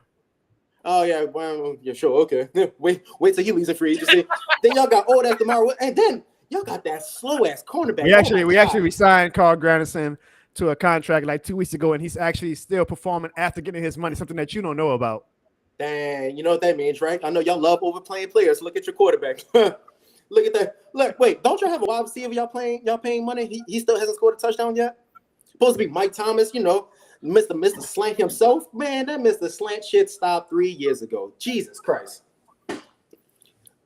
Oh yeah, well, yeah, sure, okay. wait till he leaves a free agency. Then y'all got old ass DeMar, and then y'all got that slow ass cornerback. We actually resigned Carl Granderson to a contract like 2 weeks ago, and he's actually still performing after getting his money. Something that you don't know about. Dang, you know what that means, right? I know y'all love overplaying players. Look at your quarterback. Look at that. Look, wait, don't y'all have a wide receiver y'all paying money? He still hasn't scored a touchdown yet? Supposed to be Mike Thomas, Mr. Slant himself. Man, that Mr. Slant shit stopped 3 years ago. Jesus Christ. And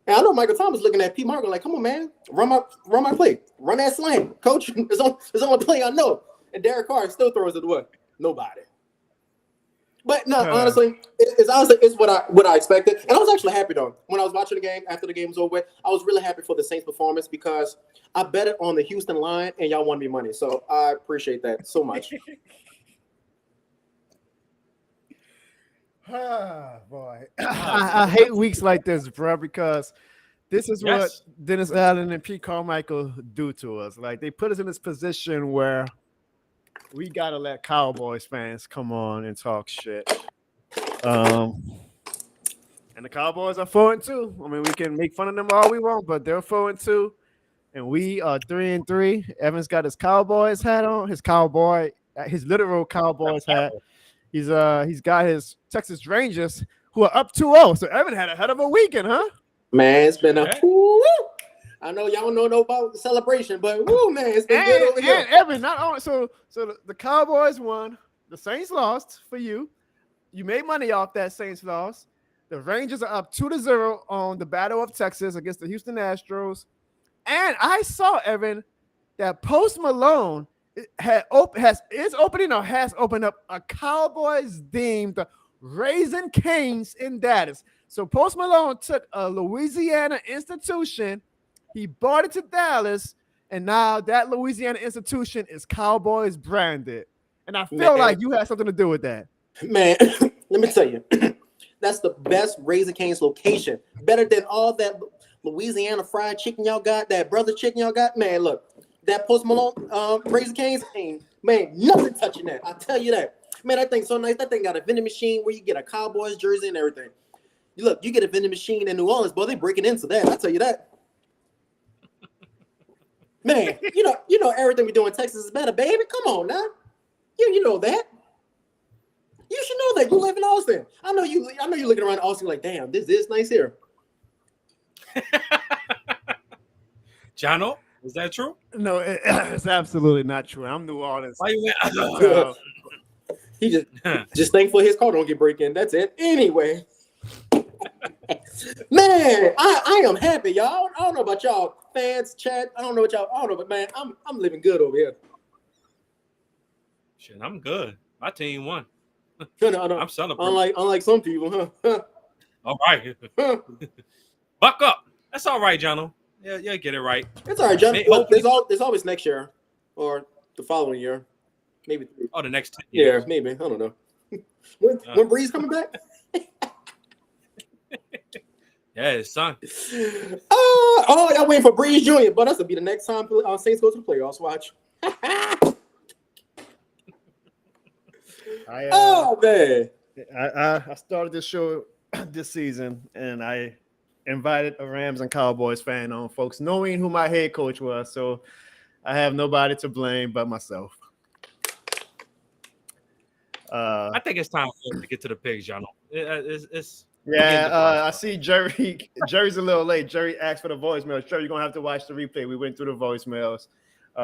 I know Michael Thomas looking at Pete Marco like, come on, man. Run my play. Run that slant. Coach, it's on a play I know. And Derek Carr still throws it away. Nobody. But no, honestly, it's what I expected. And I was actually happy though. When I was watching the game, after the game was over, I was really happy for the Saints performance because I bet it on the Houston line and y'all won me money. So I appreciate that so much. Boy. I hate weeks like this, bro, because this is what Dennis Allen and Pete Carmichael do to us. Like, they put us in this position where we gotta let Cowboys fans come on and talk shit. And the Cowboys are 4-2. I mean, we can make fun of them all we want, but they're 4-2, and we are 3-3. Evan's got his Cowboys hat on, his literal Cowboys hat. He's got his Texas Rangers, who are up 2-0. So Evan had a hell of a weekend, huh? Man, it's been I know y'all don't know about the celebration, but woo, man, it's been good over here. And Evan, not only so the Cowboys won, the Saints lost for you. You made money off that Saints loss. The Rangers are up 2-0 on the Battle of Texas against the Houston Astros. And I saw, Evan, that Post Malone has opened up a Cowboys themed Raising Cane's in Dallas. So Post Malone took a Louisiana institution, he brought it to Dallas, and now that Louisiana institution is Cowboys branded. And I feel like you had something to do with that. Man, let me tell you, that's the best Raising Cane's location. Better than all that Louisiana fried chicken y'all got, that brother chicken y'all got. Man, look, that Post Malone Raising Cane's, nothing touching that. I tell you that. Man, that thing's so nice. That thing got a vending machine where you get a Cowboys jersey and everything. Look, you get a vending machine in New Orleans, boy, they breaking into that. I tell you that. Man, you know everything we do in Texas is better, baby. Come on now. You know that. You should know that. You live in Austin. I know you looking around Austin like, damn, this is nice here. Jono, is that true? No, it's absolutely not true. I'm New Orleans. Why you went? He just thankful his car don't get break in. That's it. Anyway. Man, I am happy, y'all. I don't know about y'all fans, chat. I don't know, but man, I'm living good over here. Shit, I'm good. My team won. No. I'm celebrating. Unlike some people, huh? All right. Buck up. That's all right, Jono. Yeah, get it right. It's all right, John. Look, there's always next year or the following year. Maybe. Oh, the next 10 years. Yeah, maybe. I don't know. When Breeze coming back? Yeah, his son. Y'all waiting for Breeze Jr., but that's gonna be the next time Saints go to the playoffs. Watch. Man. I I started this show this season, and I invited a Rams and Cowboys fan on, folks, knowing who my head coach was. So I have nobody to blame but myself. I think it's time for us to get to the picks, Jono. It's I see Jerry. Jerry's a little late. Jerry asked for the voicemails. Jerry, you're gonna have to watch the replay. We went through the voicemails.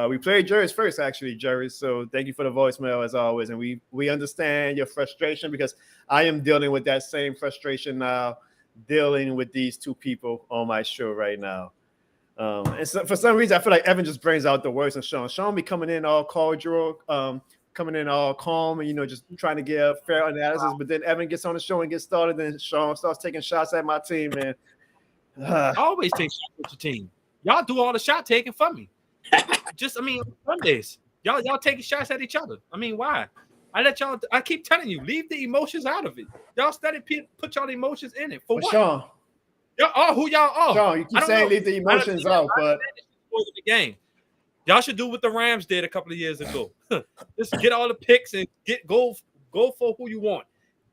We played Jerry's first, actually, Jerry. So thank you for the voicemail as always. And we understand your frustration because I am dealing with that same frustration now, dealing with these two people on my show right now. And so for some reason, I feel like Evan just brings out the worst in Sean. Sean be coming in all cordial, coming in all calm, and just trying to give fair analysis. But then Evan gets on the show and gets started, and Sean starts taking shots at my team, man. I always take shots at your team. Y'all do all the shot taking for me. Sundays. Y'all taking shots at each other. I mean, why? I keep telling you, leave the emotions out of it. Y'all study put y'all emotions in it. For what? Sean. Y'all are who y'all are. Sean, you keep saying leave the emotions out, but the game. Y'all should do what the Rams did a couple of years ago. Just get all the picks and go for who you want.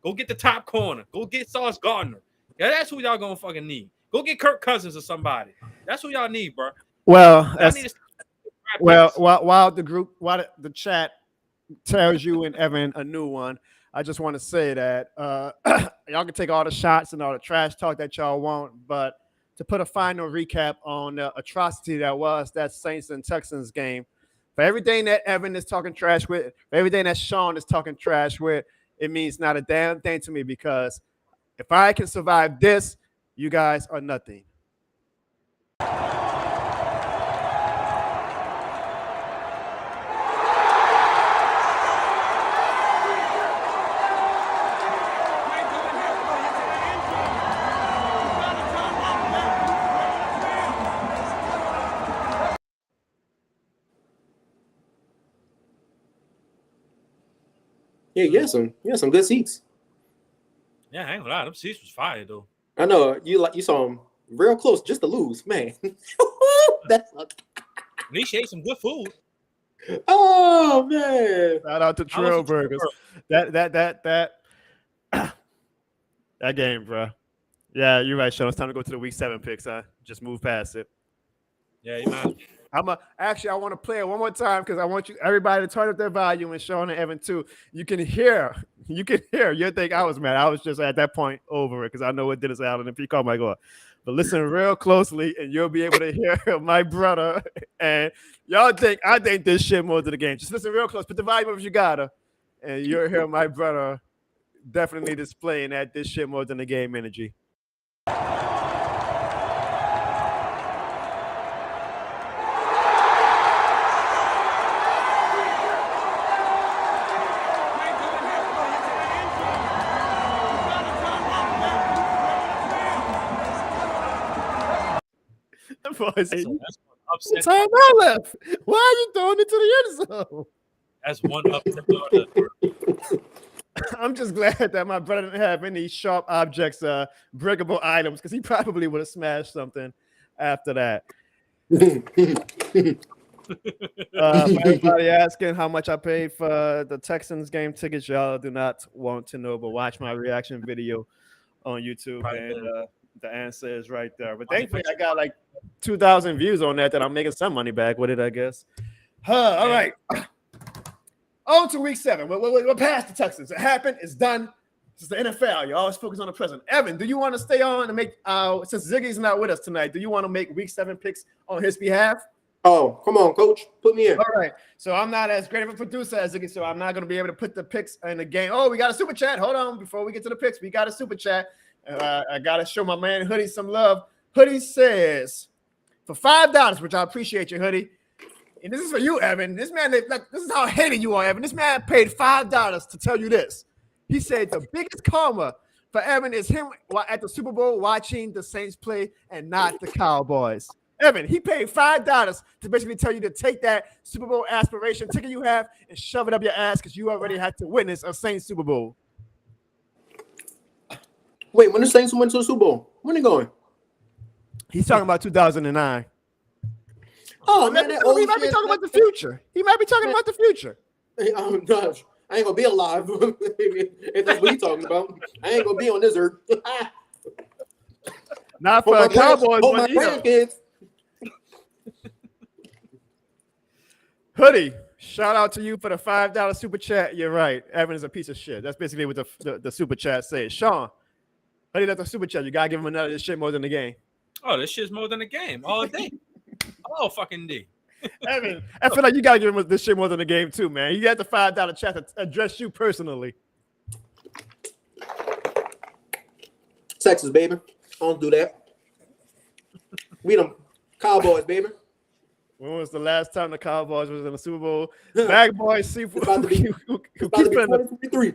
Go get the top corner. Go get Sauce Gardner. Yeah, that's who y'all gonna fucking need. Go get Kirk Cousins or somebody. That's who y'all need, bro. Well, while the chat tells you and Evan a new one, I just want to say that y'all can take all the shots and all the trash talk that y'all want, but to put a final recap on the atrocity that was that Saints and Texans game, for everything that Evan is talking trash with, for everything that Sean is talking trash with, it means not a damn thing to me, because if I can survive this, you guys are nothing. Yeah, you had some good seats. Yeah, I ain't gonna lie, them seats was fire though. I know you saw them real close just to lose, man. That's at least you ate some good food. Oh man! Shout out to Trail Burgers. That game, bro. Yeah, you're right, Sean. It's time to go to the week 7 picks. Just move past it. Yeah, you might. Actually, I want to play it one more time because I want everybody to turn up their volume, and Sean and Evan too. You can hear. You think I was mad. I was just at that point over it because I know what Dennis Allen and Pete Carr might go on. But listen real closely, and you'll be able to hear my brother. And y'all think I think this shit more to the game. Just listen real close. Put the volume up if you gotta, and you'll hear my brother definitely displaying that this shit more than the game energy. Boys, that's time I left. Why are you throwing it to the end zone? That's one upset. I'm just glad that my brother didn't have any sharp objects, breakable items, because he probably would have smashed something after that. For everybody asking how much I paid for the Texans game tickets, y'all do not want to know, but watch my reaction video on YouTube, and the answer is right there. But thankfully, I got like 2,000 views on that I'm making some money back with it, I guess. All right. On to week 7. We're past the Texans. It happened. It's done. This is the NFL. You always focus on the present. Evan, do you want to stay on and make, since Ziggy's not with us tonight, do you want to make week 7 picks on his behalf? Oh, come on, coach. Put me in. All right. So I'm not as great of a producer as Ziggy, so I'm not going to be able to put the picks in the game. Oh, we got a super chat. Hold on. Before we get to the picks, we got a super chat. I got to show my man Hoodie some love. Hoodie says, for $5, which I appreciate you, Hoodie. And this is for you, Evan. This man, this is how hated you are, Evan. This man paid $5 to tell you this. He said the biggest karma for Evan is him at the Super Bowl watching the Saints play and not the Cowboys. Evan, he paid $5 to basically tell you to take that Super Bowl aspiration ticket you have and shove it up your ass because you already had to witness a Saints Super Bowl. Wait, when the Saints went to the Super Bowl? When are they going? He's talking about 2009. Oh, he might be talking about the future. He might be talking about the future. Hey, oh gosh, I ain't gonna be alive if that's what he's talking about. I ain't gonna be on this earth. Not for a Cowboys my one either. grandkids. Hoodie, shout out to you for the $5 super chat. You're right. Evan is a piece of shit. That's basically what the super chat says. Sean, Hoodie, that's a super chat. You gotta give him another this shit more than the game. Oh, this shit's more than a game all day. All fucking day. Evan, I feel like you gotta give him this shit more than the game too, man. You got the $5 chat to address you personally. Texas, baby. I don't do that. We them Cowboys, baby. When was the last time the Cowboys was in the Super Bowl? Bag Boy It's about to be 2023.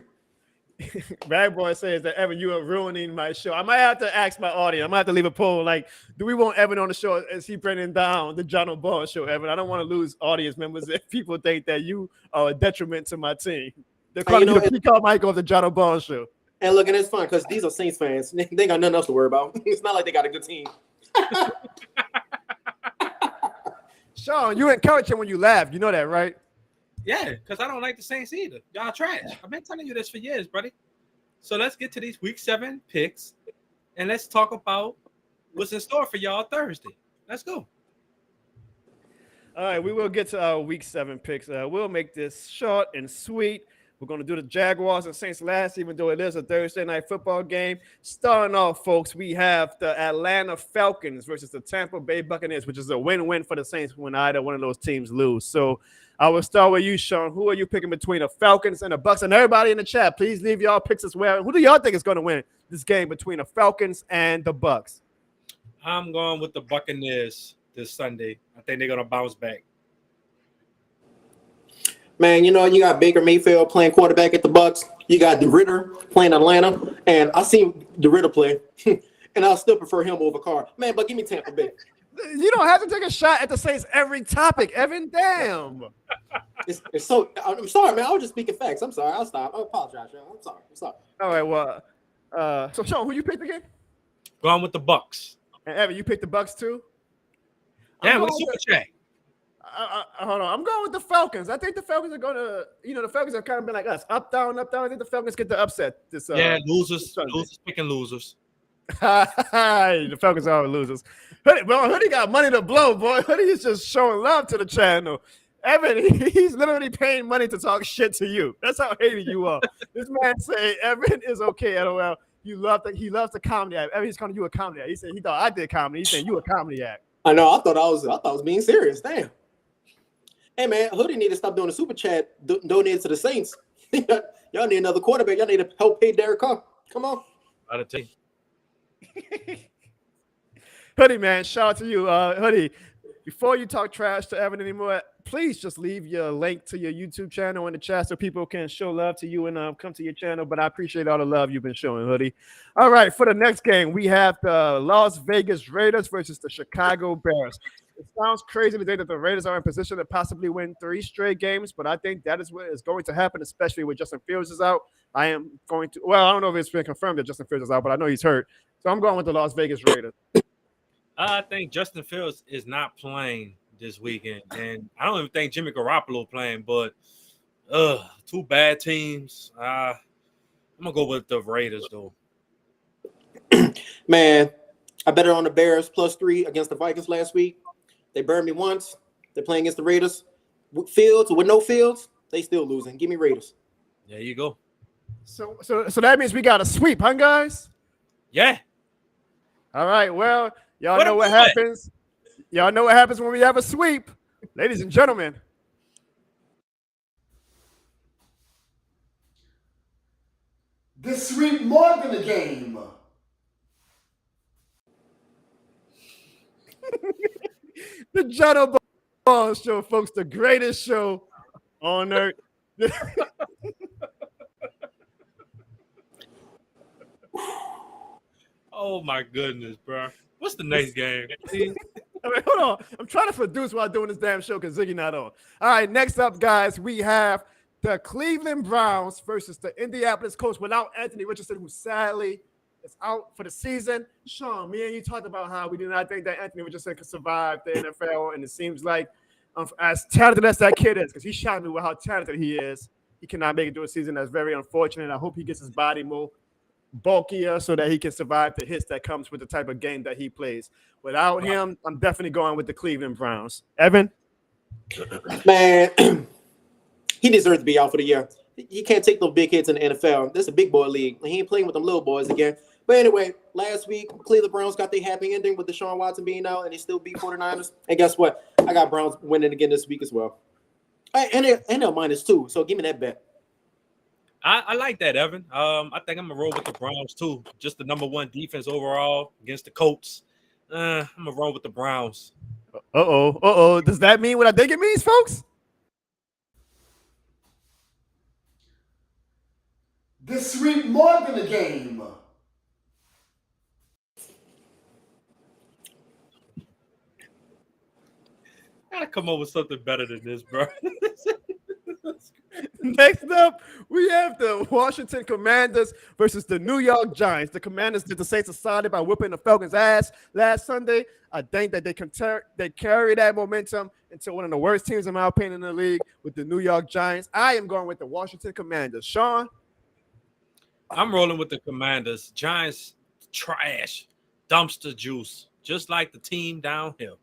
Bad Boy says that Evan, you are ruining my show. I might have to ask my audience. I might have to leave a poll. Like, do we want Evan on the show? Is he bringing down the Jono Barnes show, Evan? I don't want to lose audience members if people think that you are a detriment to my team. They're calling you the Peacock Mike of the Jono Barnes show. And look, and it's fun because these are Saints fans. They ain't got nothing else to worry about. It's not like they got a good team. Sean, you encourage him when you laugh. You know that, right? Yeah, because I don't like the Saints either. Y'all trash. I've been telling you this for years, buddy. So let's get to these Week 7 picks, and let's talk about what's in store for y'all Thursday. Let's go. All right, we will get to our Week 7 picks. We'll make this short and sweet. We're going to do the Jaguars and Saints last, even though it is a Thursday night football game. Starting off, folks, we have the Atlanta Falcons versus the Tampa Bay Buccaneers, which is a win-win for the Saints when either one of those teams lose. So I will start with you, Sean. Who are you picking between the Falcons and the Bucs? And everybody in the chat, please leave y'all picks as well. Who do y'all think is going to win this game between the Falcons and the Bucs? I'm going with the Buccaneers this Sunday. I think they're going to bounce back. Man, you know, you got Baker Mayfield playing quarterback at the Bucs. You got DeRitter playing Atlanta. And I seen DeRitter play, and I'll still prefer him over Carr. Man, but give me Tampa Bay. You don't have to take a shot at the Saints every topic, Evan. Damn. It's so. I'm sorry, man. I was just speaking facts. I'm sorry. I'll stop. I apologize, y'all. I'm sorry. All right, well, so Sean, who you picked again? Going with the Bucs. And Evan, you picked the Bucs too? Damn, with the super chat. Hold on. I'm going with the Falcons. I think the Falcons are going to, the Falcons have kind of been like us, up, down, up, down. I think the Falcons get the upset. Losers picking losers. The Falcons are losers. Hoodie got money to blow, boy. Hoodie is just showing love to the channel. Evan, he's literally paying money to talk shit to you. That's how hated you are. This man say Evan is okay, LOL. He loves the comedy act. Evan, he's calling you a comedy act. He said he thought I did comedy. He's saying you a comedy act. I know. I thought I was being serious. Damn. Hey man, Hoodie need to stop doing the super chat donated to the Saints. Y'all need another quarterback. Y'all need to help pay Derek Carr. Come on. Out of team. Hoodie, man, shout out to you. Hoodie, before you talk trash to Evan anymore, please just leave your link to your YouTube channel in the chat so people can show love to you and come to your channel. But I appreciate all the love you've been showing, Hoodie. All right, for the next game, we have the Las Vegas Raiders versus the Chicago Bears. It sounds crazy to think that the Raiders are in position to possibly win 3 straight games, but I think that is what is going to happen, especially with Justin Fields is out. I don't know if it's been confirmed that Justin Fields is out, but I know he's hurt. So I'm going with the Las Vegas Raiders. I think Justin Fields is not playing this weekend, and I don't even think Jimmy Garoppolo playing, but 2 bad teams. I'm going to go with the Raiders, though. Man, I bet it on the Bears +3 against the Vikings last week. They burned me once. They're playing against the Raiders. With Fields or with no Fields, they still losing. Give me Raiders. There you go. So that means we got a sweep, huh, guys? Yeah. All right. Well, y'all know what happens. Y'all know what happens when we have a sweep, ladies and gentlemen. This sweep more than a game. The Jono Barnes Show, folks, the greatest show on earth. Oh, my goodness, bro. What's the next game? Hold on. I'm trying to produce while doing this damn show because Ziggy not on. All right, next up, guys, we have the Cleveland Browns versus the Indianapolis Colts without Anthony Richardson, who sadly is out for the season. Sean, me and you talked about how we do not think that Anthony Richardson could survive the NFL, and it seems like as talented as that kid is, because he shot me with how talented he is, he cannot make it through a season. That's very unfortunate. I hope he gets his body more bulkier so that he can survive the hits that comes with the type of game that he plays. Without him, I'm definitely going with the Cleveland Browns. Evan? Man, he deserves to be out for the year. He can't take those big hits in the NFL. This is a big boy league. He ain't playing with them little boys again. But anyway, last week, Cleveland Browns got their happy ending with Deshaun Watson being out, and they still beat 49ers. And guess what? I got Browns winning again this week as well. And they're -2, so give me that bet. I like that, Evan. I think I'm gonna roll with the Browns too. Just the number 1 defense overall against the Colts. I'm gonna roll with the Browns. Does that mean what I think it means, folks? This week more than a game. Gotta come up with something better than this, bro. Next up, we have the Washington Commanders versus the New York Giants. The Commanders did the Saints a solid by whipping the Falcons' ass last Sunday. I think that they carry that momentum into one of the worst teams, in my opinion, in the league with the New York Giants. I am going with the Washington Commanders. Sean? I'm rolling with the Commanders. Giants, trash. Dumpster juice. Just like the team downhill.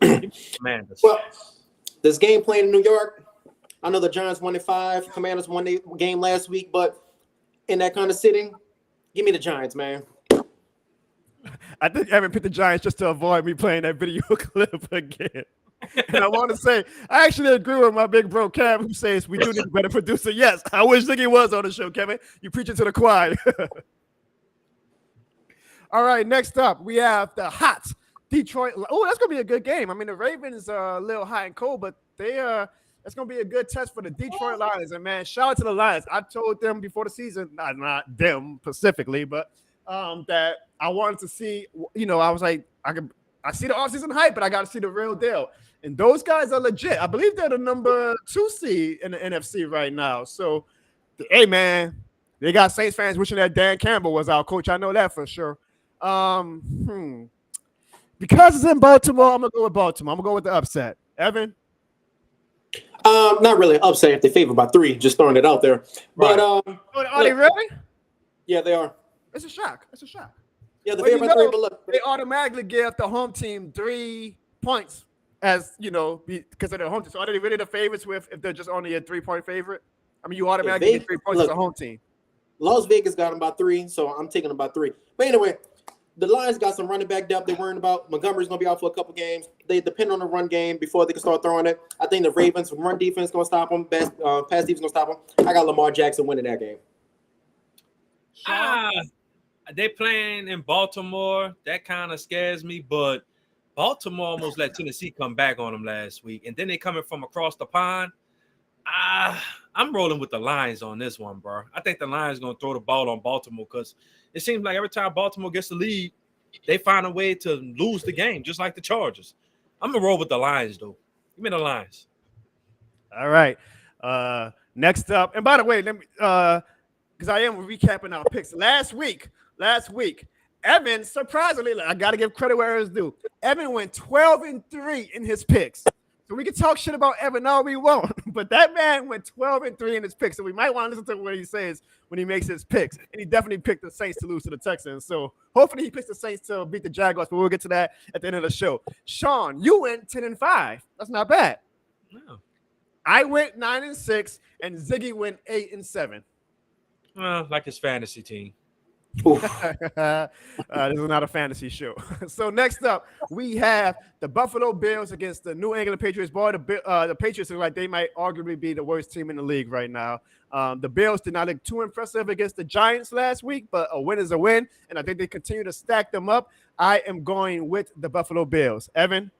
Commanders. Well, this game playing in New York, I know the Giants won at 5. Commanders won the game last week, but in that kind of sitting, give me the Giants, man. I think Evan picked the Giants just to avoid me playing that video clip again. And I want to say, I actually agree with my big bro, Kev, who says we do need a better producer. Yes, I wish Ziggy was on the show, Kevin. You preaching to the choir. All right, next up, we have the hot Detroit. Oh, that's going to be a good game. I mean, the Ravens are a little hot and cold, but that's going to be a good test for the Detroit Lions. And, man, shout out to the Lions. I told them before the season, not them specifically, but that I wanted to see, I was like, I see the offseason hype, but I got to see the real deal. And those guys are legit. I believe they're the number 2 seed in the NFC right now. So, hey, man, they got Saints fans wishing that Dan Campbell was our coach. I know that for sure. Because it's in Baltimore, I'm going to go with Baltimore. I'm going to go with the upset. Evan? Not really an upset if they favor by 3, just throwing it out there. But are they really? Yeah, they are. It's a shock. It's a shock. Yeah, the favor by 3, but look. They automatically give the home team 3 points as, because of their home team. So are they really the favorites if they're just only a 3-point favorite? I mean, you automatically get 3 points as a home team. Las Vegas got them by 3, so I'm taking them by 3. But anyway, the Lions got some running back depth they're worrying about. Montgomery's going to be out for a couple games. They depend on the run game before they can start throwing it. I think the Ravens' run defense going to stop them. Pass defense going to stop them. I got Lamar Jackson winning that game. They playing in Baltimore. That kind of scares me, but Baltimore almost let Tennessee come back on them last week, and then they coming from across the pond. I'm rolling with the Lions on this one, bro. I think the Lions going to throw the ball on Baltimore because it seems like every time Baltimore gets the lead, they find a way to lose the game, just like the Chargers. I'm going to roll with the Lions, though. Give me the Lions. All right. Next up, and by the way, let me because I am recapping our picks. Last week, Evan, surprisingly, I got to give credit where it's due. Evan went 12-3 in his picks. So we can talk shit about Evan all we want, but that man went 12-3 in his picks. So we might want to listen to what he says when he makes his picks. And he definitely picked the Saints to lose to the Texans. So hopefully he picks the Saints to beat the Jaguars, but we'll get to that at the end of the show. Sean, you went 10-5. That's not bad. No. I went 9-6, and Ziggy went 8-7. Well, like his fantasy team. This is not a fantasy show. So next up, we have the Buffalo Bills against the New England Patriots. Boy, the Patriots look like they might arguably be the worst team in the league right now. The Bills did not look too impressive against the Giants last week, but a win is a win, and I think they continue to stack them up. I am going with the Buffalo Bills. Evan?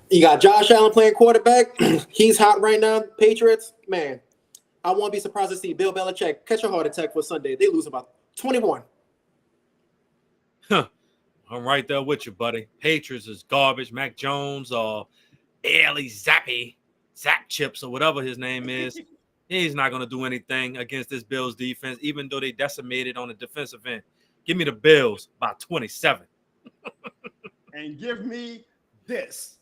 You got Josh Allen playing quarterback. He's hot right now. Patriots, man, I won't be surprised to see Bill Belichick catch a heart attack for Sunday. They lose about 21. I'm right there with you, buddy. Patriots is garbage. Mac Jones or Ailey Zap Chips or whatever his name is. He's not going to do anything against this Bills defense, even though they decimated on the defensive end. Give me the Bills by 27. And give me this.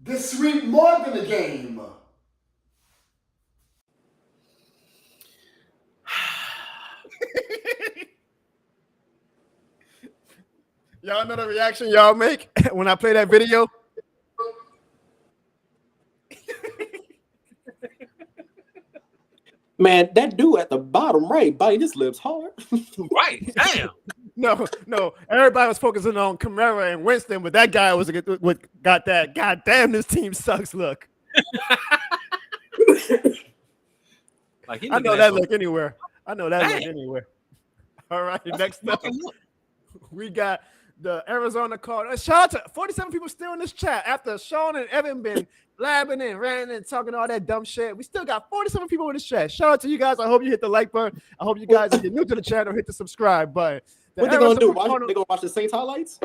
This week more than a game. Y'all know the reaction y'all make when I play that video? Man, that dude at the bottom right biting his lips hard. Right. Damn. No. Everybody was focusing on Kamara and Winston, but that guy got that. God damn, this team sucks. Look, Like he I know looking that at look anywhere. I know that look Dang. anywhere. All right, next up, we got the Arizona Cardinals. Shout out to 47 people still in this chat after Sean and Evan been blabbing and ranting and talking all that dumb shit. We still got 47 people in this chat. Shout out to you guys. I hope you hit the like button. I hope you guys, if you're new to the channel, hit the subscribe button. What they gonna do? They gonna watch the Saints highlights?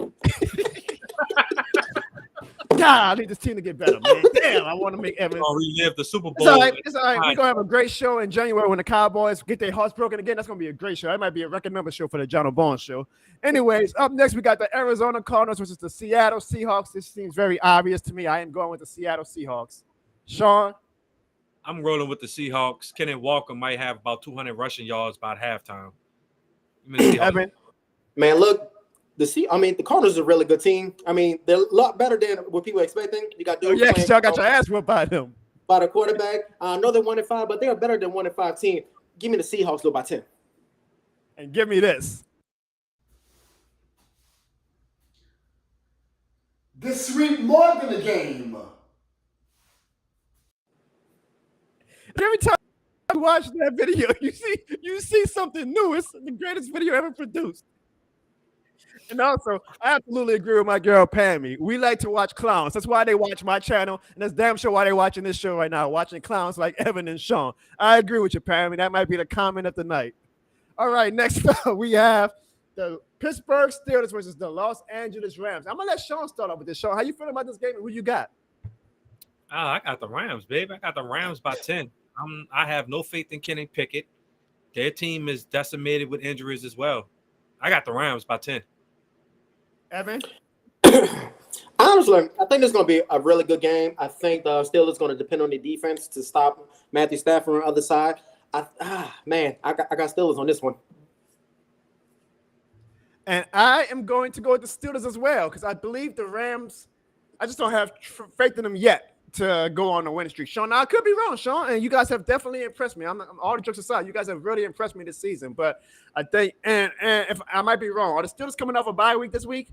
God, I need this team to get better, man. Damn, I want to make Evan. relive the Super Bowl. It's all right. It's all right. We're gonna have a great show in January when the Cowboys get their hearts broken again. That's gonna be a great show. That might be a record number show for the Jono Barnes show. Anyways, up next we got the Arizona Cardinals versus the Seattle Seahawks. This seems very obvious to me. I am going with the Seattle Seahawks. Sean, I'm rolling with the Seahawks. Kenneth Walker might have about 200 rushing yards by halftime. Evan. Man, look, the Cardinals are a really good team. I mean, they're a lot better than what people are expecting. You got Oh, yeah, y'all got your ass whipped by them. By the quarterback. I know they're 1-5, but they are better than 1-5 team. Give me the Seahawks though by 10. And give me this. This week more than a game. Every time I watch that video, you see something new. It's the greatest video ever produced. And also, I absolutely agree with my girl Pammy. We like to watch clowns. That's why they watch my channel, and that's damn sure why they're watching this show right now, watching clowns like Evan and Sean. I agree with you, Pammy. That might be the comment of the night. All right, next up we have the Pittsburgh Steelers versus the Los Angeles Rams. I'm gonna let Sean start off with this. Sean, how you feeling about this game and who you got? Oh, I got the Rams, babe. I got the Rams by 10. I have no faith in Kenny Pickett. Their team is decimated with injuries as well. I got the Rams by 10. Evan? Honestly, I think it's going to be a really good game. I think the Steelers going to depend on the defense to stop Matthew Stafford on the other side. I got Steelers on this one. And I am going to go with the Steelers as well because I believe the Rams, I just don't have faith in them yet to go on a winning streak. Sean, now I could be wrong, Sean, and you guys have definitely impressed me. I'm all the jokes aside, you guys have really impressed me this season. But I think, and if I might be wrong, are the Steelers coming off a bye week this week?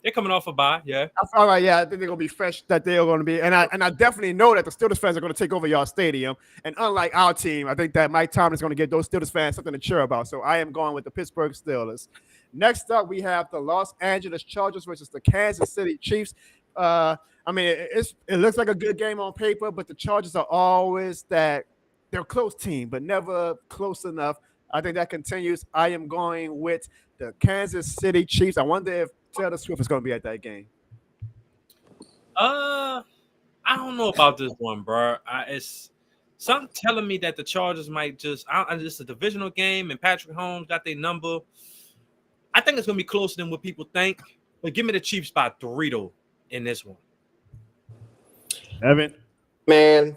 They're coming off a bye, yeah. All right, yeah, I think they're gonna be fresh. That they're gonna be, and I definitely know that the Steelers fans are gonna take over y'all stadium. And unlike our team, I think that Mike Tomlin is gonna give those Steelers fans something to cheer about. So I am going with the Pittsburgh Steelers. Next up, we have the Los Angeles Chargers versus the Kansas City Chiefs. I mean, it looks like a good game on paper, but the Chargers are always they're a close team, but never close enough. I think that continues. I am going with the Kansas City Chiefs. I wonder if Taylor Swift is going to be at that game. I don't know about this one, bro. It's something telling me that the Chargers might just it's a divisional game, and Patrick Mahomes got their number. I think it's going to be closer than what people think, but give me the Chiefs by 3 though in this one. Evan? Man,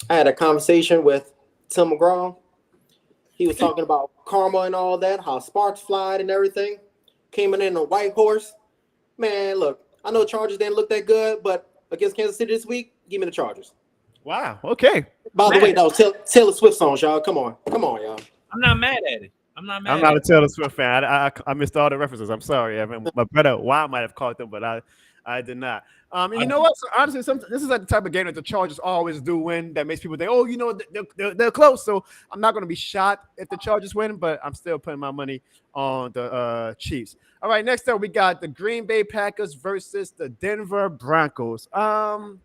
I had a conversation with Tim McGraw. He was talking about karma and all that, how sparks flied and everything. Came in a white horse. Man, look, I know Chargers didn't look that good, but against Kansas City this week, give me the Chargers. Wow, okay. By the way, that was Taylor Swift songs, y'all. Come on, y'all. I'm not mad at it. I'm not a Taylor Swift fan. I missed all the references. I'm sorry. Evan. My brother Juan might have caught them, but I did not. And you know what? So honestly, this is like the type of game that the Chargers always do win. That makes people think, oh, you know, they're close. So I'm not going to be shocked if the Chargers win, but I'm still putting my money on the Chiefs. All right, next up we got the Green Bay Packers versus the Denver Broncos. The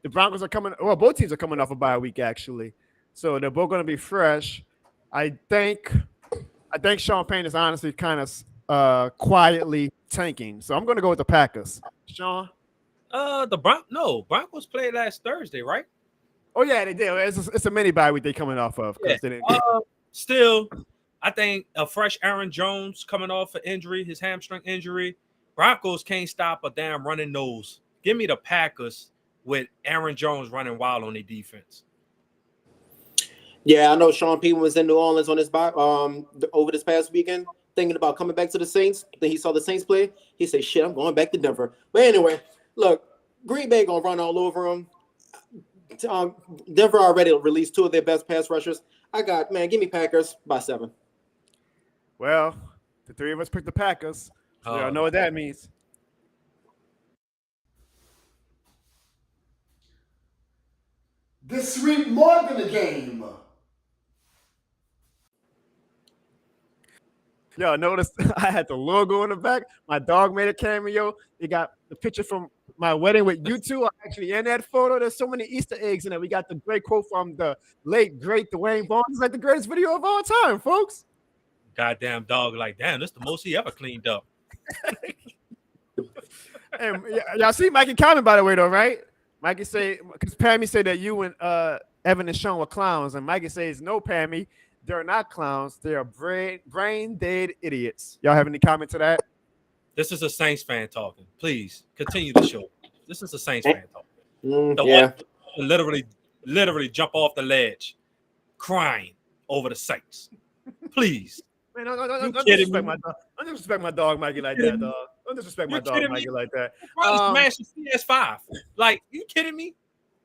Broncos are coming. Well, both teams are coming off a bye week actually, so they're both going to be fresh. I think Sean Payne is honestly kind of quietly tanking. So I'm going to go with the Packers. Sean? Broncos played last Thursday, right? Oh, yeah, they did. It's a mini bye week they're coming off of. Yeah. They didn't... Still, I think a fresh Aaron Jones coming off an injury, his hamstring injury. Broncos can't stop a damn running nose Give me the Packers with Aaron Jones running wild on their defense. Yeah, I know Sean Payton was in New Orleans on his over this past weekend, thinking about coming back to the Saints. Then he saw the Saints play. He said, "Shit, I'm going back to Denver." But anyway, look, Green Bay gonna run all over them. Denver already released 2 of their best pass rushers. Give me Packers by 7. Well, the 3 of us picked the Packers. So y'all know what that means. This week more than a game. Y'all notice I had the logo in the back. My dog made a cameo. They got the picture from my wedding with you two. I'm actually in that photo. There's so many Easter eggs in it. We got the great quote from the late, great Dwayne Barnes. It's like the greatest video of all time, folks. Goddamn dog, like, damn, this the most he ever cleaned up. And y'all see Mikey comment, by the way, though, right? Mikey say, because Pammy said that you and Evan and Sean were clowns, and Mikey says, no, Pammy, they're not clowns. They are brain dead idiots. Y'all have any comment to that? This is a Saints fan talking. Please continue the show. This is a Saints fan talking. The Yeah. one literally jump off the ledge, crying over the Saints. Please. Man, don't disrespect my dog. Don't disrespect my dog Mikey like that, dog. Don't disrespect my dog Mikey like that. Smash the CS5. Like, you kidding me?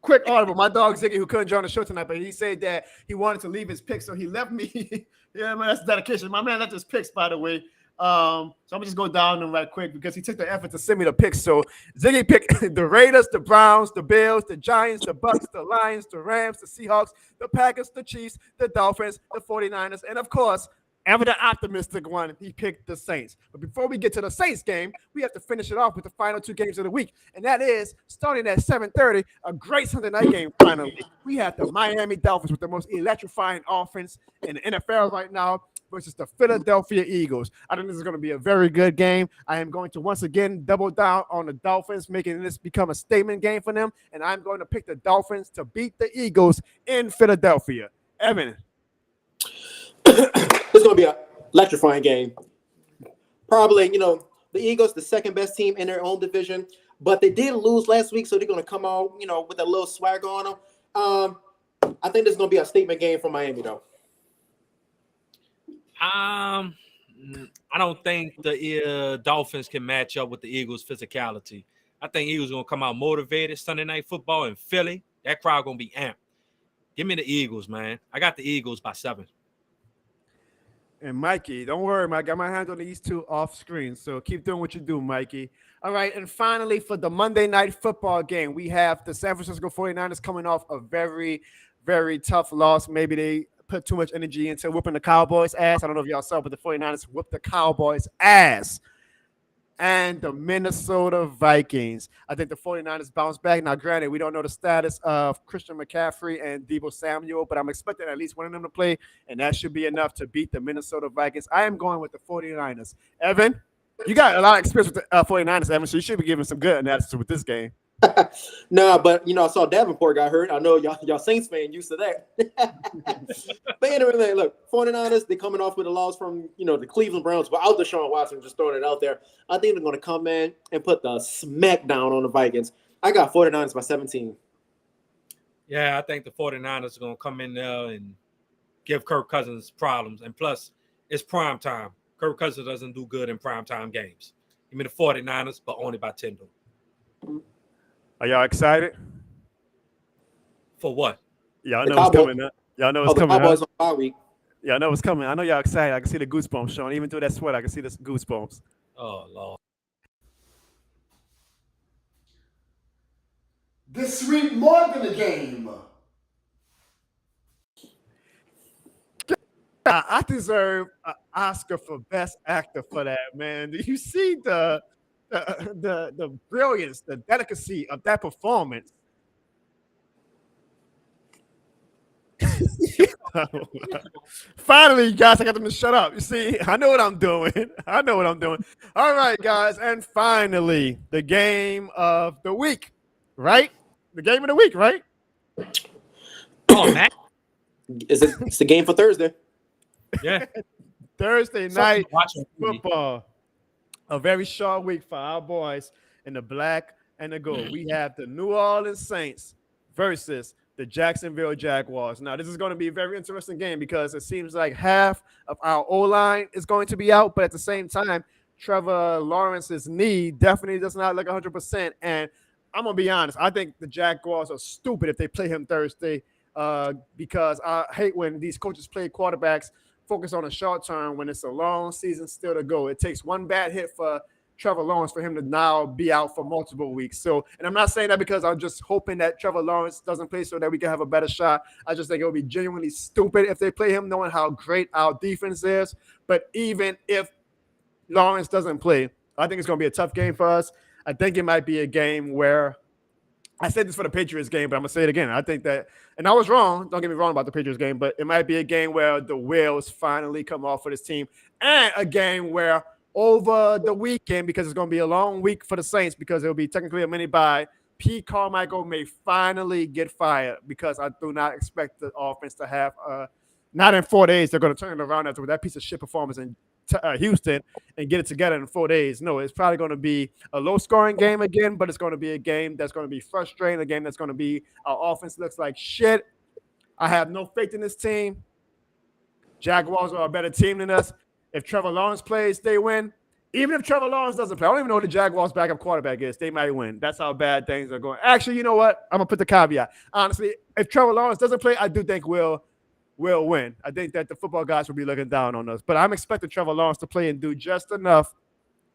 Quick audible. My dog Ziggy, who couldn't join the show tonight, but he said that he wanted to leave his picks, so he left me. Yeah, man, that's dedication. My man left his picks, by the way. So I'm gonna just go down them right quick because he took the effort to send me the picks. So Ziggy picked the Raiders, the Browns, the Bills, the Giants, the Bucks, the Lions, the Rams, the Seahawks, the Packers, the Chiefs, the Dolphins, the 49ers, and of course, ever the optimistic one, he picked the Saints. But before we get to the Saints game, we have to finish it off with the final 2 games of the week. And that is, starting at 7:30, a great Sunday night game finally. We have the Miami Dolphins with the most electrifying offense in the NFL right now versus the Philadelphia Eagles. I think this is going to be a very good game. I am going to once again double down on the Dolphins, making this become a statement game for them. And I'm going to pick the Dolphins to beat the Eagles in Philadelphia. Evan. It's going to be an electrifying game. Probably, the Eagles, the second best team in their own division, but they did lose last week, so they're going to come out, with a little swagger on them. I think this is going to be a statement game for Miami, though. I don't think the Dolphins can match up with the Eagles' physicality. I think Eagles going to come out motivated Sunday Night Football in Philly. That crowd going to be amped. Give me the Eagles, man. I got the Eagles by 7. And Mikey, don't worry, Mike. I got my hands on these 2 off screen, so keep doing what you do, Mikey. All right, and finally, for the Monday Night Football game, we have the San Francisco 49ers coming off a very, very tough loss. Maybe they put too much energy into whooping the Cowboys' ass. I don't know if y'all saw, but the 49ers whooped the Cowboys' ass. And the Minnesota Vikings. I think the 49ers bounce back. Now, granted, we don't know the status of Christian McCaffrey and Deebo Samuel, but I'm expecting at least one of them to play, and that should be enough to beat the Minnesota Vikings. I am going with the 49ers. Evan, you got a lot of experience with the 49ers, Evan, so you should be giving some good analysis with this game. No, but I saw Davenport got hurt. I know y'all Saints fan used to that. But anyway, look, 49ers, they're coming off with a loss from the Cleveland Browns without Deshaun Watson, just throwing it out there. I think they're going to come in and put the smack down on the Vikings. I got 49ers by 17. Yeah, I think the 49ers are going to come in there and give Kirk Cousins problems. And plus, it's prime time. Kirk Cousins doesn't do good in prime time games. Give me the 49ers, but only by 10, though. Are y'all excited? For what? Y'all know what's coming up. Y'all know what's coming Cowboys up. on bye week. Y'all know what's coming. I know y'all excited. I can see the goosebumps showing. Even through that sweat, I can see the goosebumps. Oh, Lord. This week more than a game. I deserve an Oscar for Best Actor for that, man. Do you see the brilliance, the delicacy of that performance? Finally, guys, I got them to shut up. You see, I know what I'm doing. All right, guys, and finally, the game of the week, right? The game of the week, right? Oh, man. It's the game for Thursday. Yeah. Thursday night football. A very short week for our boys in the black, and the goal. We have the New Orleans Saints versus the Jacksonville Jaguars. Now, this is going to be a very interesting game because it seems like half of our O-line is going to be out, but at the same time, Trevor Lawrence's knee definitely does not look 100%. And I'm going to be honest, I think the Jaguars are stupid if they play him Thursday because I hate when these coaches play quarterbacks focus on a short term when it's a long season still to go. It takes one bad hit for Trevor Lawrence for him to now be out for multiple weeks. So, and I'm not saying that because I'm just hoping that Trevor Lawrence doesn't play so that we can have a better shot. I just think it would be genuinely stupid if they play him, knowing how great our defense is. But even if Lawrence doesn't play, I think it's going to be a tough game for us. I think it might be a game where I said this for the Patriots game, but I'm going to say it again. I think that, and I was wrong, don't get me wrong about the Patriots game, but it might be a game where the wheels finally come off for this team, and a game where over the weekend, because it's going to be a long week for the Saints because it'll be technically a mini bye, Pete Carmichael may finally get fired because I do not expect the offense to have not in 4 days they're going to turn it around after that piece of shit performance in Houston and get it together in 4 days. No, it's probably going to be a low-scoring game again, but it's going to be a game that's going to be frustrating, a game that's going to be our offense looks like shit. I have no faith in this team. Jaguars are a better team than us. If Trevor Lawrence plays, they win. Even if Trevor Lawrence doesn't play, I don't even know who the Jaguars' backup quarterback is. They might win. That's how bad things are going. Actually, you know what? I'm going to put the caveat. Honestly, if Trevor Lawrence doesn't play, I do think we'll win. I think that the football guys will be looking down on us. But I'm expecting Trevor Lawrence to play and do just enough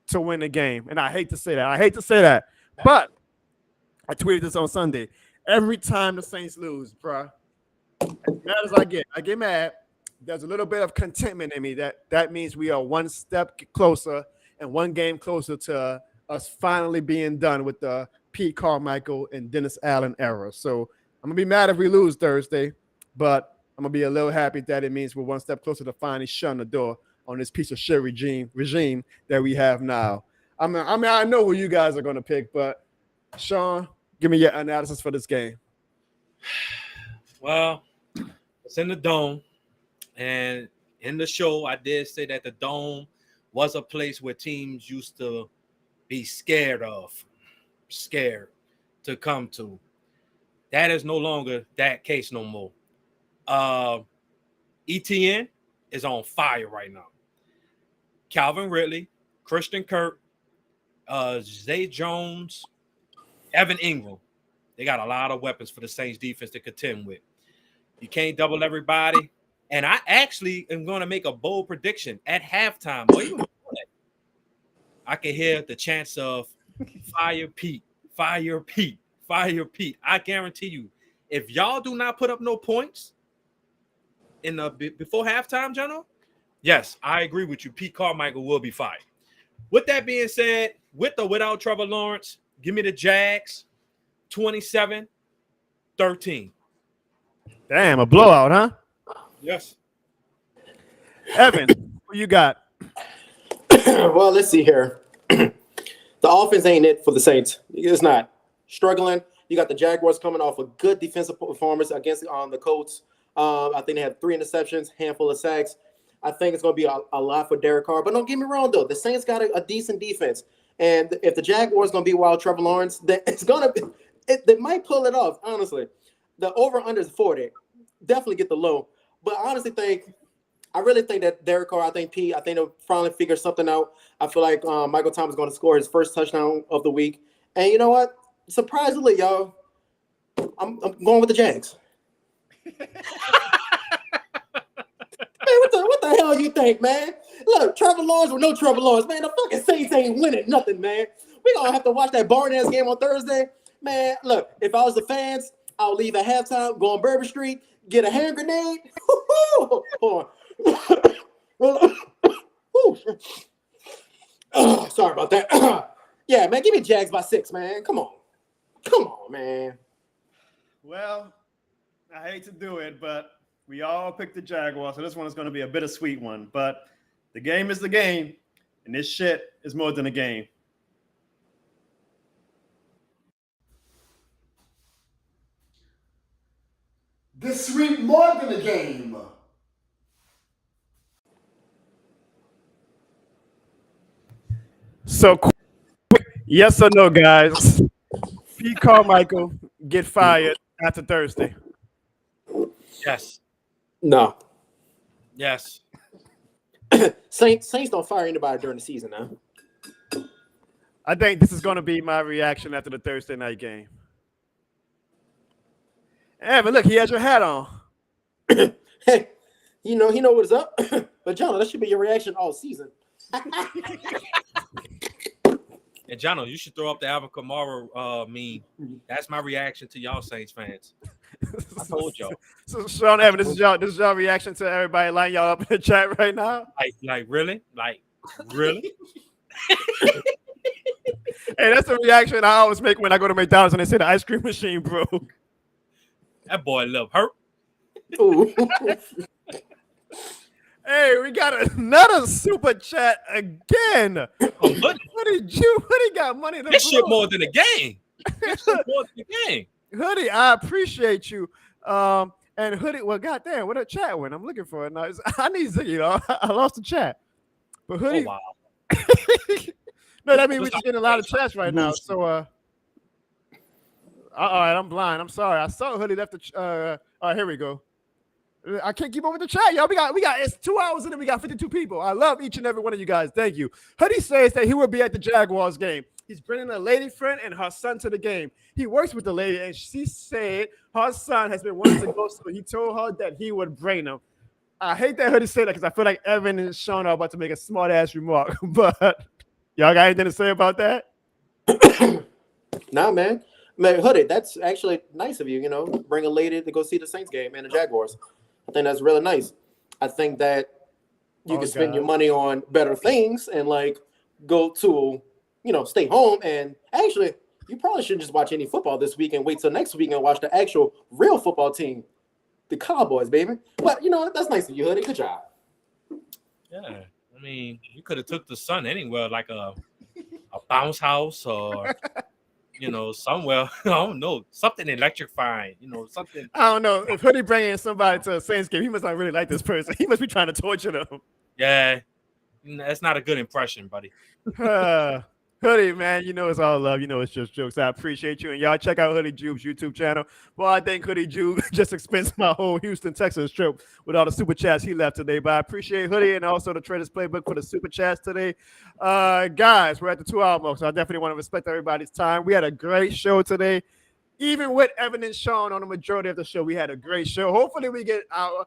to win the game. And I hate to say that. But I tweeted this on Sunday. Every time the Saints lose, bro, as mad as I get mad. There's a little bit of contentment in me that means we are one step closer and one game closer to us finally being done with the Pete Carmichael and Dennis Allen era. So I'm going to be mad if we lose Thursday, but I'm going to be a little happy that it means we're one step closer to finally shutting the door on this piece of shit regime that we have now. I mean, I know who you guys are going to pick, but Sean, give me your analysis for this game. Well, it's in the dome. And in the show, I did say that the Dome was a place where teams used to be scared to come to. That is no longer that case no more. ETN is on fire right now. Calvin Ridley, Christian Kirk, Zay Jones, Evan Ingram. They got a lot of weapons for the Saints defense to contend with. You can't double everybody. And I actually am going to make a bold prediction at halftime. I can hear the chants of fire Pete, fire Pete, fire Pete. I guarantee you, if y'all do not put up no points in the before halftime, Jono, yes, I agree with you. Pete Carmichael will be fired. With that being said, with or without Trevor Lawrence, give me the Jags 27-13. Damn, a blowout, huh? Yes. Evan, who you got? Well, let's see here. The offense ain't it for the Saints. It's not. Struggling. You got the Jaguars coming off a good defensive performance against the Colts. I think they had 3 interceptions, handful of sacks. I think it's going to be a lot for Derek Carr. But don't get me wrong, though. The Saints got a decent defense. And if the Jaguars going to be wild Trevor Lawrence, then it's going to be – they might pull it off, honestly. The over-under is 40. Definitely get the low. But I honestly I really think that Derek Carr, I think they'll finally figure something out. I feel like Michael Thomas is going to score his first touchdown of the week. And you know what? Surprisingly, y'all, I'm going with the Jags. Man, what the hell you think, man? Look, Trevor Lawrence or no Trevor Lawrence, man, the fucking Saints ain't winning nothing, man. We're going to have to watch that Barnes game on Thursday. Man, look, if I was the fans, I'll leave at halftime, go on Bourbon Street, get a hand grenade. Hold on. Oh, sorry about that. Yeah, man, give me Jags by 6, man. Come on, man. Well, I hate to do it, but we all picked the Jaguars, so this one is going to be a bittersweet one. But the game is the game, and this shit is more than a game. This sweet more than a game. So quick, yes or no, guys? Pete Carmichael get fired after Thursday? Yes. No. Yes. Saints don't fire anybody during the season now. I think this is going to be my reaction after the Thursday night game. Evan, look, he has your hat on. Hey, he know what's up. But John, that should be your reaction all season. And Jono, you should throw up the Alvin Kamara meme. That's my reaction to y'all Saints fans. I told y'all. So Sean Evan, this is y'all reaction to everybody lining y'all up in the chat right now. Like really? Like really? Hey, that's the reaction I always make when I go to McDonald's and they say the ice cream machine broke. That boy love hurt. Ooh. Hey, we got another super chat again. Oh, Hoodie got money in the this shit blow. more than a game. This shit more than a game. Hoodie, I appreciate you. And Hoodie, well, goddamn, what a chat went. I'm looking for it now. I need Ziggy, I lost the chat. But Hoodie, Oh, wow. no, that means we're just getting a lot of chats right now. So, all right, I'm blind. I'm sorry. I saw Hoodie left the. All right, here we go. I can't keep up with the chat, y'all. We got. It's 2 hours in, and we got 52 people. I love each and every one of you guys. Thank you. Hoodie says that he will be at the Jaguars game. He's bringing a lady friend and her son to the game. He works with the lady, and she said her son has been wanting to go, so he told her that he would bring them. I hate that Hoodie said that because I feel like Evan and Sean are about to make a smart ass remark. But y'all got anything to say about that? Nah, man. Hoodie, that's actually nice of you. You know, bring a lady to go see the Saints game and the Jaguars. I think that's really nice. I think that you can spend your money on better things and like go to, stay home. And actually, you probably shouldn't just watch any football this week and wait till next week and watch the actual real football team, the Cowboys, baby. But that's nice of you, Hoodie. Good job. Yeah, I mean, you could have took the son anywhere, like a bounce house or. Somewhere, I don't know, something electrifying, something. I don't know. If Hoodie bringing somebody to a Saints game, he must not really like this person. He must be trying to torture them. Yeah, that's not a good impression, buddy. Hoodie, man, it's all love. It's just jokes. I appreciate you. And y'all check out Hoodie Jube's YouTube channel. Well, I think Hoodie Jube just expensed my whole Houston, Texas trip with all the super chats he left today. But I appreciate Hoodie and also the Traders Playbook for the super chats today. Guys, we're at the 2 hour mark, so I definitely want to respect everybody's time. We had a great show today. Even with Evan and Sean on the majority of the show, we had a great show. Hopefully we get our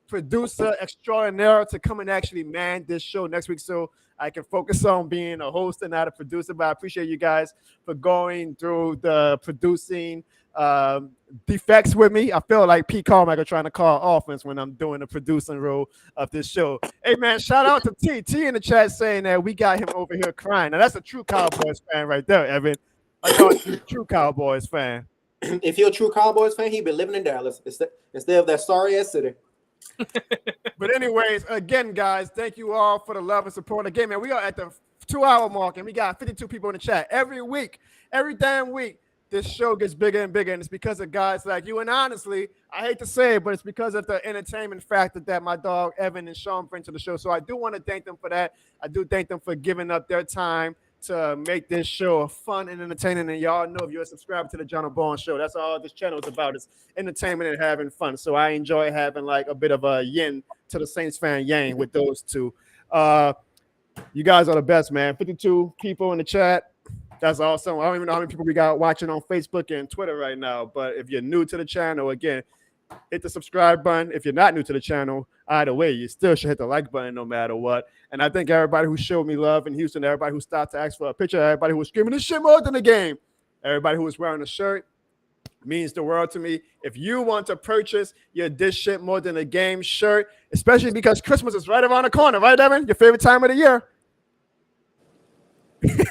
producer extraordinaire to come and actually man this show next week so I can focus on being a host and not a producer. But I appreciate you guys for going through the producing defects with me. I feel like Pete Carmichael trying to call offense when I'm doing the producing role of this show. Hey, man, shout out to T. T in the chat saying that we got him over here crying. Now, that's a true Cowboys fan right there, Evan. I know he's a true Cowboys fan. If you're a true Cowboys fan, he'd been living in Dallas instead of that sorry-ass city. But anyways, again, guys, thank you all for the love and support. Again, man, we are at the 2 hour mark, and we got 52 people in the chat. Every week, every damn week, this show gets bigger and bigger, and it's because of guys like you. And honestly, I hate to say it, but it's because of the entertainment factor that my dog Evan and Sean bring to the show. So I do want to thank them for that. I do thank them for giving up their time to make this show fun and entertaining. And y'all know if you're a subscriber to the Jono Barnes Show, that's all this channel is about, is entertainment and having fun. So I enjoy having like a bit of a yin to the Saints fan yang with those two. You guys are the best, man. 52 people in the chat. That's awesome. I don't even know how many people we got watching on Facebook and Twitter right now. But if you're new to the channel, again, hit the subscribe button. If you're not new to the channel, either way, you still should hit the like button no matter what. And I thank everybody who showed me love in Houston, everybody who stopped to ask for a picture, everybody who was screaming this shit more than the game, everybody who was wearing a shirt. Means the world to me. If you want to purchase your This Shit More Than a Game shirt, especially because Christmas is right around the corner, right, Evan? Your favorite time of the year.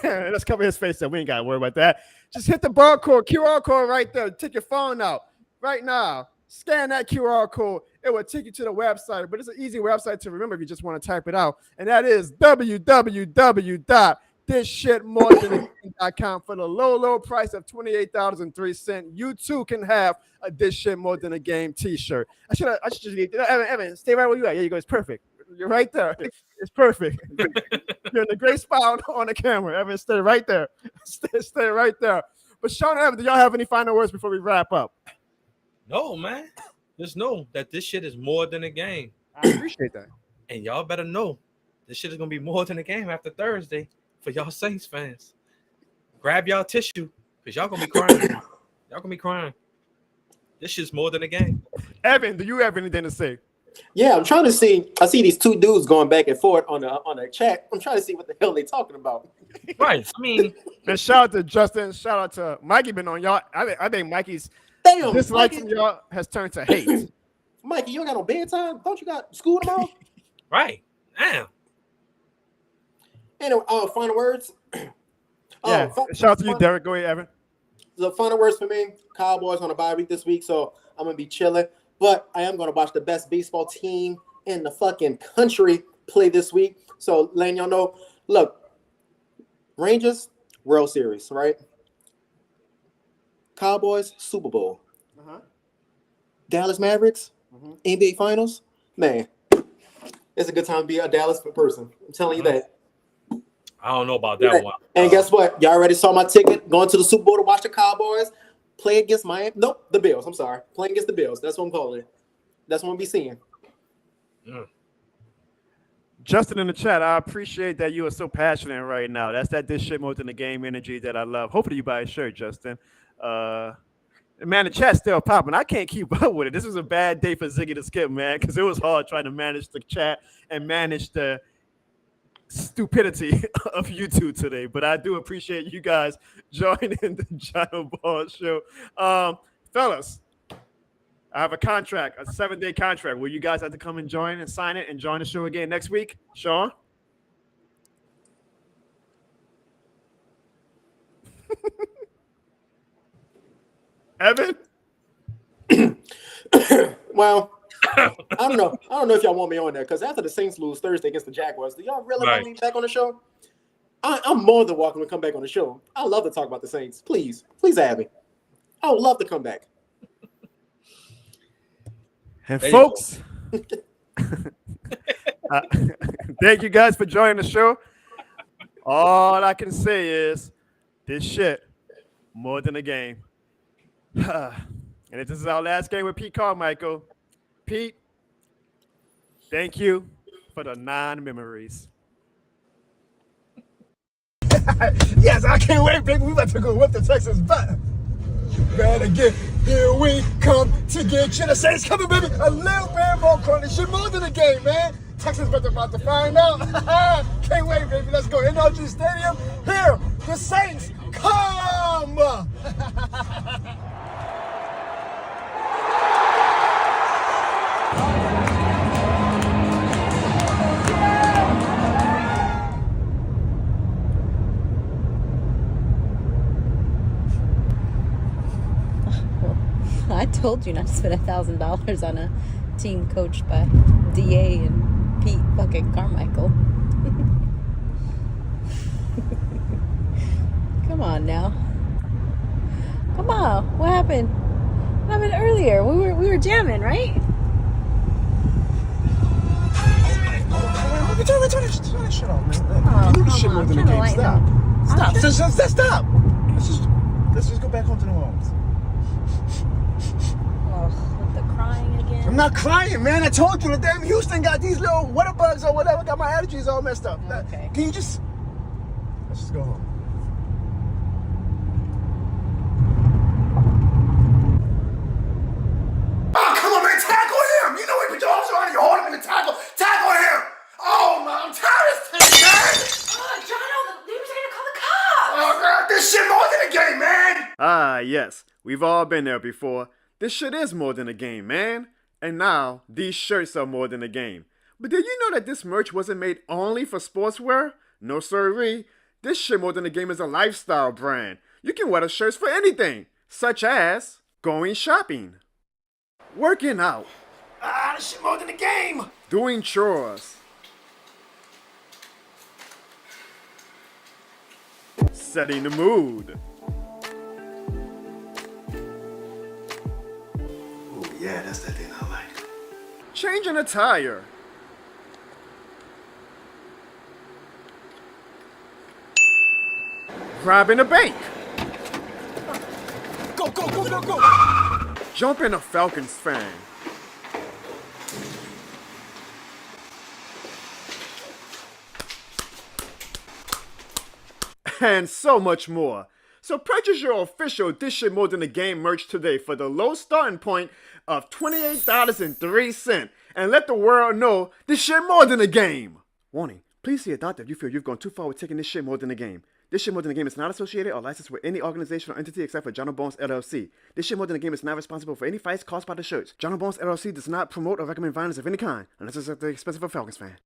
Let's cover his face, so we ain't got to worry about that. Just hit the barcode, QR code right there. Take your phone out right now. Scan that QR code. It will take you to the website, but it's an easy website to remember if you just want to type it out. And that is www.thisshitmorethanagame.com for the low price of $28.03. You too can have a This Shit More Than a Game t-shirt. I should just Evan, stay right where you at. Yeah, you go. It's perfect. You're right there. It's perfect. You're in a great spot on the camera. Evan, stay right there. Stay right there. But Sean and Evan, do y'all have any final words before we wrap up? No, man. Just know that this shit is more than a game. I appreciate that. And y'all better know this shit is gonna be more than a game after Thursday for y'all Saints fans. Grab y'all tissue because y'all gonna be crying. Y'all gonna be crying. This shit's more than a game. Evan, do you have anything to say? Yeah, I'm trying to see. I see these two dudes going back and forth on a chat. I'm trying to see what the hell they talking about. Right. I mean, And shout out to Justin. Shout out to Mikey. Been on y'all. I think Mikey's Damn, dislike Mikey, from y'all has turned to hate. Mikey, you don't got no bedtime? Don't you got school tomorrow? right. Damn. Anyway, final words. Yeah. Shout out to you, Derek. Go ahead, Evan. The final words for me. Cowboys on a bye week this week, so I'm gonna be chilling. But I am gonna watch the best baseball team in the fucking country play this week. So letting y'all know, look, Rangers, World Series, right? Cowboys, Super Bowl. Dallas Mavericks, NBA Finals. Man, it's a good time to be a Dallas person. I'm telling you that. I don't know about that one. And guess what? Y'all already saw my ticket going to the Super Bowl to watch the Cowboys play against Miami. Nope, the Bills. I'm sorry. Playing against the Bills. That's what I'm calling it. That's what I'm be seeing. Justin in the chat, I appreciate that you are so passionate right now. That's that this shit more than the game energy that I love. Hopefully you buy a shirt, Justin. Man, the chat's still popping. I can't keep up with it. This was a bad day for Ziggy to skip, man, because it was hard trying to manage the chat and manage the stupidity of YouTube today. But I do appreciate you guys joining the Jono Barnes show. Fellas, I have a contract, a 7-day contract. Will you guys have to come and join and sign it and join the show again next week? Sean? Evan? Well, I don't know. I don't know if y'all want me on there because after the Saints lose Thursday against the Jaguars, do y'all really want me back on the show? I'm more than welcome to come back on the show. I love to talk about the Saints. Please have me. I would love to come back. And folks, thank you guys for joining the show. All I can say is this shit more than a game. And if this is our last game with Pete Carmichael, Pete, thank you for the 9 memories. Yes, I can't wait, baby. We about to go whip the Texans butt. Man, again, here we come to get you. The Saints coming, baby. A little bit more corner. Shit more than a game, man. Texans about to find out. Can't wait, baby. Let's go. NRG Stadium. Here, the Saints come. I told you not to spend $1,000 on a team coached by DA and Pete fucking Carmichael. Come on now. Come on. What happened? What happened earlier? We were jamming, right? Turn that shit off, man. Oh, You do this come shit on. more than a I'm trying to game. lighten Stop. up. Stop. Stop. Let's just go back home to the homes. Oh, with the crying again. I'm not crying, man. I told you the damn Houston got these little water bugs or whatever. Got my allergies all messed up. Okay. Can you just... Let's just go home. Oh, come on, man. Tackle him. You know what you're also on. You hold him in the tackle. Tackle him. Oh, man. I'm tired of this thing, man. Jono, they were going to call the cops. Oh, God. This shit more than a game, man. Ah, yes. We've all been there before. This shit is more than a game, man. And now, these shirts are more than a game. But did you know that this merch wasn't made only for sportswear? No sirree. This shit more than a game is a lifestyle brand. You can wear the shirts for anything, such as going shopping, working out, This shit more than a game. doing chores, setting the mood, Oh, yeah, that's that thing I like. changing a tire, robbing a bank, Go, go, go, go, go. Jump in a Falcons fan. And so much more. So purchase your official This Shit More Than a Game merch today for the low starting point of $28.03 and let the world know this shit more than a game. Warning, please see a doctor if you feel you've gone too far with taking this shit more than a game. This Shit More Than a Game is not associated or licensed with any organization or entity except for Jono Barnes LLC. This Shit More Than a Game is not responsible for any fights caused by the shirts. Jono Barnes LLC does not promote or recommend violence of any kind unless it's at the expense of a Falcons fan.